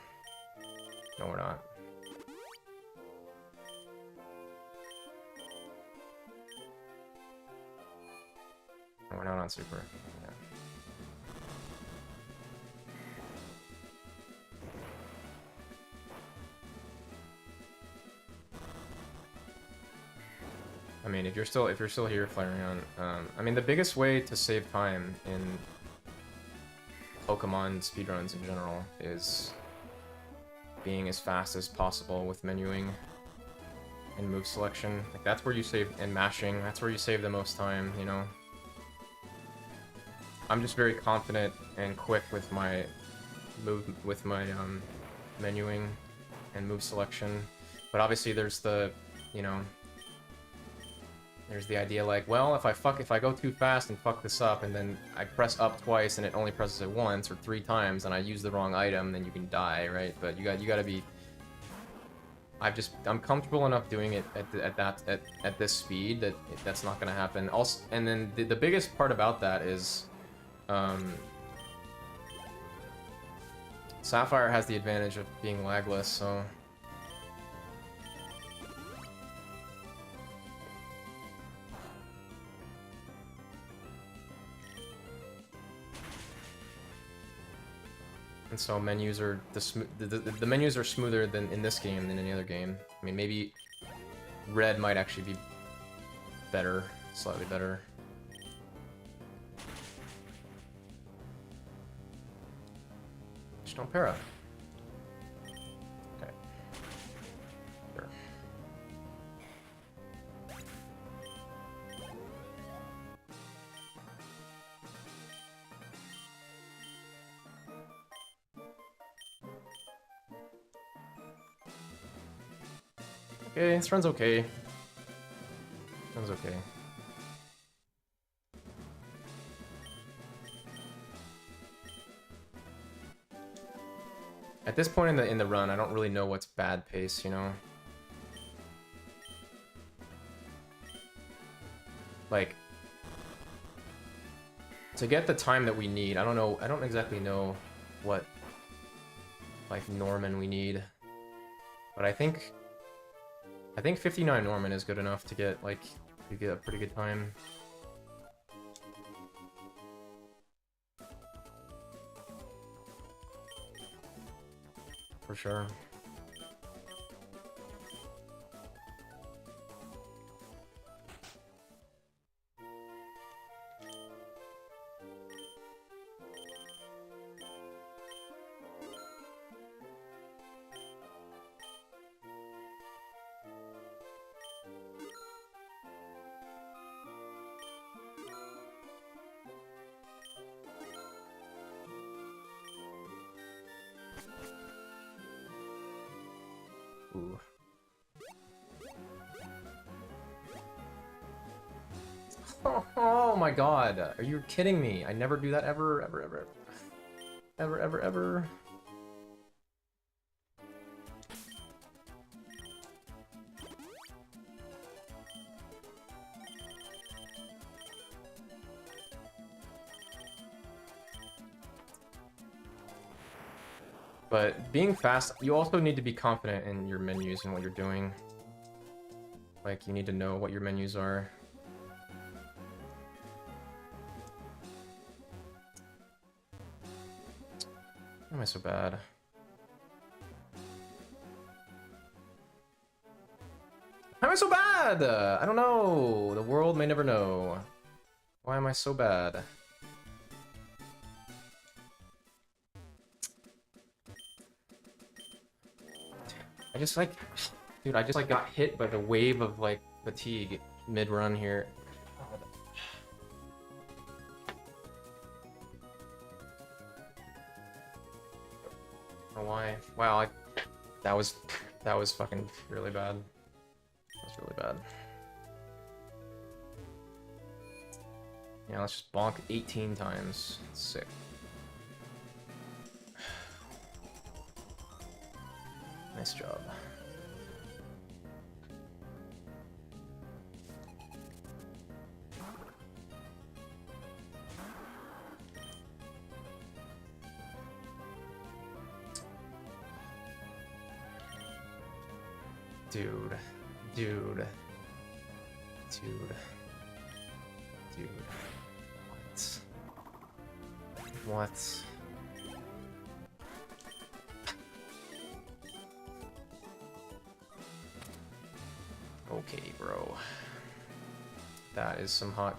No, we're not. No, we're not on Super. Yeah. I mean, if you're still here, Flareon, I mean, the biggest way to save time in Pokemon speedruns in general is being as fast as possible with menuing and move selection. Like, that's where you save, and mashing, that's where you save the most time, you know? I'm just very confident and quick with my menuing and move selection. But obviously there's the, you know, there's the idea like, well, if I go too fast and fuck this up, and then I press up twice and it only presses it once or 3 times, and I use the wrong item, then you can die, right? But you gotta be. I'm comfortable enough doing it at this speed that that's not gonna happen. Also, and then the biggest part about that is, Sapphire has the advantage of being lagless, so. And so menus are the menus are smoother than in this game than any other game. I mean, maybe red might actually be better, slightly better. Stompera. Okay. Sure. Okay, this run's okay. Run's okay. At this point in the run, I don't really know what's bad pace, you know? Like, to get the time that we need, I don't exactly know what, like, Norman we need. But I think 59 Norman is good enough to get, like, you get a pretty good time. For sure. Ooh. Oh my god, are you kidding me? I never do that ever, ever, ever. Ever, ever, ever. But being fast, you also need to be confident in your menus and what you're doing. Like, you need to know what your menus are. Why am I so bad? Why am I so bad? I don't know. The world may never know. Why am I so bad? I just like, dude, I just like got hit by the wave of like fatigue mid-run here. I don't know why? Wow, that was fucking really bad. That was really bad. Yeah, let's just bonk 18 times. Sick. Nice job. Dude. Dude. Dude. Dude. What? What? Okay, bro. That is some hot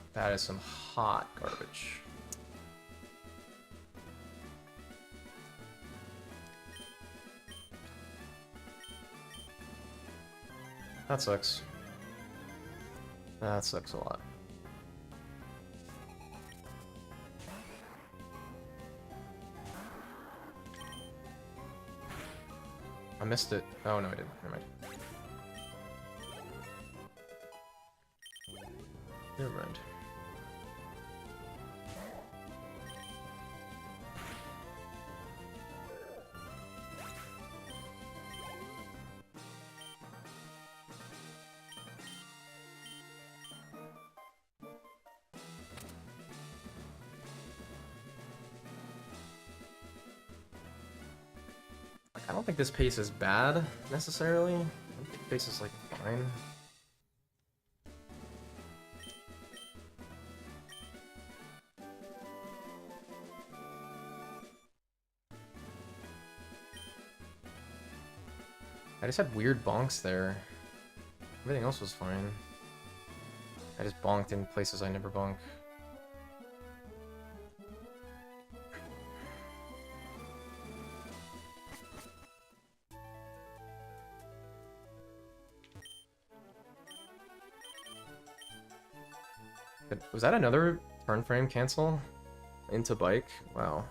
garbage. That sucks. That sucks a lot. I missed it. Oh no, I didn't. Never mind. Never mind. I don't think this pace is bad, necessarily. I think the pace is, like, fine. I just had weird bonks there. Everything else was fine. I just bonked in places I never bonk. Was that another turn frame cancel? Into bike? Wow.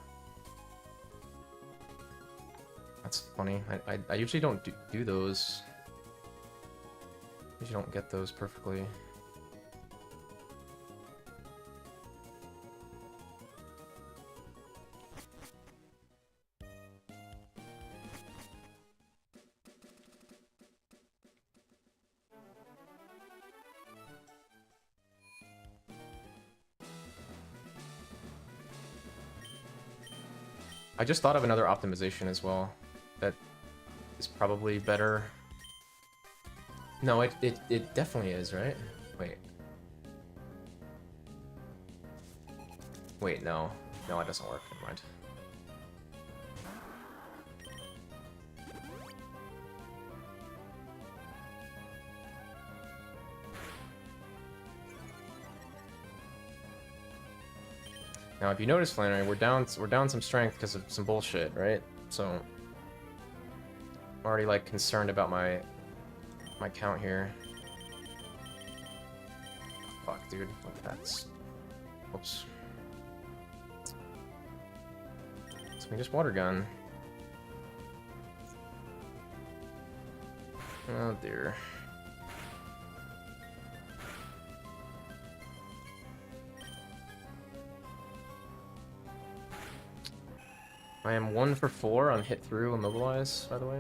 That's funny. I usually don't do those. Usually don't get those perfectly. I just thought of another optimization as well that is probably better. No, it definitely is, right? Wait. Wait, no. No, it doesn't work. Never mind. Now, if you notice, Flannery, we're down some strength because of some bullshit, right? So I'm already like concerned about my count here. Fuck, dude. That's. Oops. So we just water gun. Oh dear. I am 1 for 4 on hit through immobilize, by the way.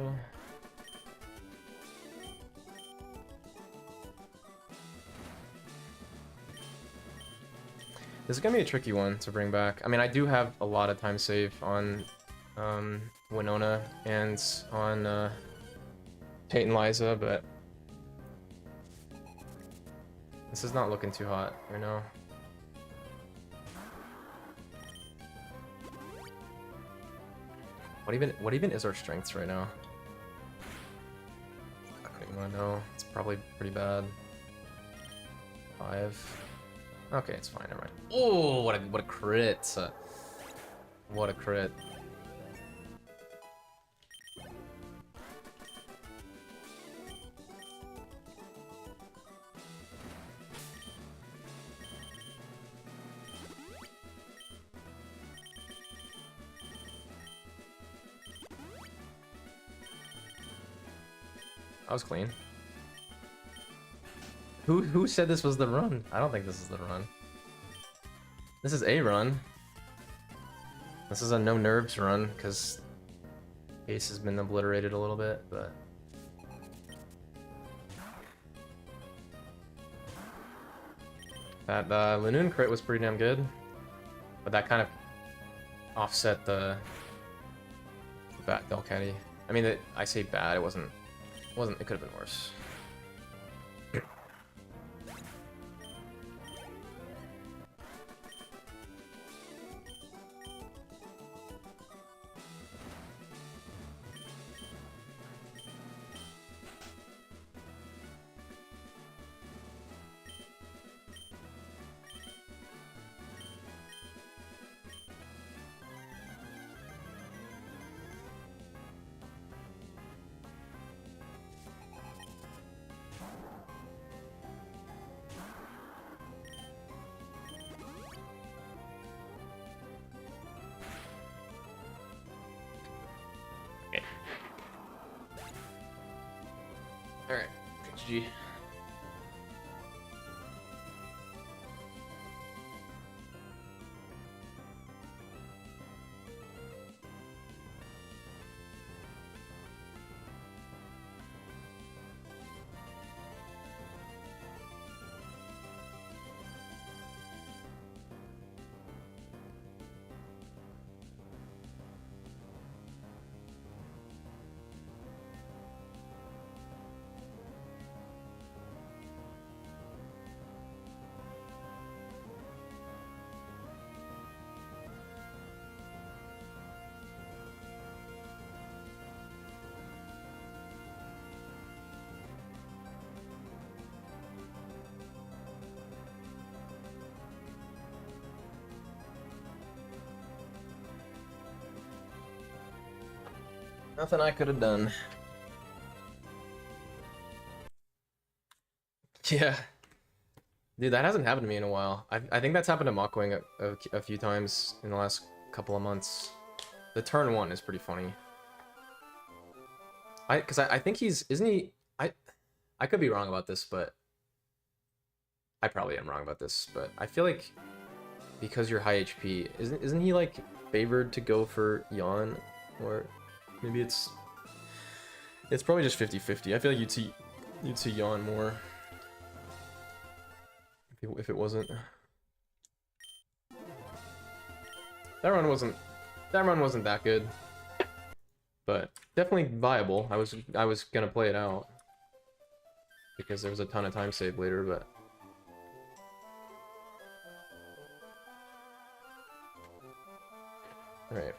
This is gonna be a tricky one to bring back. I mean, I do have a lot of time save on Winona and on Tate and Liza, but this is not looking too hot, you know. What even is our strengths right now? I don't even want to know. It's probably pretty bad. 5. Okay, it's fine. Never mind. Oh, what a crit! What a crit! I was clean. Who said this was the run? I don't think this is the run. This is a run. This is a no nerves run because Ace has been obliterated a little bit, but that Lanoon crit was pretty damn good, but that kind of offset the bad Delcatty. I mean, I say bad. It wasn't. It could have been worse. Alright, GG. Nothing I could have done. Yeah. Dude, that hasn't happened to me in a while. I think that's happened to Mockwing a few times in the last couple of months. The turn one is pretty funny. Because I think isn't he... I could be wrong about this, but... I probably am wrong about this, but I feel like because you're high HP, isn't he, like, favored to go for Yawn? Or maybe it's probably just 50-50. I feel like you'd see Yawn more if it wasn't. That run wasn't that good, but definitely viable. I was gonna play it out because there was a ton of time saved later, but all right.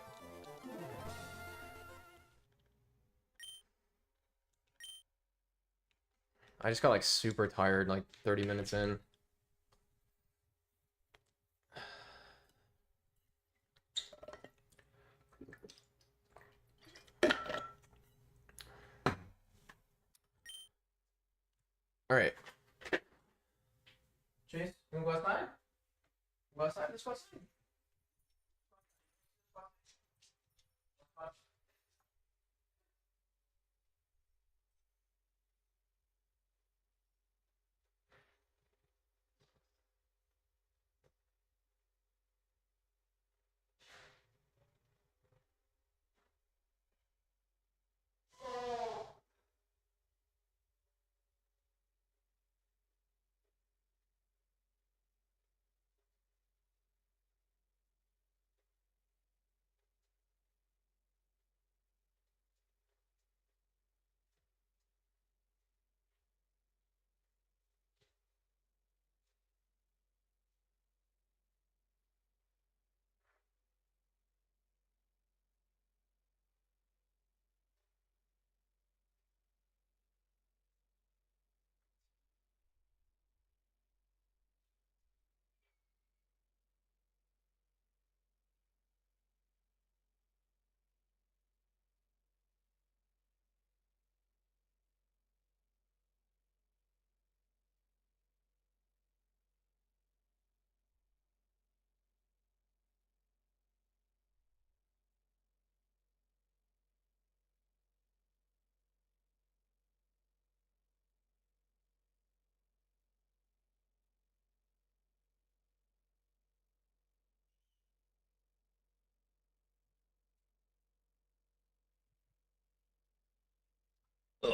I just got like super tired like 30 minutes in. All right. Chase, you wanna go outside? Go outside? Let's go outside.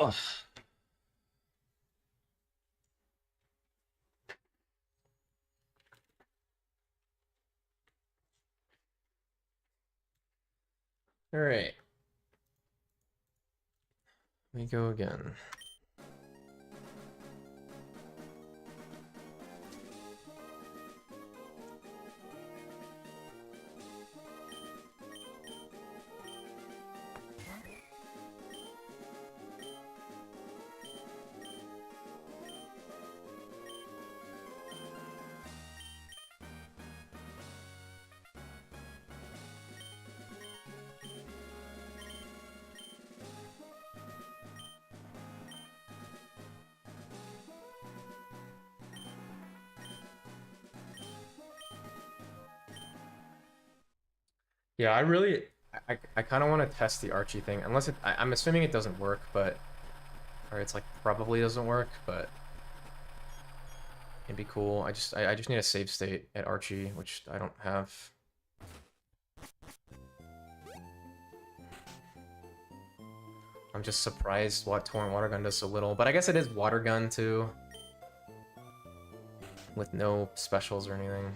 Ugh. All right. We go again. Yeah, I kind of want to test the Archie thing, unless I'm assuming it doesn't work, but, or it's like probably doesn't work, but it'd be cool. I just need a save state at Archie, which I don't have. I'm just surprised what Torrent Water Gun does so little, but I guess it is Water Gun too, with no specials or anything.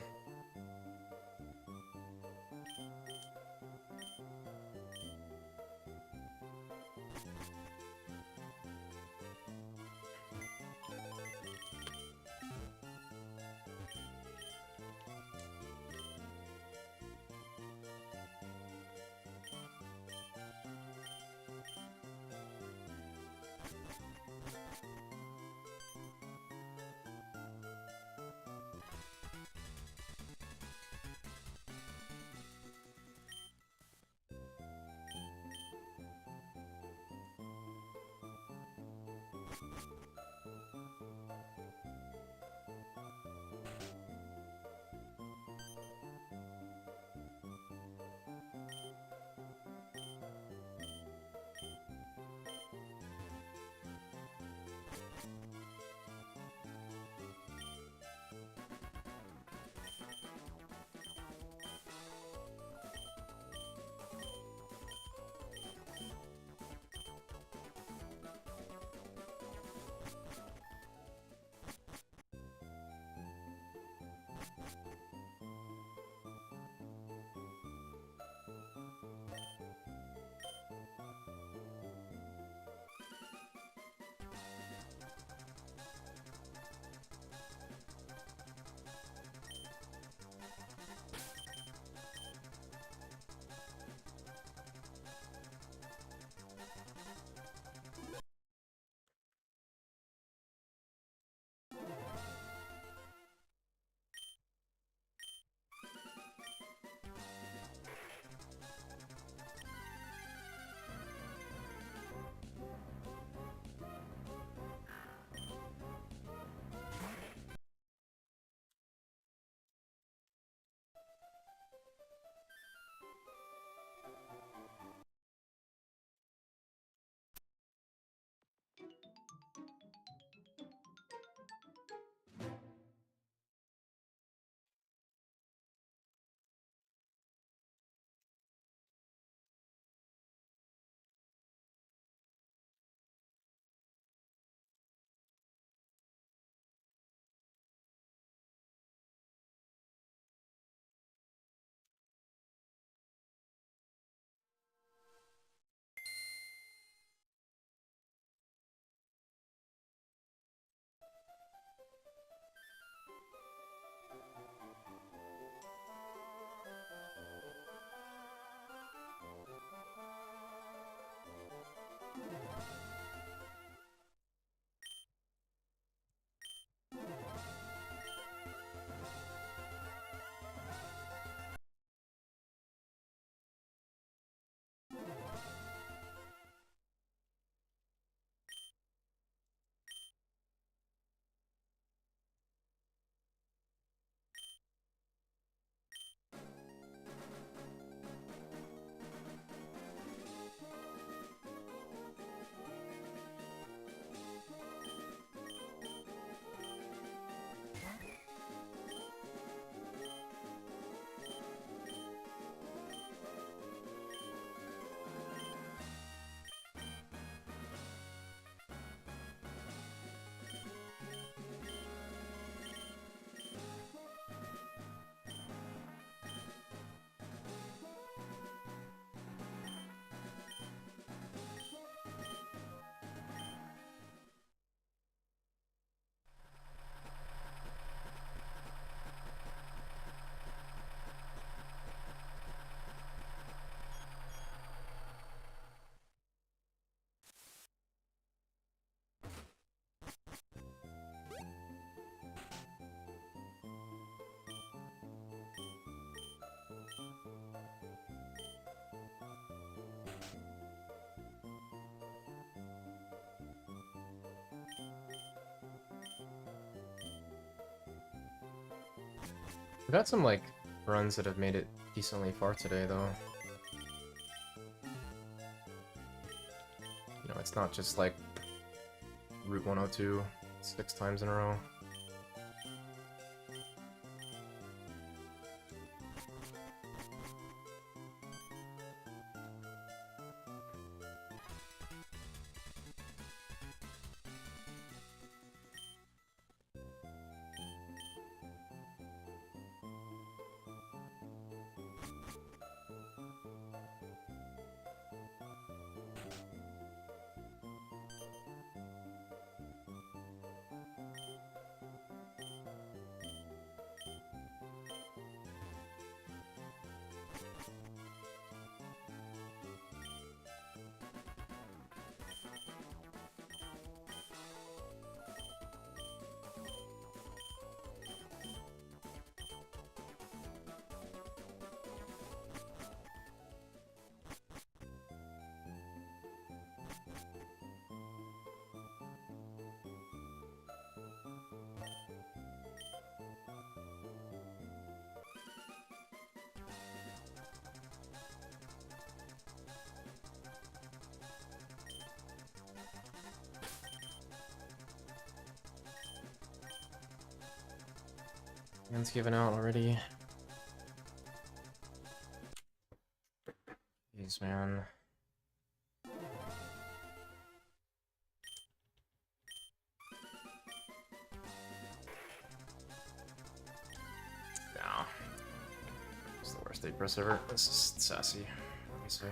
We've had some, like, runs that have made it decently far today, though. You know, it's not just, like, Route 102 6 times in a row. Man's given out already. Jeez, man. No. It's the worst 8 press ever. This is sassy, let me say.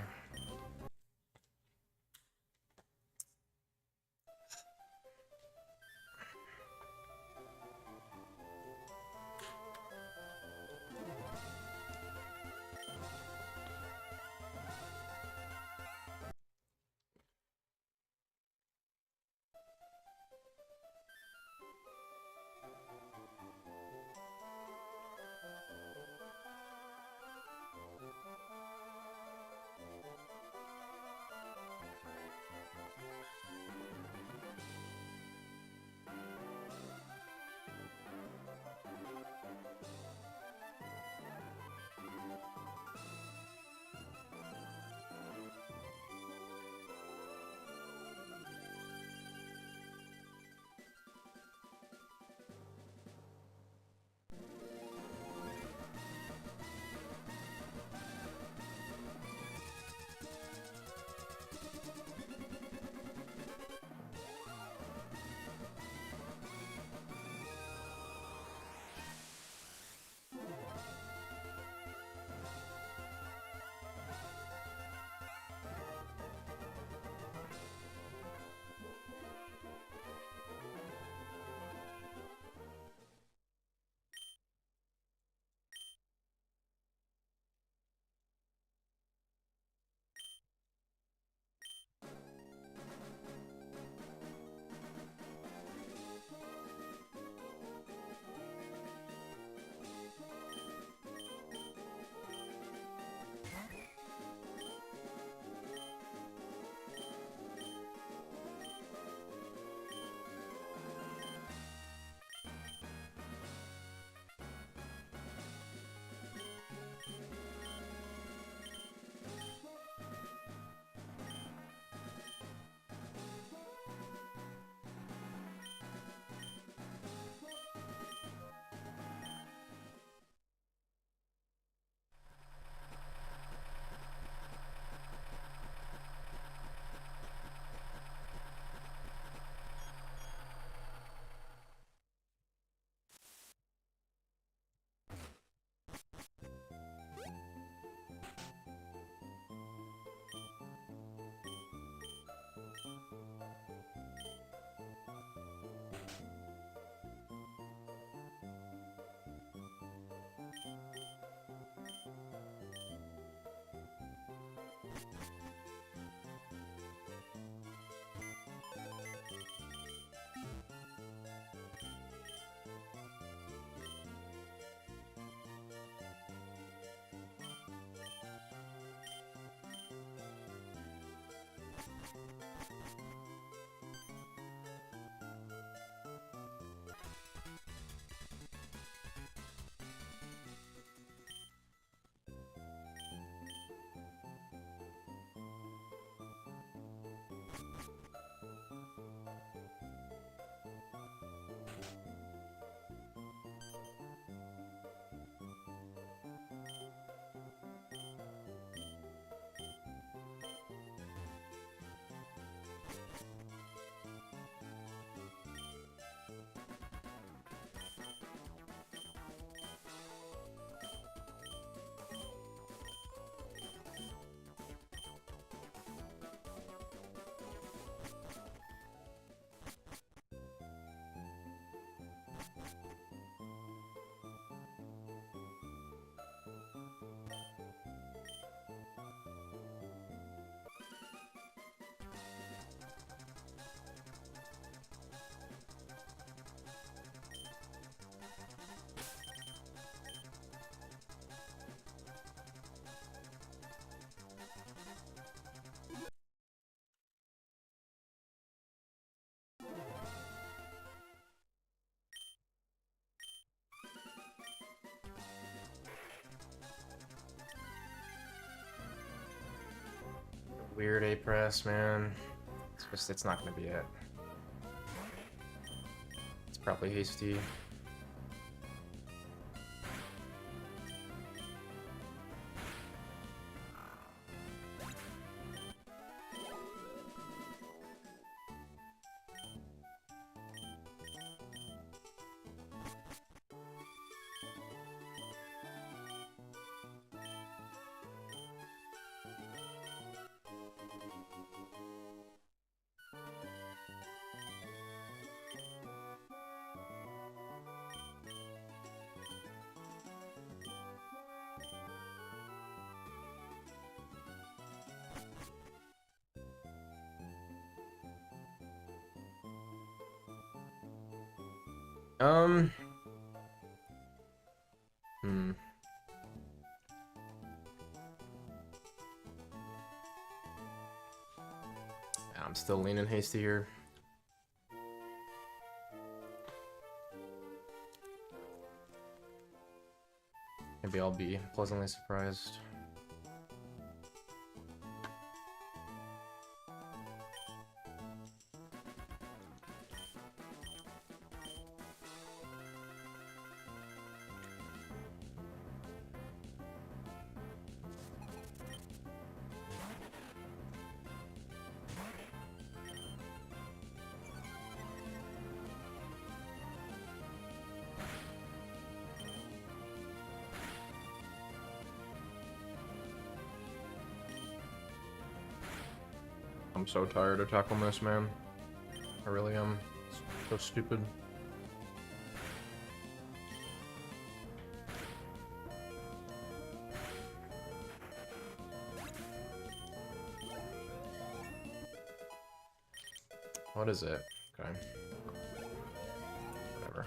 Weird A press, man. It's not gonna be it. It's probably hasty. I'm still leaning hasty here. Maybe I'll be pleasantly surprised. I'm so tired of tackle miss, man. I really am. It's so stupid. What is it? Okay. Whatever.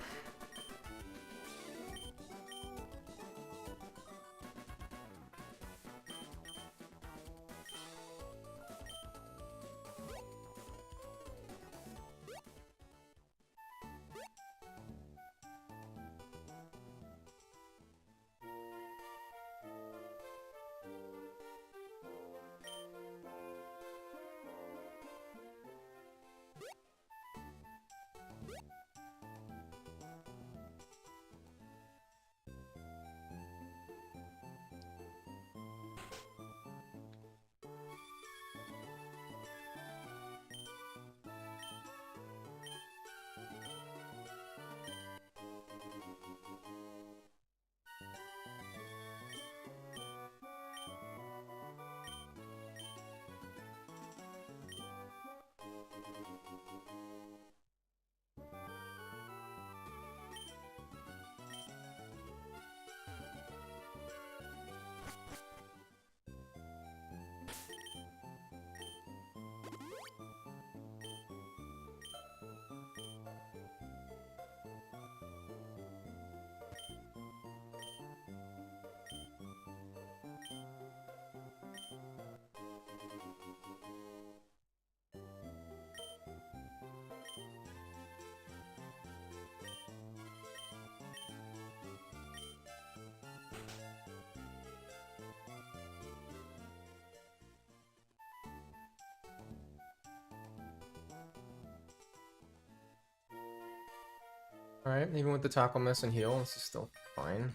Alright, even with the tackle miss and heal, this is still fine.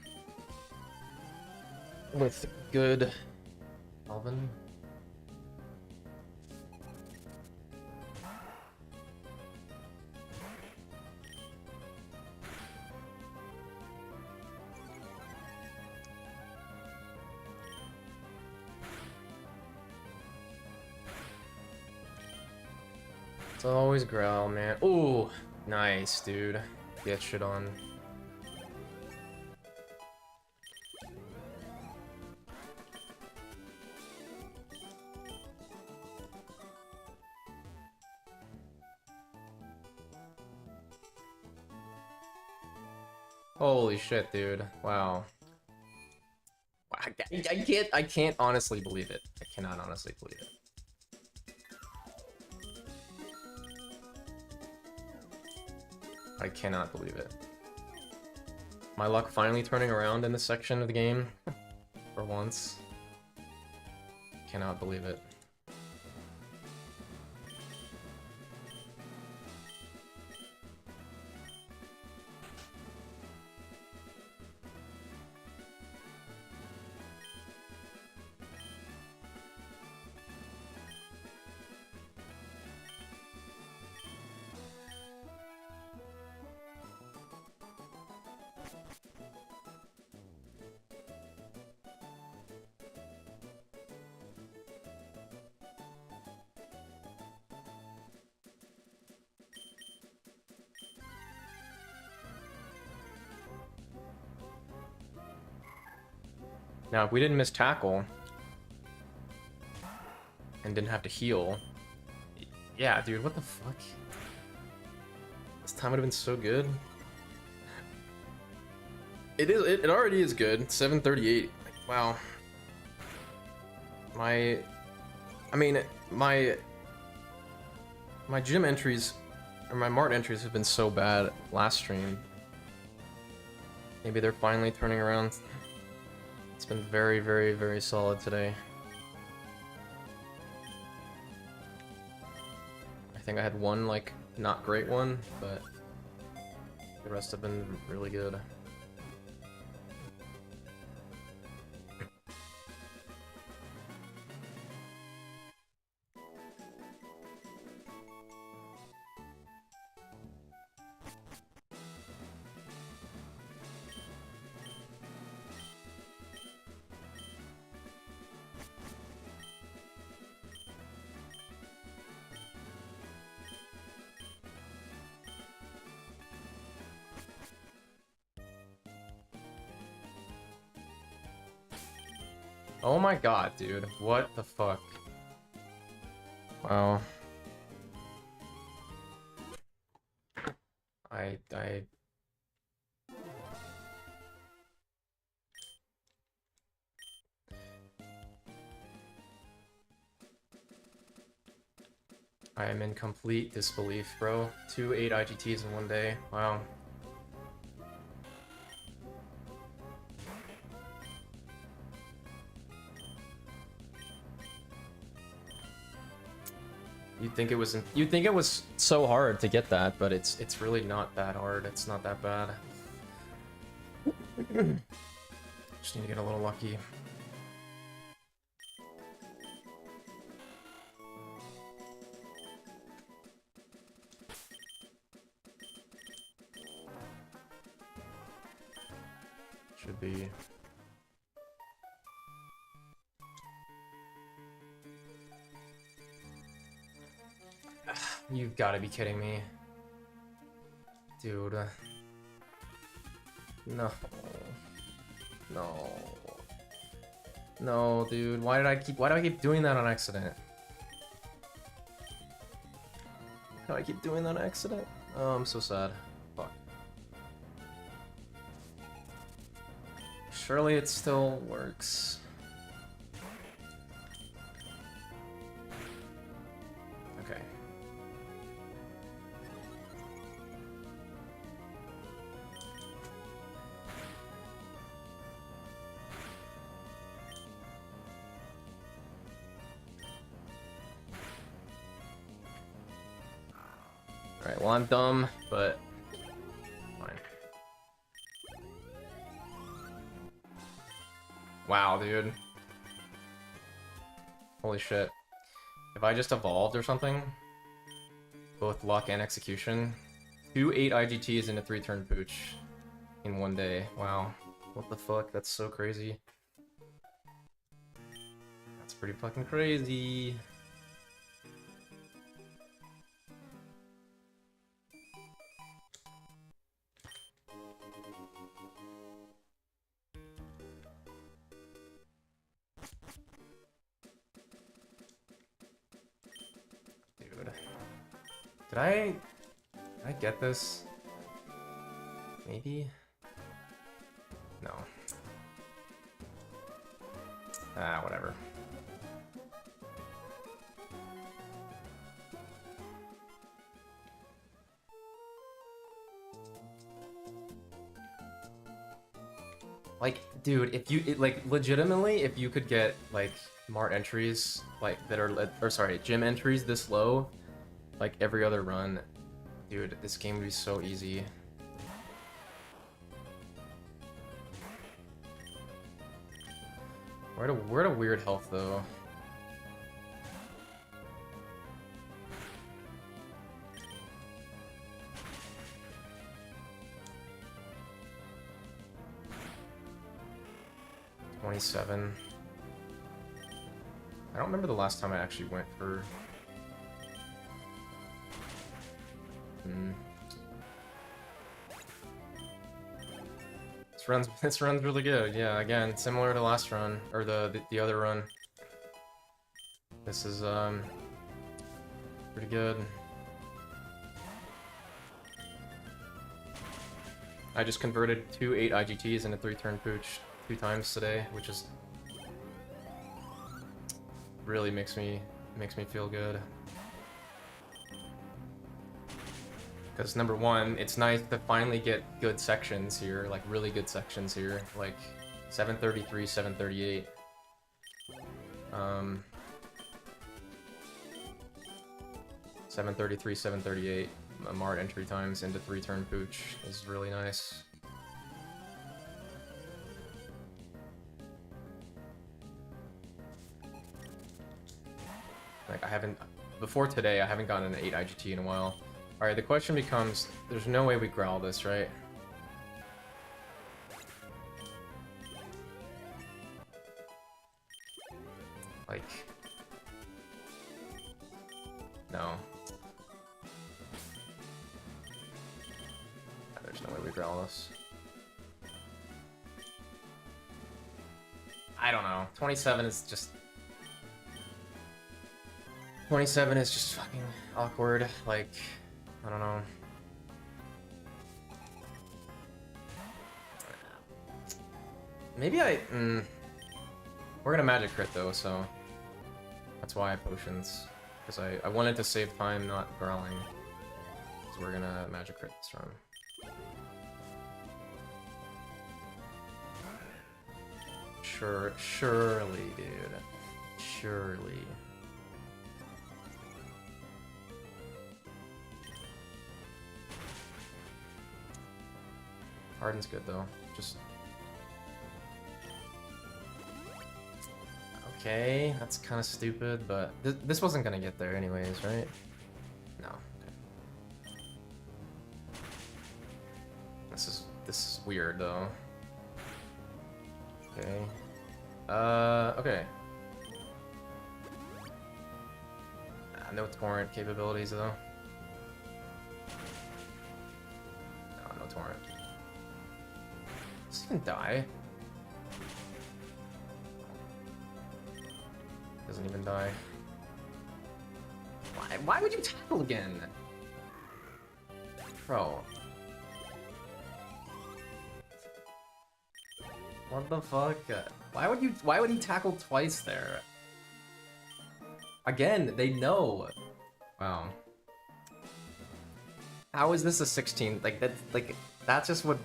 With good Alvin. It's always growl, man. Ooh, nice, dude. Get shit on. Holy shit, dude. Wow. I can't honestly believe it. I cannot honestly believe it. I cannot believe it. My luck finally turning around in this section of the game. For once. Cannot believe it. Now, if we didn't miss tackle and didn't have to heal, yeah, dude, what the fuck? This time would have been so good. It is. It already is good. 738. Like, wow. My gym entries, or my mart entries have been so bad last stream. Maybe they're finally turning around. It's been very, very, very solid today. I think I had one, like, not great one, but the rest have been really good. Oh my god, dude. What the fuck? Wow. I am in complete disbelief, bro. 2 8 IGTs in one day. Wow. You'd think it was so hard to get that, but it's really not that hard. It's not that bad. Just need to get a little lucky. Should be. You've got to be kidding me. Dude. No. No. No, dude. Why do I keep doing that on accident? Why do I keep doing that on accident? Oh, I'm so sad. Fuck. Surely it still works. Okay. Alright, well, I'm dumb, but fine. Wow, dude. Holy shit. If I just evolved or something, both luck and execution, 2 8 IGTs and a 3-turn pooch in one day. Wow. What the fuck? That's so crazy. That's pretty fucking crazy. Did I get this? Maybe? No. Ah, whatever. Like, dude, if you, like, legitimately, if you could get, like, mart entries, like, that are, or sorry, gym entries this low, like every other run, dude, this game would be so easy. We're at a weird health though. $27. I don't remember the last time I actually went for. This run's really good. Yeah, again, similar to last run or the other run. This is pretty good. I just converted 2 8 IGTs into 3-turn pooch 2 times today, which is really makes me feel good. Because number one, it's nice to finally get good sections here, like really good sections here, like 733, 738. 733, 738 Mart entry times into 3-turn pooch is really nice. Like before today, I haven't gotten an 8 IGT in a while. Alright, the question becomes, there's no way we growl this, right? Like... No. There's no way we growl this. I don't know. 27 is just... 27 is just fucking awkward, like... I don't know. Maybe we're gonna magic crit though, so that's why I potions. Because I wanted to save time not growling. So we're gonna magic crit this run. Surely, dude. Surely. Harden's good though. Just okay. That's kind of stupid, but this wasn't gonna get there anyways, right? No. Okay. This is weird though. Okay. Okay. No torrent capabilities though. No torrent. Does this even die? Doesn't even die. Why would you tackle again? Bro. What the fuck? Why would he tackle twice there? Again, they know. Wow. How is this a 16? That's just what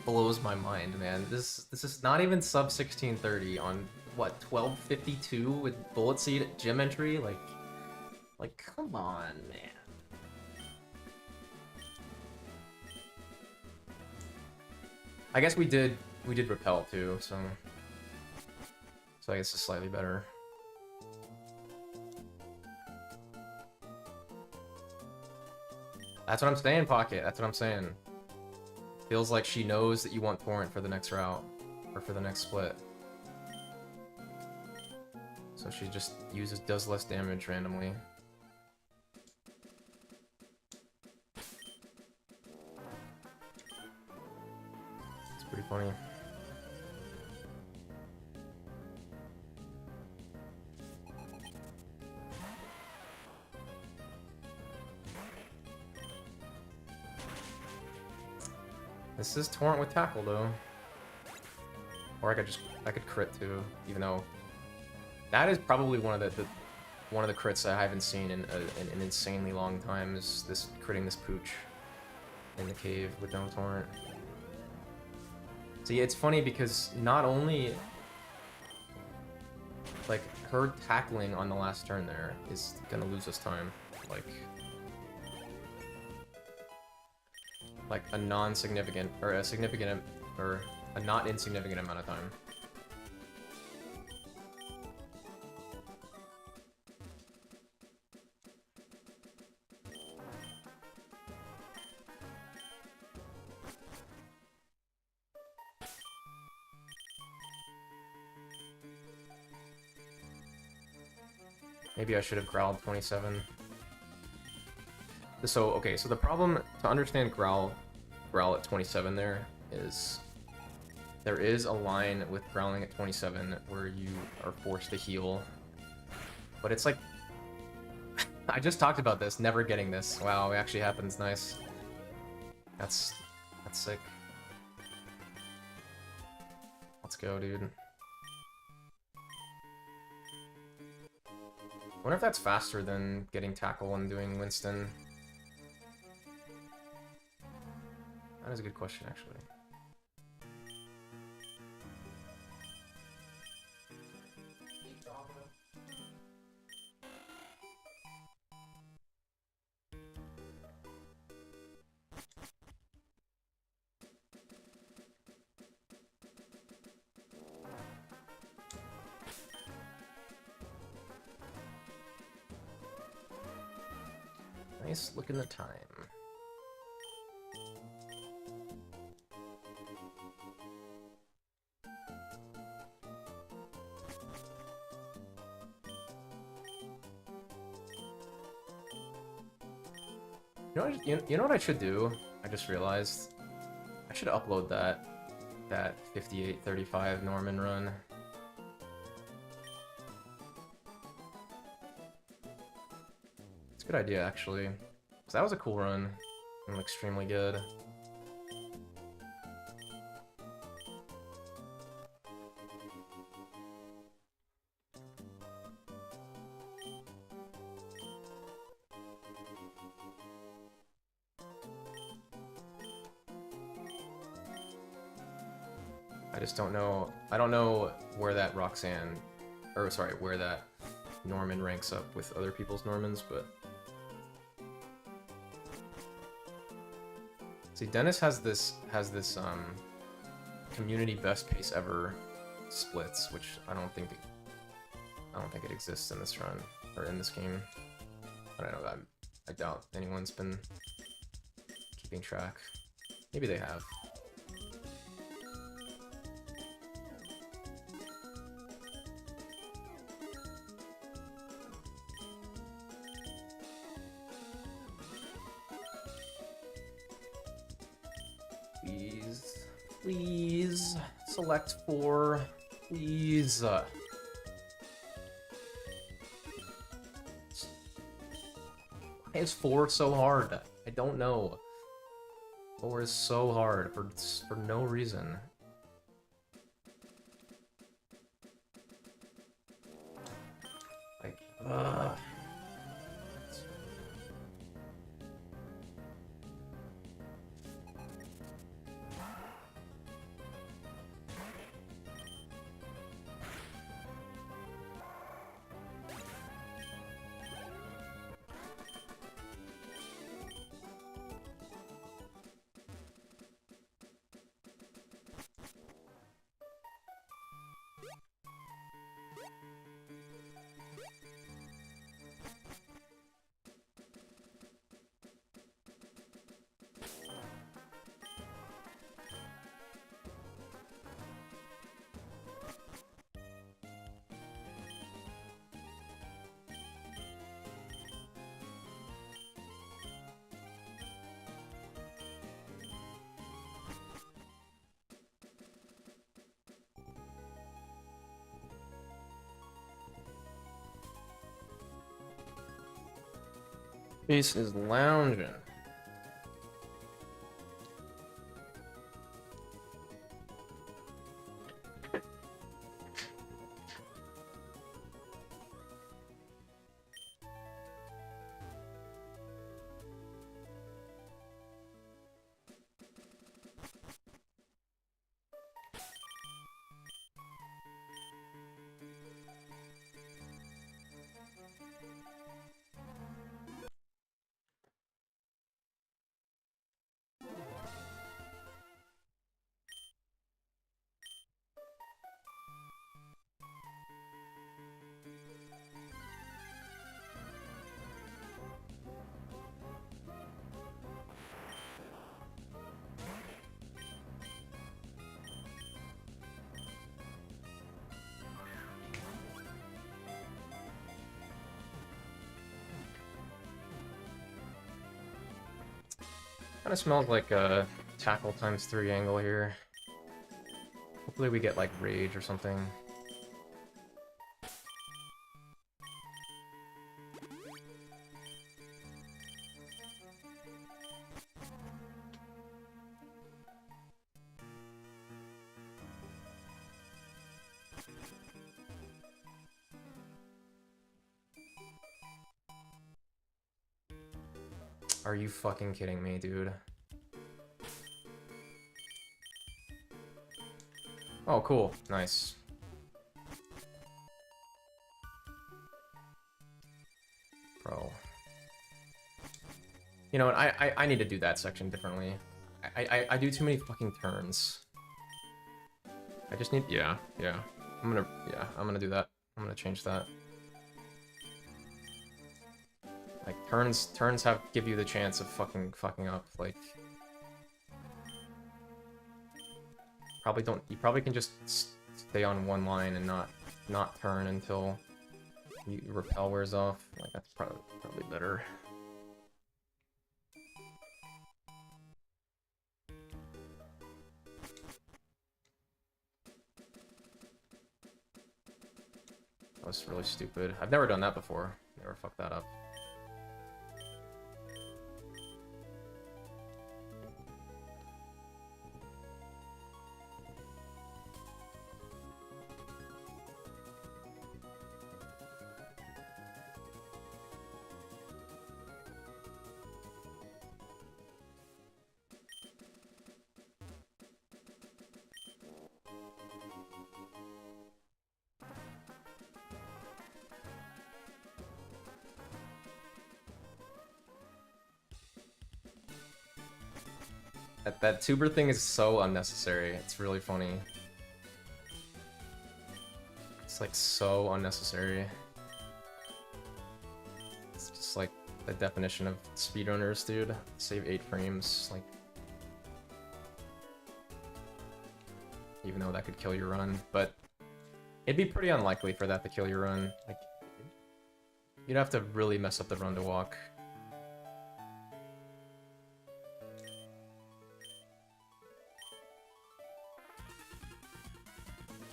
blows my mind, man. This is not even sub 1630 on what 1252 with bullet seed gym entry. Like come on, man. I guess we did repel too, so I guess it's slightly better. That's what I'm saying, Pocket. That's what I'm saying. Feels like she knows that you want torrent for the next route, or for the next split. So she just does less damage randomly. It's pretty funny. This is torrent with tackle though. Or I could crit too, even though that is probably one of the crits I haven't seen in an insanely long time, is this critting this pooch in the cave with no torrent. See, it's funny because not only like her tackling on the last turn there is gonna lose us time, like a non-significant or a significant or a not insignificant amount of time. Maybe I should have growled 27. So, okay, so the problem to understand growl at 27 there is There is a line with growling at 27 where you are forced to heal. But it's like... I just talked about this, never getting this. Wow, it actually happens, nice. That's sick. Let's go, dude. I wonder if that's faster than getting tackle and doing Winston. That is a good question, actually. Nice look in the time. You know what I should do? I just realized. I should upload that 58-35 Norman run. It's a good idea, actually. 'Cause that was a cool run. And extremely good. I just don't know. I don't know where that Roxanne, or sorry, where that Norman ranks up with other people's Normans, but see, Dennis has this community best pace ever splits, which I don't think it exists in this run or in this game. I don't know. I doubt anyone's been keeping track. Maybe they have. Please select 4. Please. Why is 4 so hard? I don't know. 4 is so hard for no reason. Like, Peace is lounging. Kind of smells like a tackle ×3 angle here. Hopefully we get like rage or something. Are you fucking kidding me, dude? Oh, cool. Nice. Bro. You know what? I need to do that section differently. I do too many fucking turns. I just need... Yeah. I'm gonna do that. I'm gonna change that. Like, turns give you the chance of fucking up, like... You probably can just stay on one line and not turn until repel wears off. Like, that's probably better. That was really stupid. I've never done that before. Never fucked that up. That tuber thing is so unnecessary. It's really funny. It's like so unnecessary. It's just like the definition of speedrunners, dude. Save 8 frames, like... Even though that could kill your run, but... It'd be pretty unlikely for that to kill your run. Like, you'd have to really mess up the run to walk.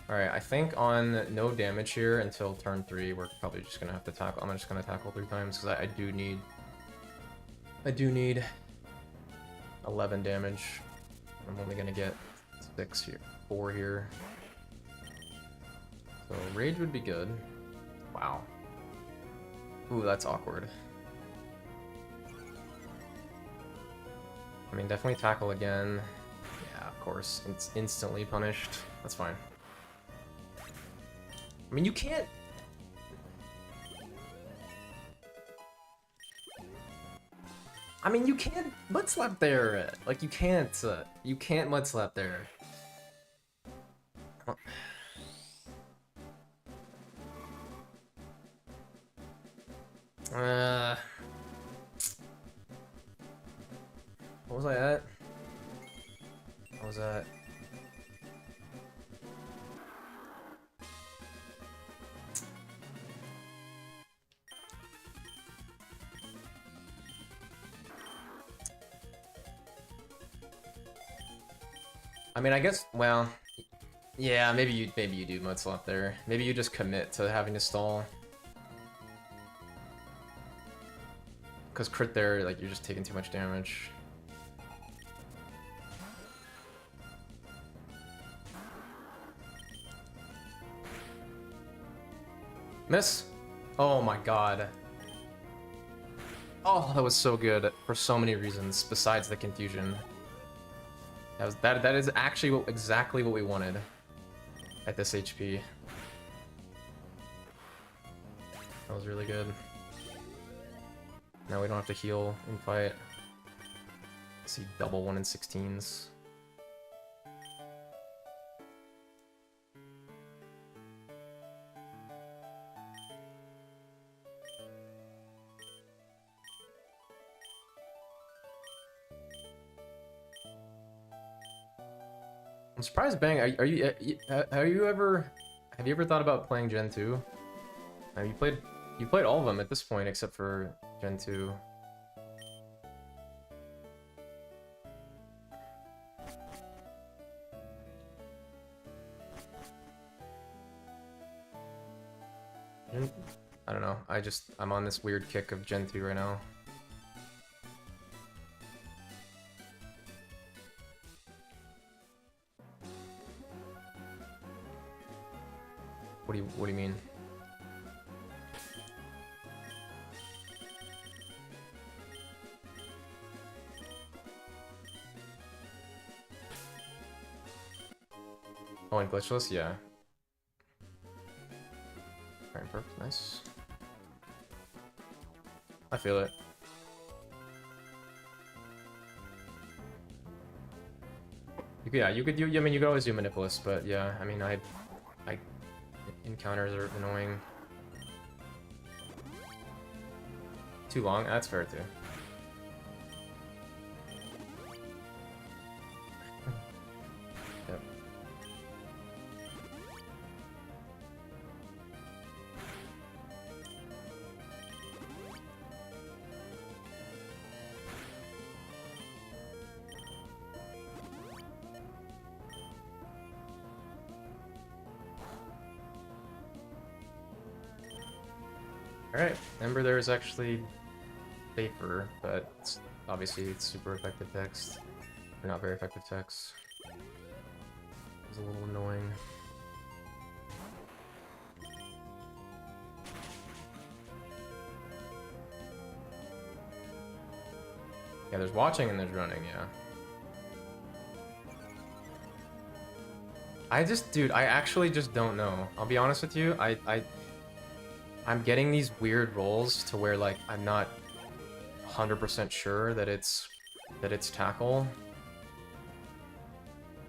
Alright, I think on no damage here until turn 3, we're probably just gonna have to tackle. I'm just gonna tackle 3 times because I do need 11 damage. I'm only gonna get 6 here, 4 here. So rage would be good. Wow. Ooh, that's awkward. I mean, definitely tackle again. Yeah, of course. It's instantly punished. That's fine. I mean, you can't... I mean, you can't mud slap there. Like, you can't mud slap there. What was I at? What was that? I mean, I guess, well, yeah, maybe you do mud slap there. Maybe you just commit to having to stall. Because crit there, like, you're just taking too much damage. Miss? Oh my god. Oh, that was so good for so many reasons besides the confusion. That is actually exactly what we wanted at this HP. That was really good. Now we don't have to heal in fight. Let's see, double 1 in 16s. I'm surprised, Bang. Have you ever thought about playing Gen 2? You played all of them at this point except for Gen 2. I don't know. I'm on this weird kick of Gen 2 right now. What do you mean? Oh, and Glitchless? Yeah. Alright, perfect. Nice. I feel it. You could always do Manipulus, but yeah, I mean, encounters are annoying. Too long? That's fair too. Yep. Alright, Ember there is actually safer, but obviously it's super effective text. Or not very effective text. It's a little annoying. Yeah, there's watching and there's running, yeah. Dude, I actually just don't know. I'll be honest with you, I'm getting these weird rolls to where, like, I'm not 100% sure that it's tackle.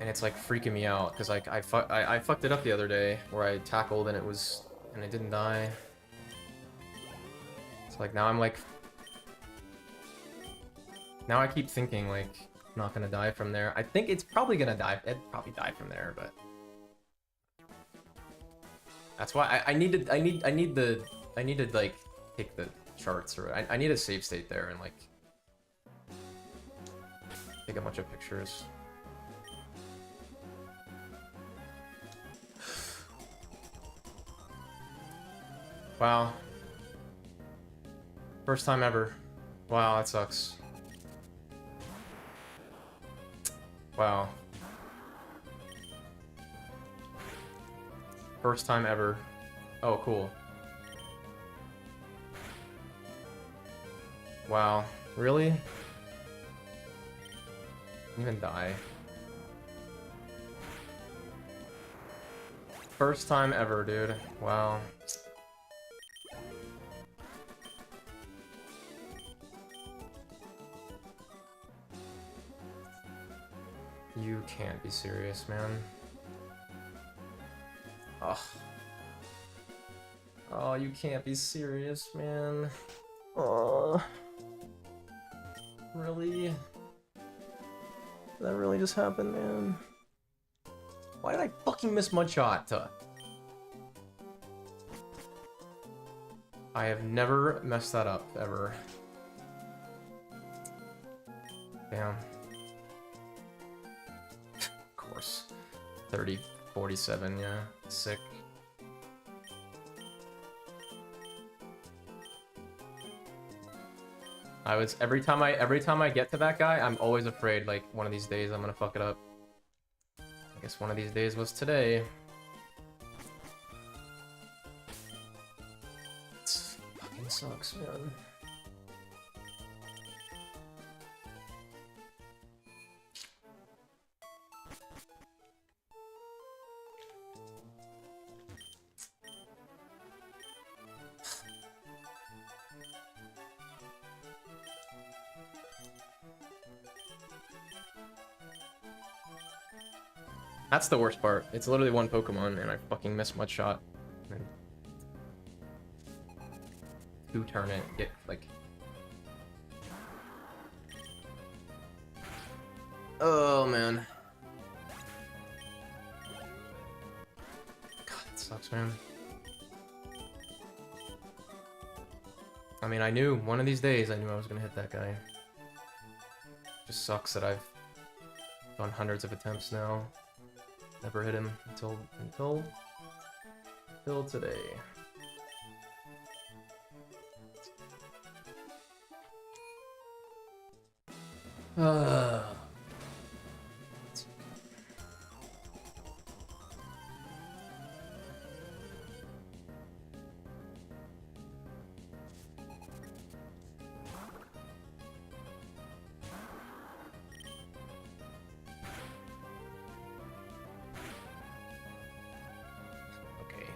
And it's, like, freaking me out, because, like, I fucked it up the other day, where I tackled and it didn't die. It's like, now I'm, like... Now I keep thinking, like, I'm not gonna die from there. I think it's probably gonna die. It'd probably die from there, but... That's why I need to like take the charts, or I need a save state there and like take a bunch of pictures. Wow. First time ever. Wow, that sucks. Wow. First time ever. Oh, cool. Wow. Really? Didn't even die. First time ever, dude. Wow. You can't be serious, man. Ugh. Oh, you can't be serious, man. Oh. Really? Did that really just happen, man? Why did I fucking miss Mudshot? I have never messed that up, ever. Damn. Of course. 30, 47, yeah. Sick. Every time I get to that guy, I'm always afraid, like, one of these days I'm gonna fuck it up. I guess one of these days was today. It fucking sucks, man. That's the worst part. It's literally one Pokemon, and I fucking missed Mudshot. And two-turn it, get, like... Oh, man. God, it sucks, man. I mean, I knew, one of these days, I knew I was gonna hit that guy. Just sucks that I've done hundreds of attempts now. Never hit him until today. Uh, okay.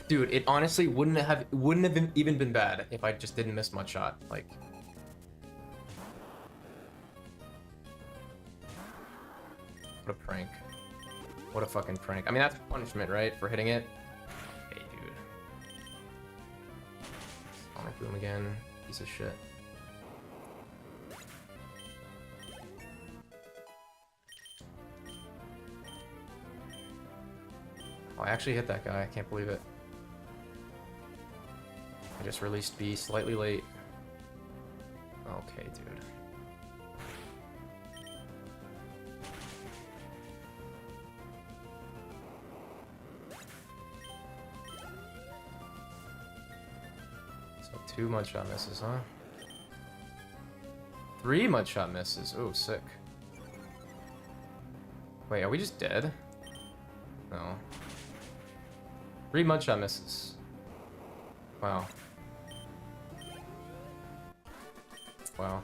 Dude, it honestly wouldn't have even been bad if I just didn't miss Mudshot. Like, what a prank. What a fucking prank. I mean, that's punishment, right? For hitting it? Hey, dude. Sonic Boom again. Piece of shit. Oh, I actually hit that guy. I can't believe it. I just released B slightly late. Okay, dude. So 2 mudshot misses, huh? 3 mudshot misses. Oh, sick. Wait, are we just dead? No. 3 mudshot misses. Wow. Wow.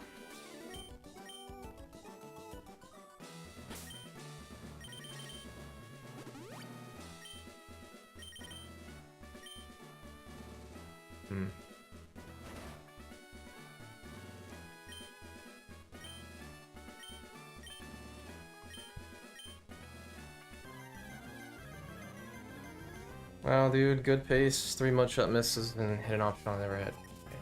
Hmm. Wow, dude, good pace. 3 mudshot misses and hit an option I never hit. Okay.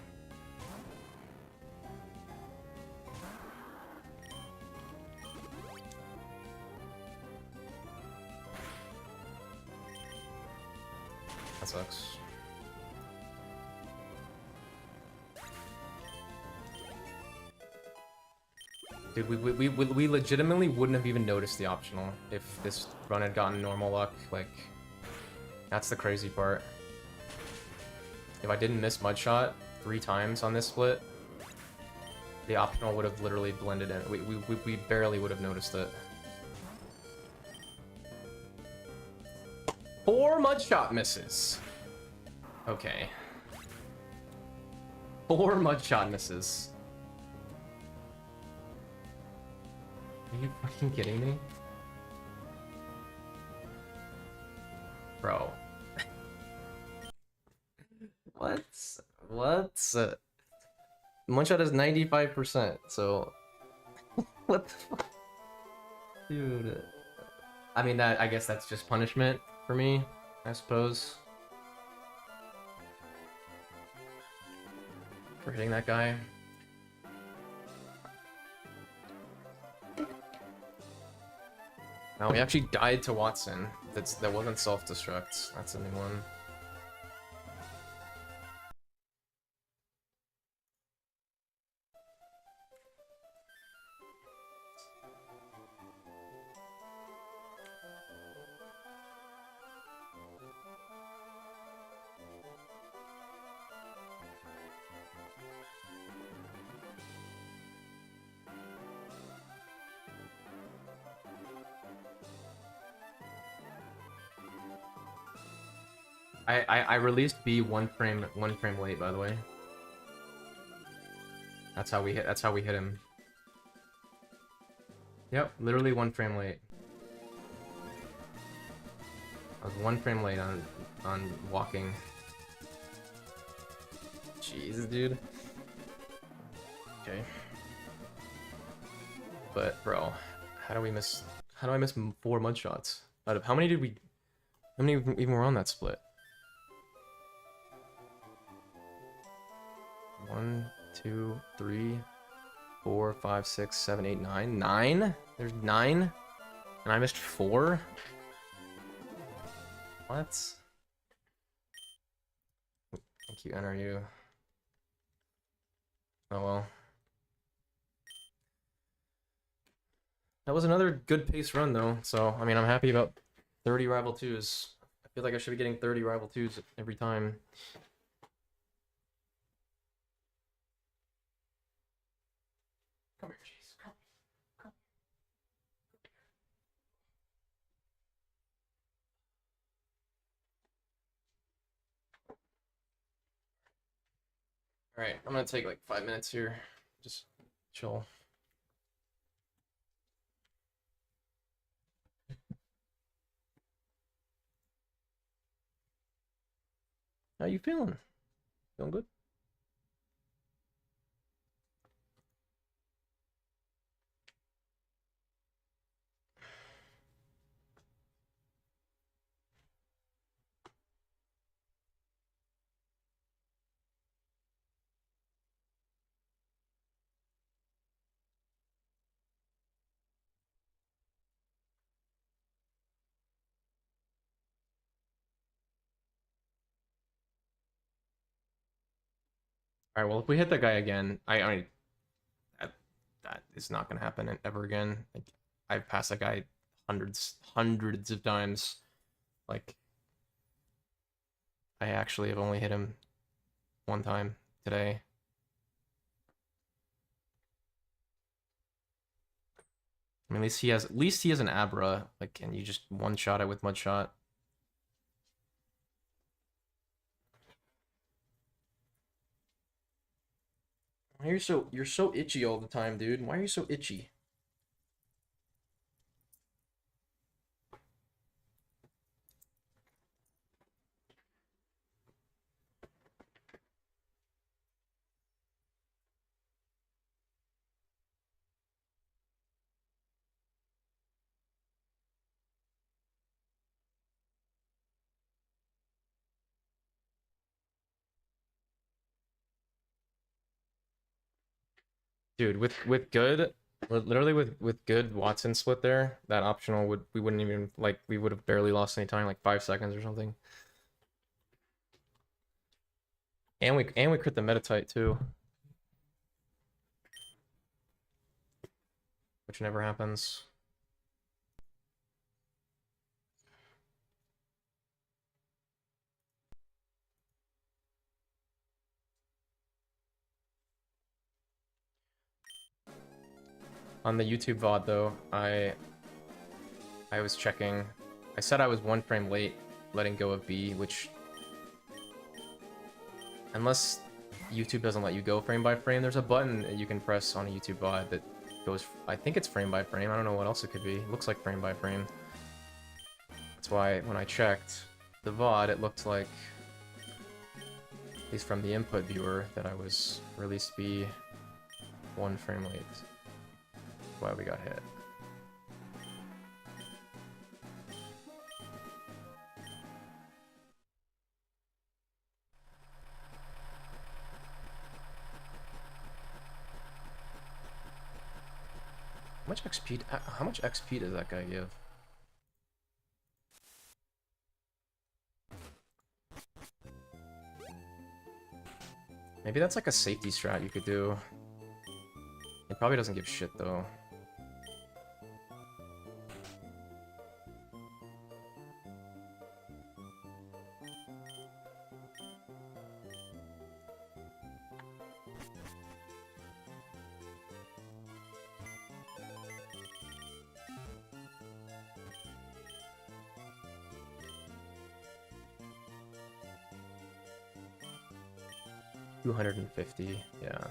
That sucks. Dude, we legitimately wouldn't have even noticed the optional if this run had gotten normal luck. Like, that's the crazy part. If I didn't miss Mudshot 3 times on this split, the optional would have literally blended in. We barely would have noticed it. 4 Mudshot misses. Okay. 4 Mudshot misses. Are you fucking kidding me? Bro. What? Mudshot is 95%, so... What the fuck? Dude. I mean, I guess that's just punishment for me, I suppose. For hitting that guy. No, we actually died to Watson. That wasn't self-destruct. That's a new one. I released B one frame late, by the way. That's how we hit him. Yep, literally 1 frame late. I was 1 frame late on walking. Jeez, dude. Okay. But bro, how do I miss 4 mudshots? Out of how many even were on that split? 1, 2, 3, 4, 5, 6, 7, 8, 9. 9? There's 9? And I missed 4? What? Thank you, NRU. Oh well. That was another good pace run though. So I mean, I'm happy about 30 rival twos. I feel like I should be getting 30 rival twos every time. Come here, Chase. Come. All right, I'm gonna take like 5 minutes here. Just chill. How you feeling? Feeling good? All right. Well, if we hit that guy again, I mean, that is not gonna happen ever again. Like, I've passed that guy hundreds of times. Like, I actually have only hit him one time today. I mean, at least he has an Abra. Like, and you just one shot it with mud shot. Why are you're so itchy all the time, dude? Why are you so itchy? Dude, with good, literally with good Watson split there, that optional we wouldn't even like we would have barely lost any time, like 5 seconds or something. And we crit the Metatite too, which never happens. On the YouTube VOD though, I was checking. I said I was 1 frame late letting go of B, which unless YouTube doesn't let you go frame by frame, there's a button that you can press on a YouTube VOD that goes, I think it's frame by frame. I don't know what else it could be. It looks like frame by frame. That's why when I checked the VOD, it looked like, at least from the input viewer, that I was released B 1 frame late. That's why we got hit. How much XP does that guy give? Maybe that's like a safety strat you could do. It probably doesn't give shit though. $250, yeah.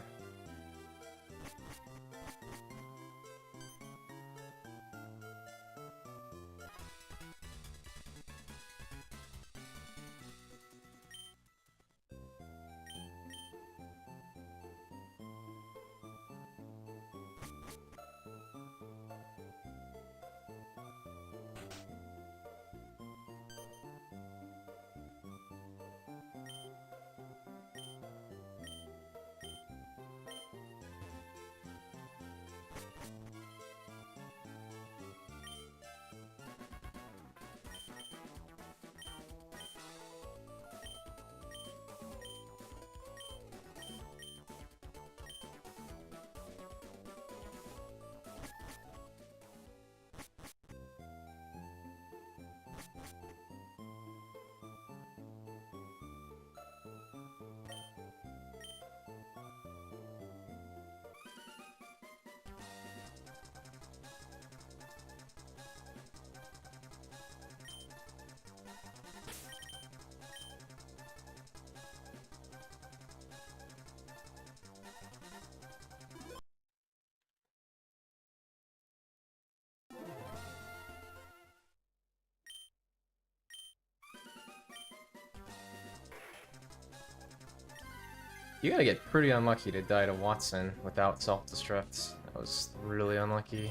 You gotta get pretty unlucky to die to Watson without self-destruct. That was really unlucky.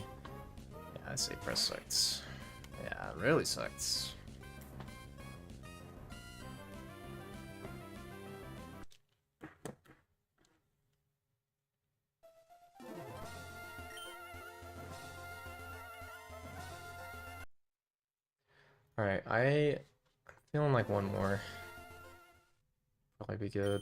Yeah, I'd say press sucks. Yeah, it really sucks. Alright, I'm feeling like one more. Probably be good.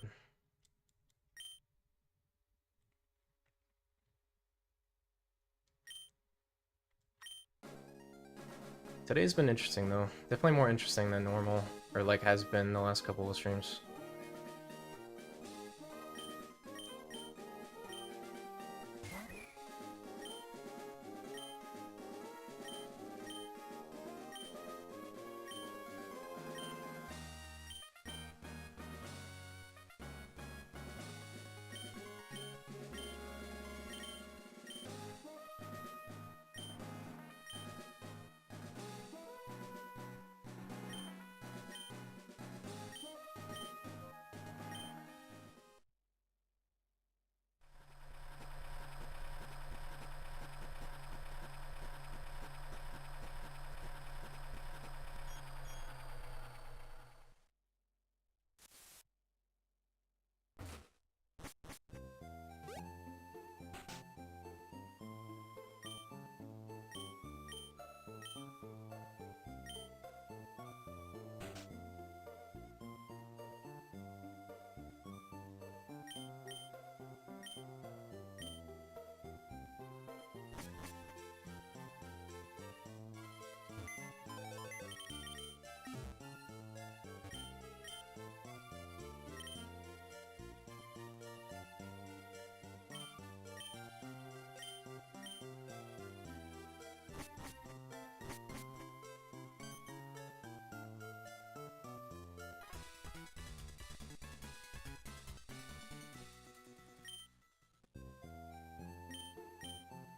Today's been interesting though. Definitely more interesting than normal, or like has been the last couple of streams.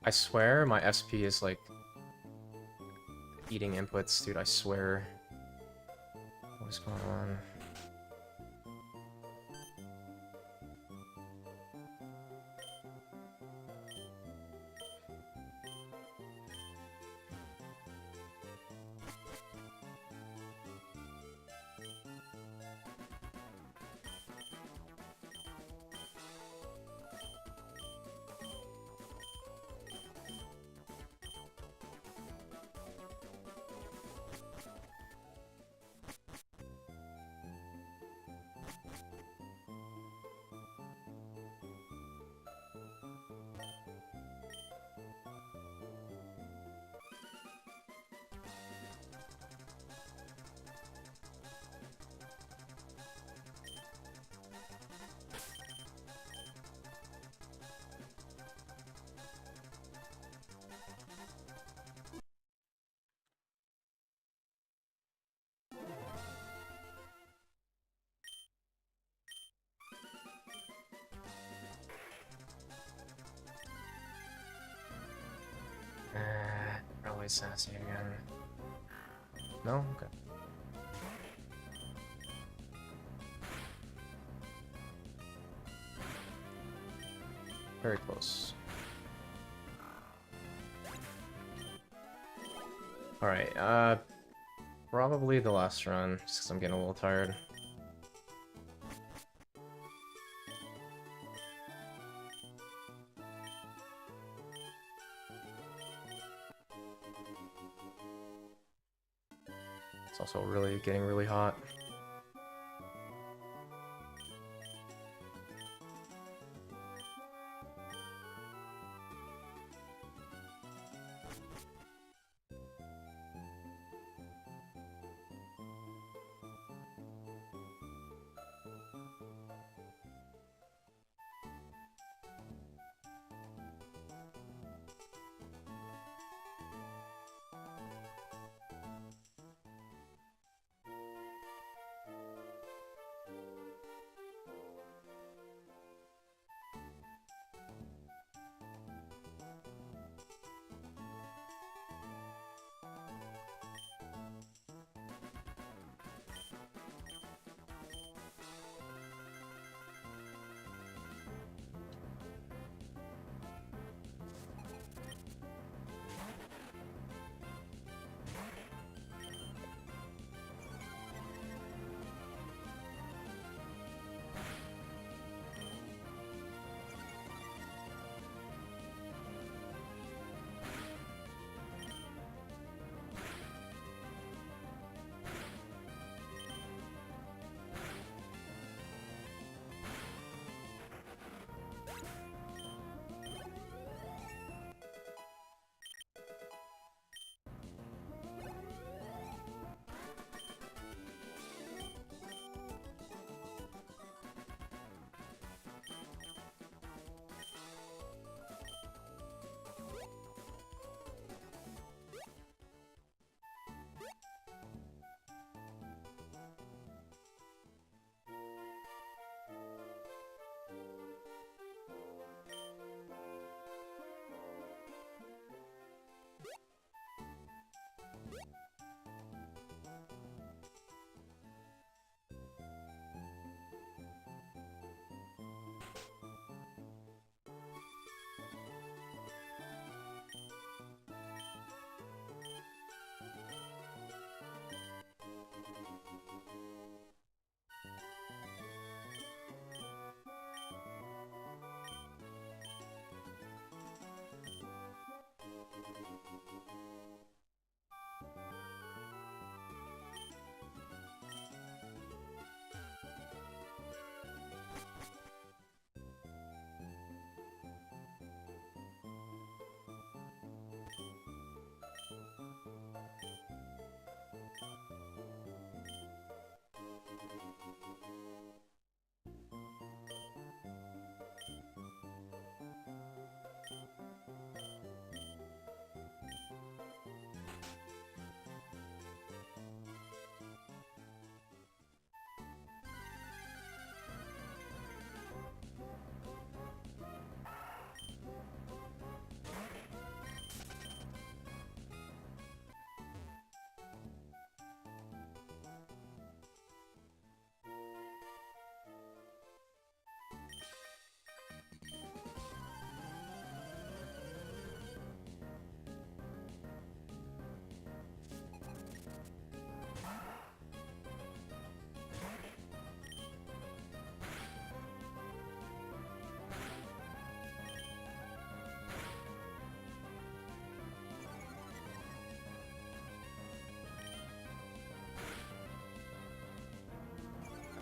I swear my SP is like eating inputs, dude, I swear. What is going on? Probably sassy again. No? Okay. Very close. Alright, probably the last run, just because I'm getting a little tired. It's also really getting really hot.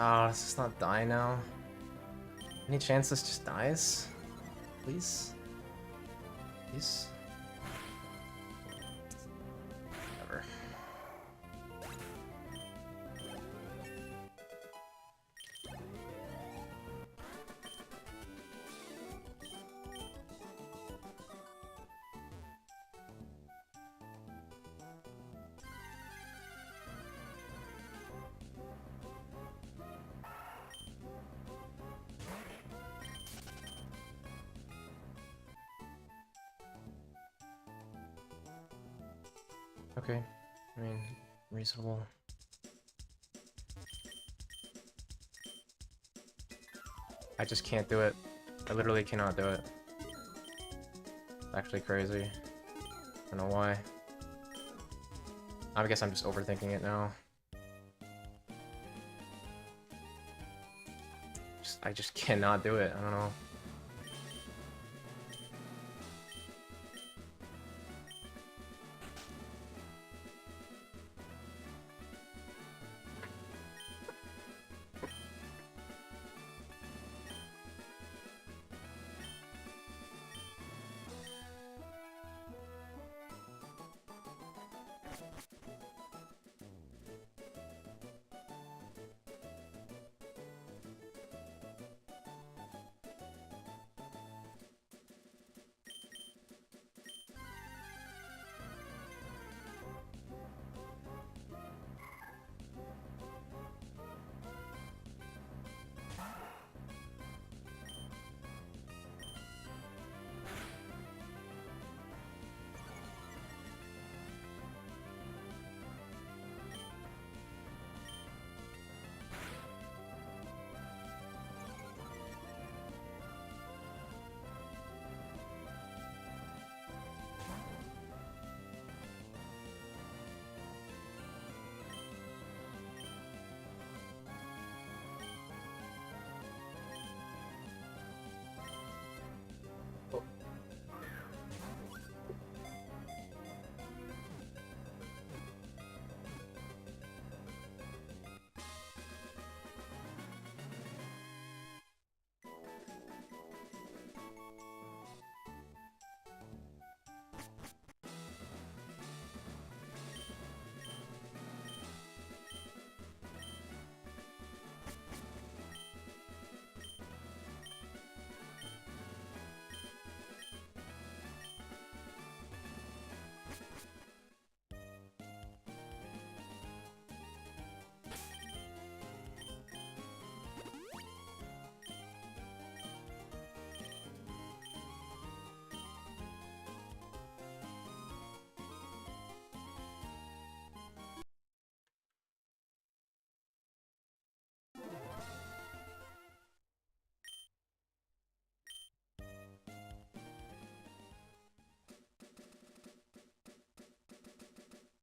Oh, does this not die now? Any chance this just dies? Please? Please? Whatever. Okay, I mean, reasonable. I just can't do it. I literally cannot do it. It's actually crazy. I don't know why. I guess I'm just overthinking it now. I just cannot do it. I don't know.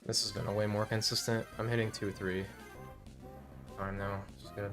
This has been a way more consistent. I'm hitting 2-3 time now, which is good.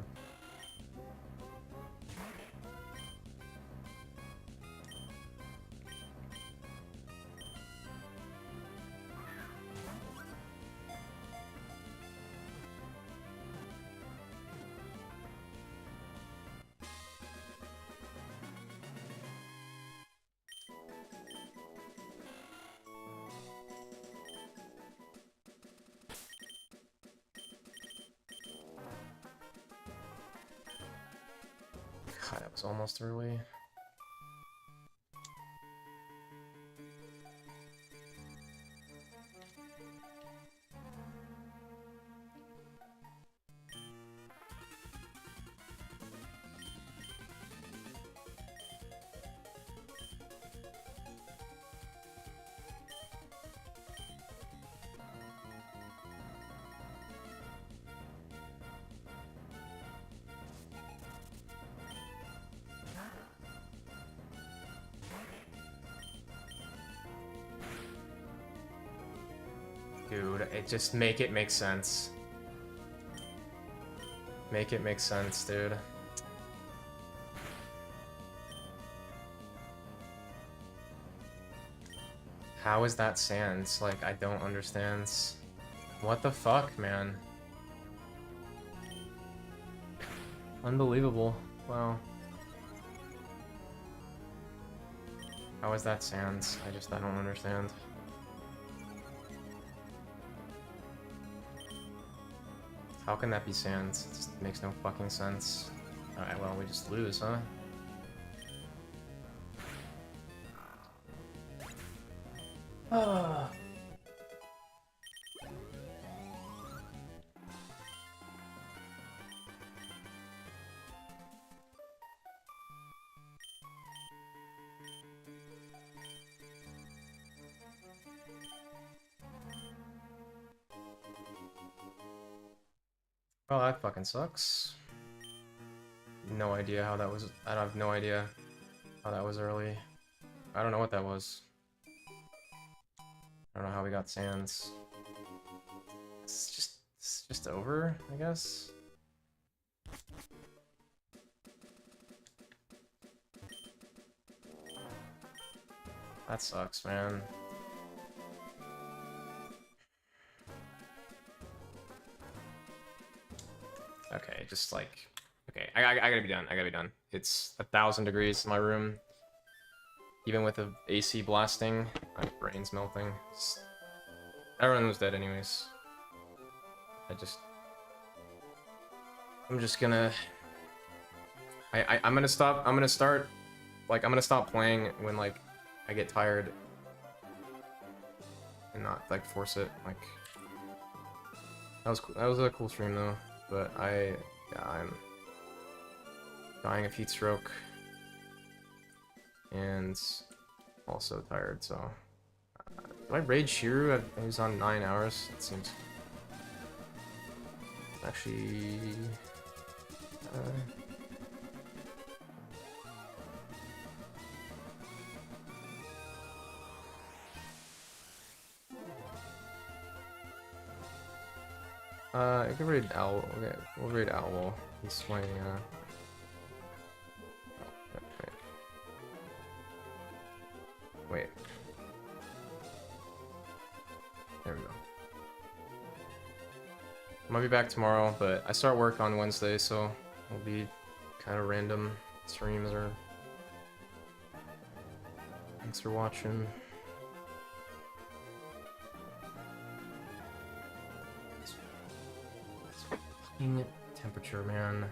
God, that was almost early. Dude, it just make it make sense. Make it make sense, dude. How is that sand? Like, I don't understand. What the fuck, man? Unbelievable. Wow. How is that sands? I don't understand. How can that be sands? It just makes no fucking sense. Alright, well, we just lose, huh? Ah. Well, that fucking sucks. No idea how that was. I have no idea how that was early. I don't know what that was. I don't know how we got sands. It's just over, I guess. That sucks, man. Okay, just like... Okay, I gotta be done. I gotta be done. It's 1,000 degrees in my room. Even with the AC blasting, my brain's melting. Everyone was dead anyways. I'm just gonna... I'm gonna stop... I'm gonna start... Like, I'm gonna stop playing when, like, I get tired. And not, like, force it. Like... That was cool. That was a cool stream, though. But yeah, I'm... dying of heat stroke. And... also tired, so... do I raid Shiru? He's on 9 hours. It seems... actually... I can raid Owl. Okay, we'll raid Owl. He's my, Wait. There we go. I might be back tomorrow, but I start work on Wednesday, so it'll be kind of random streams or... Thanks for watching. Temperature, man.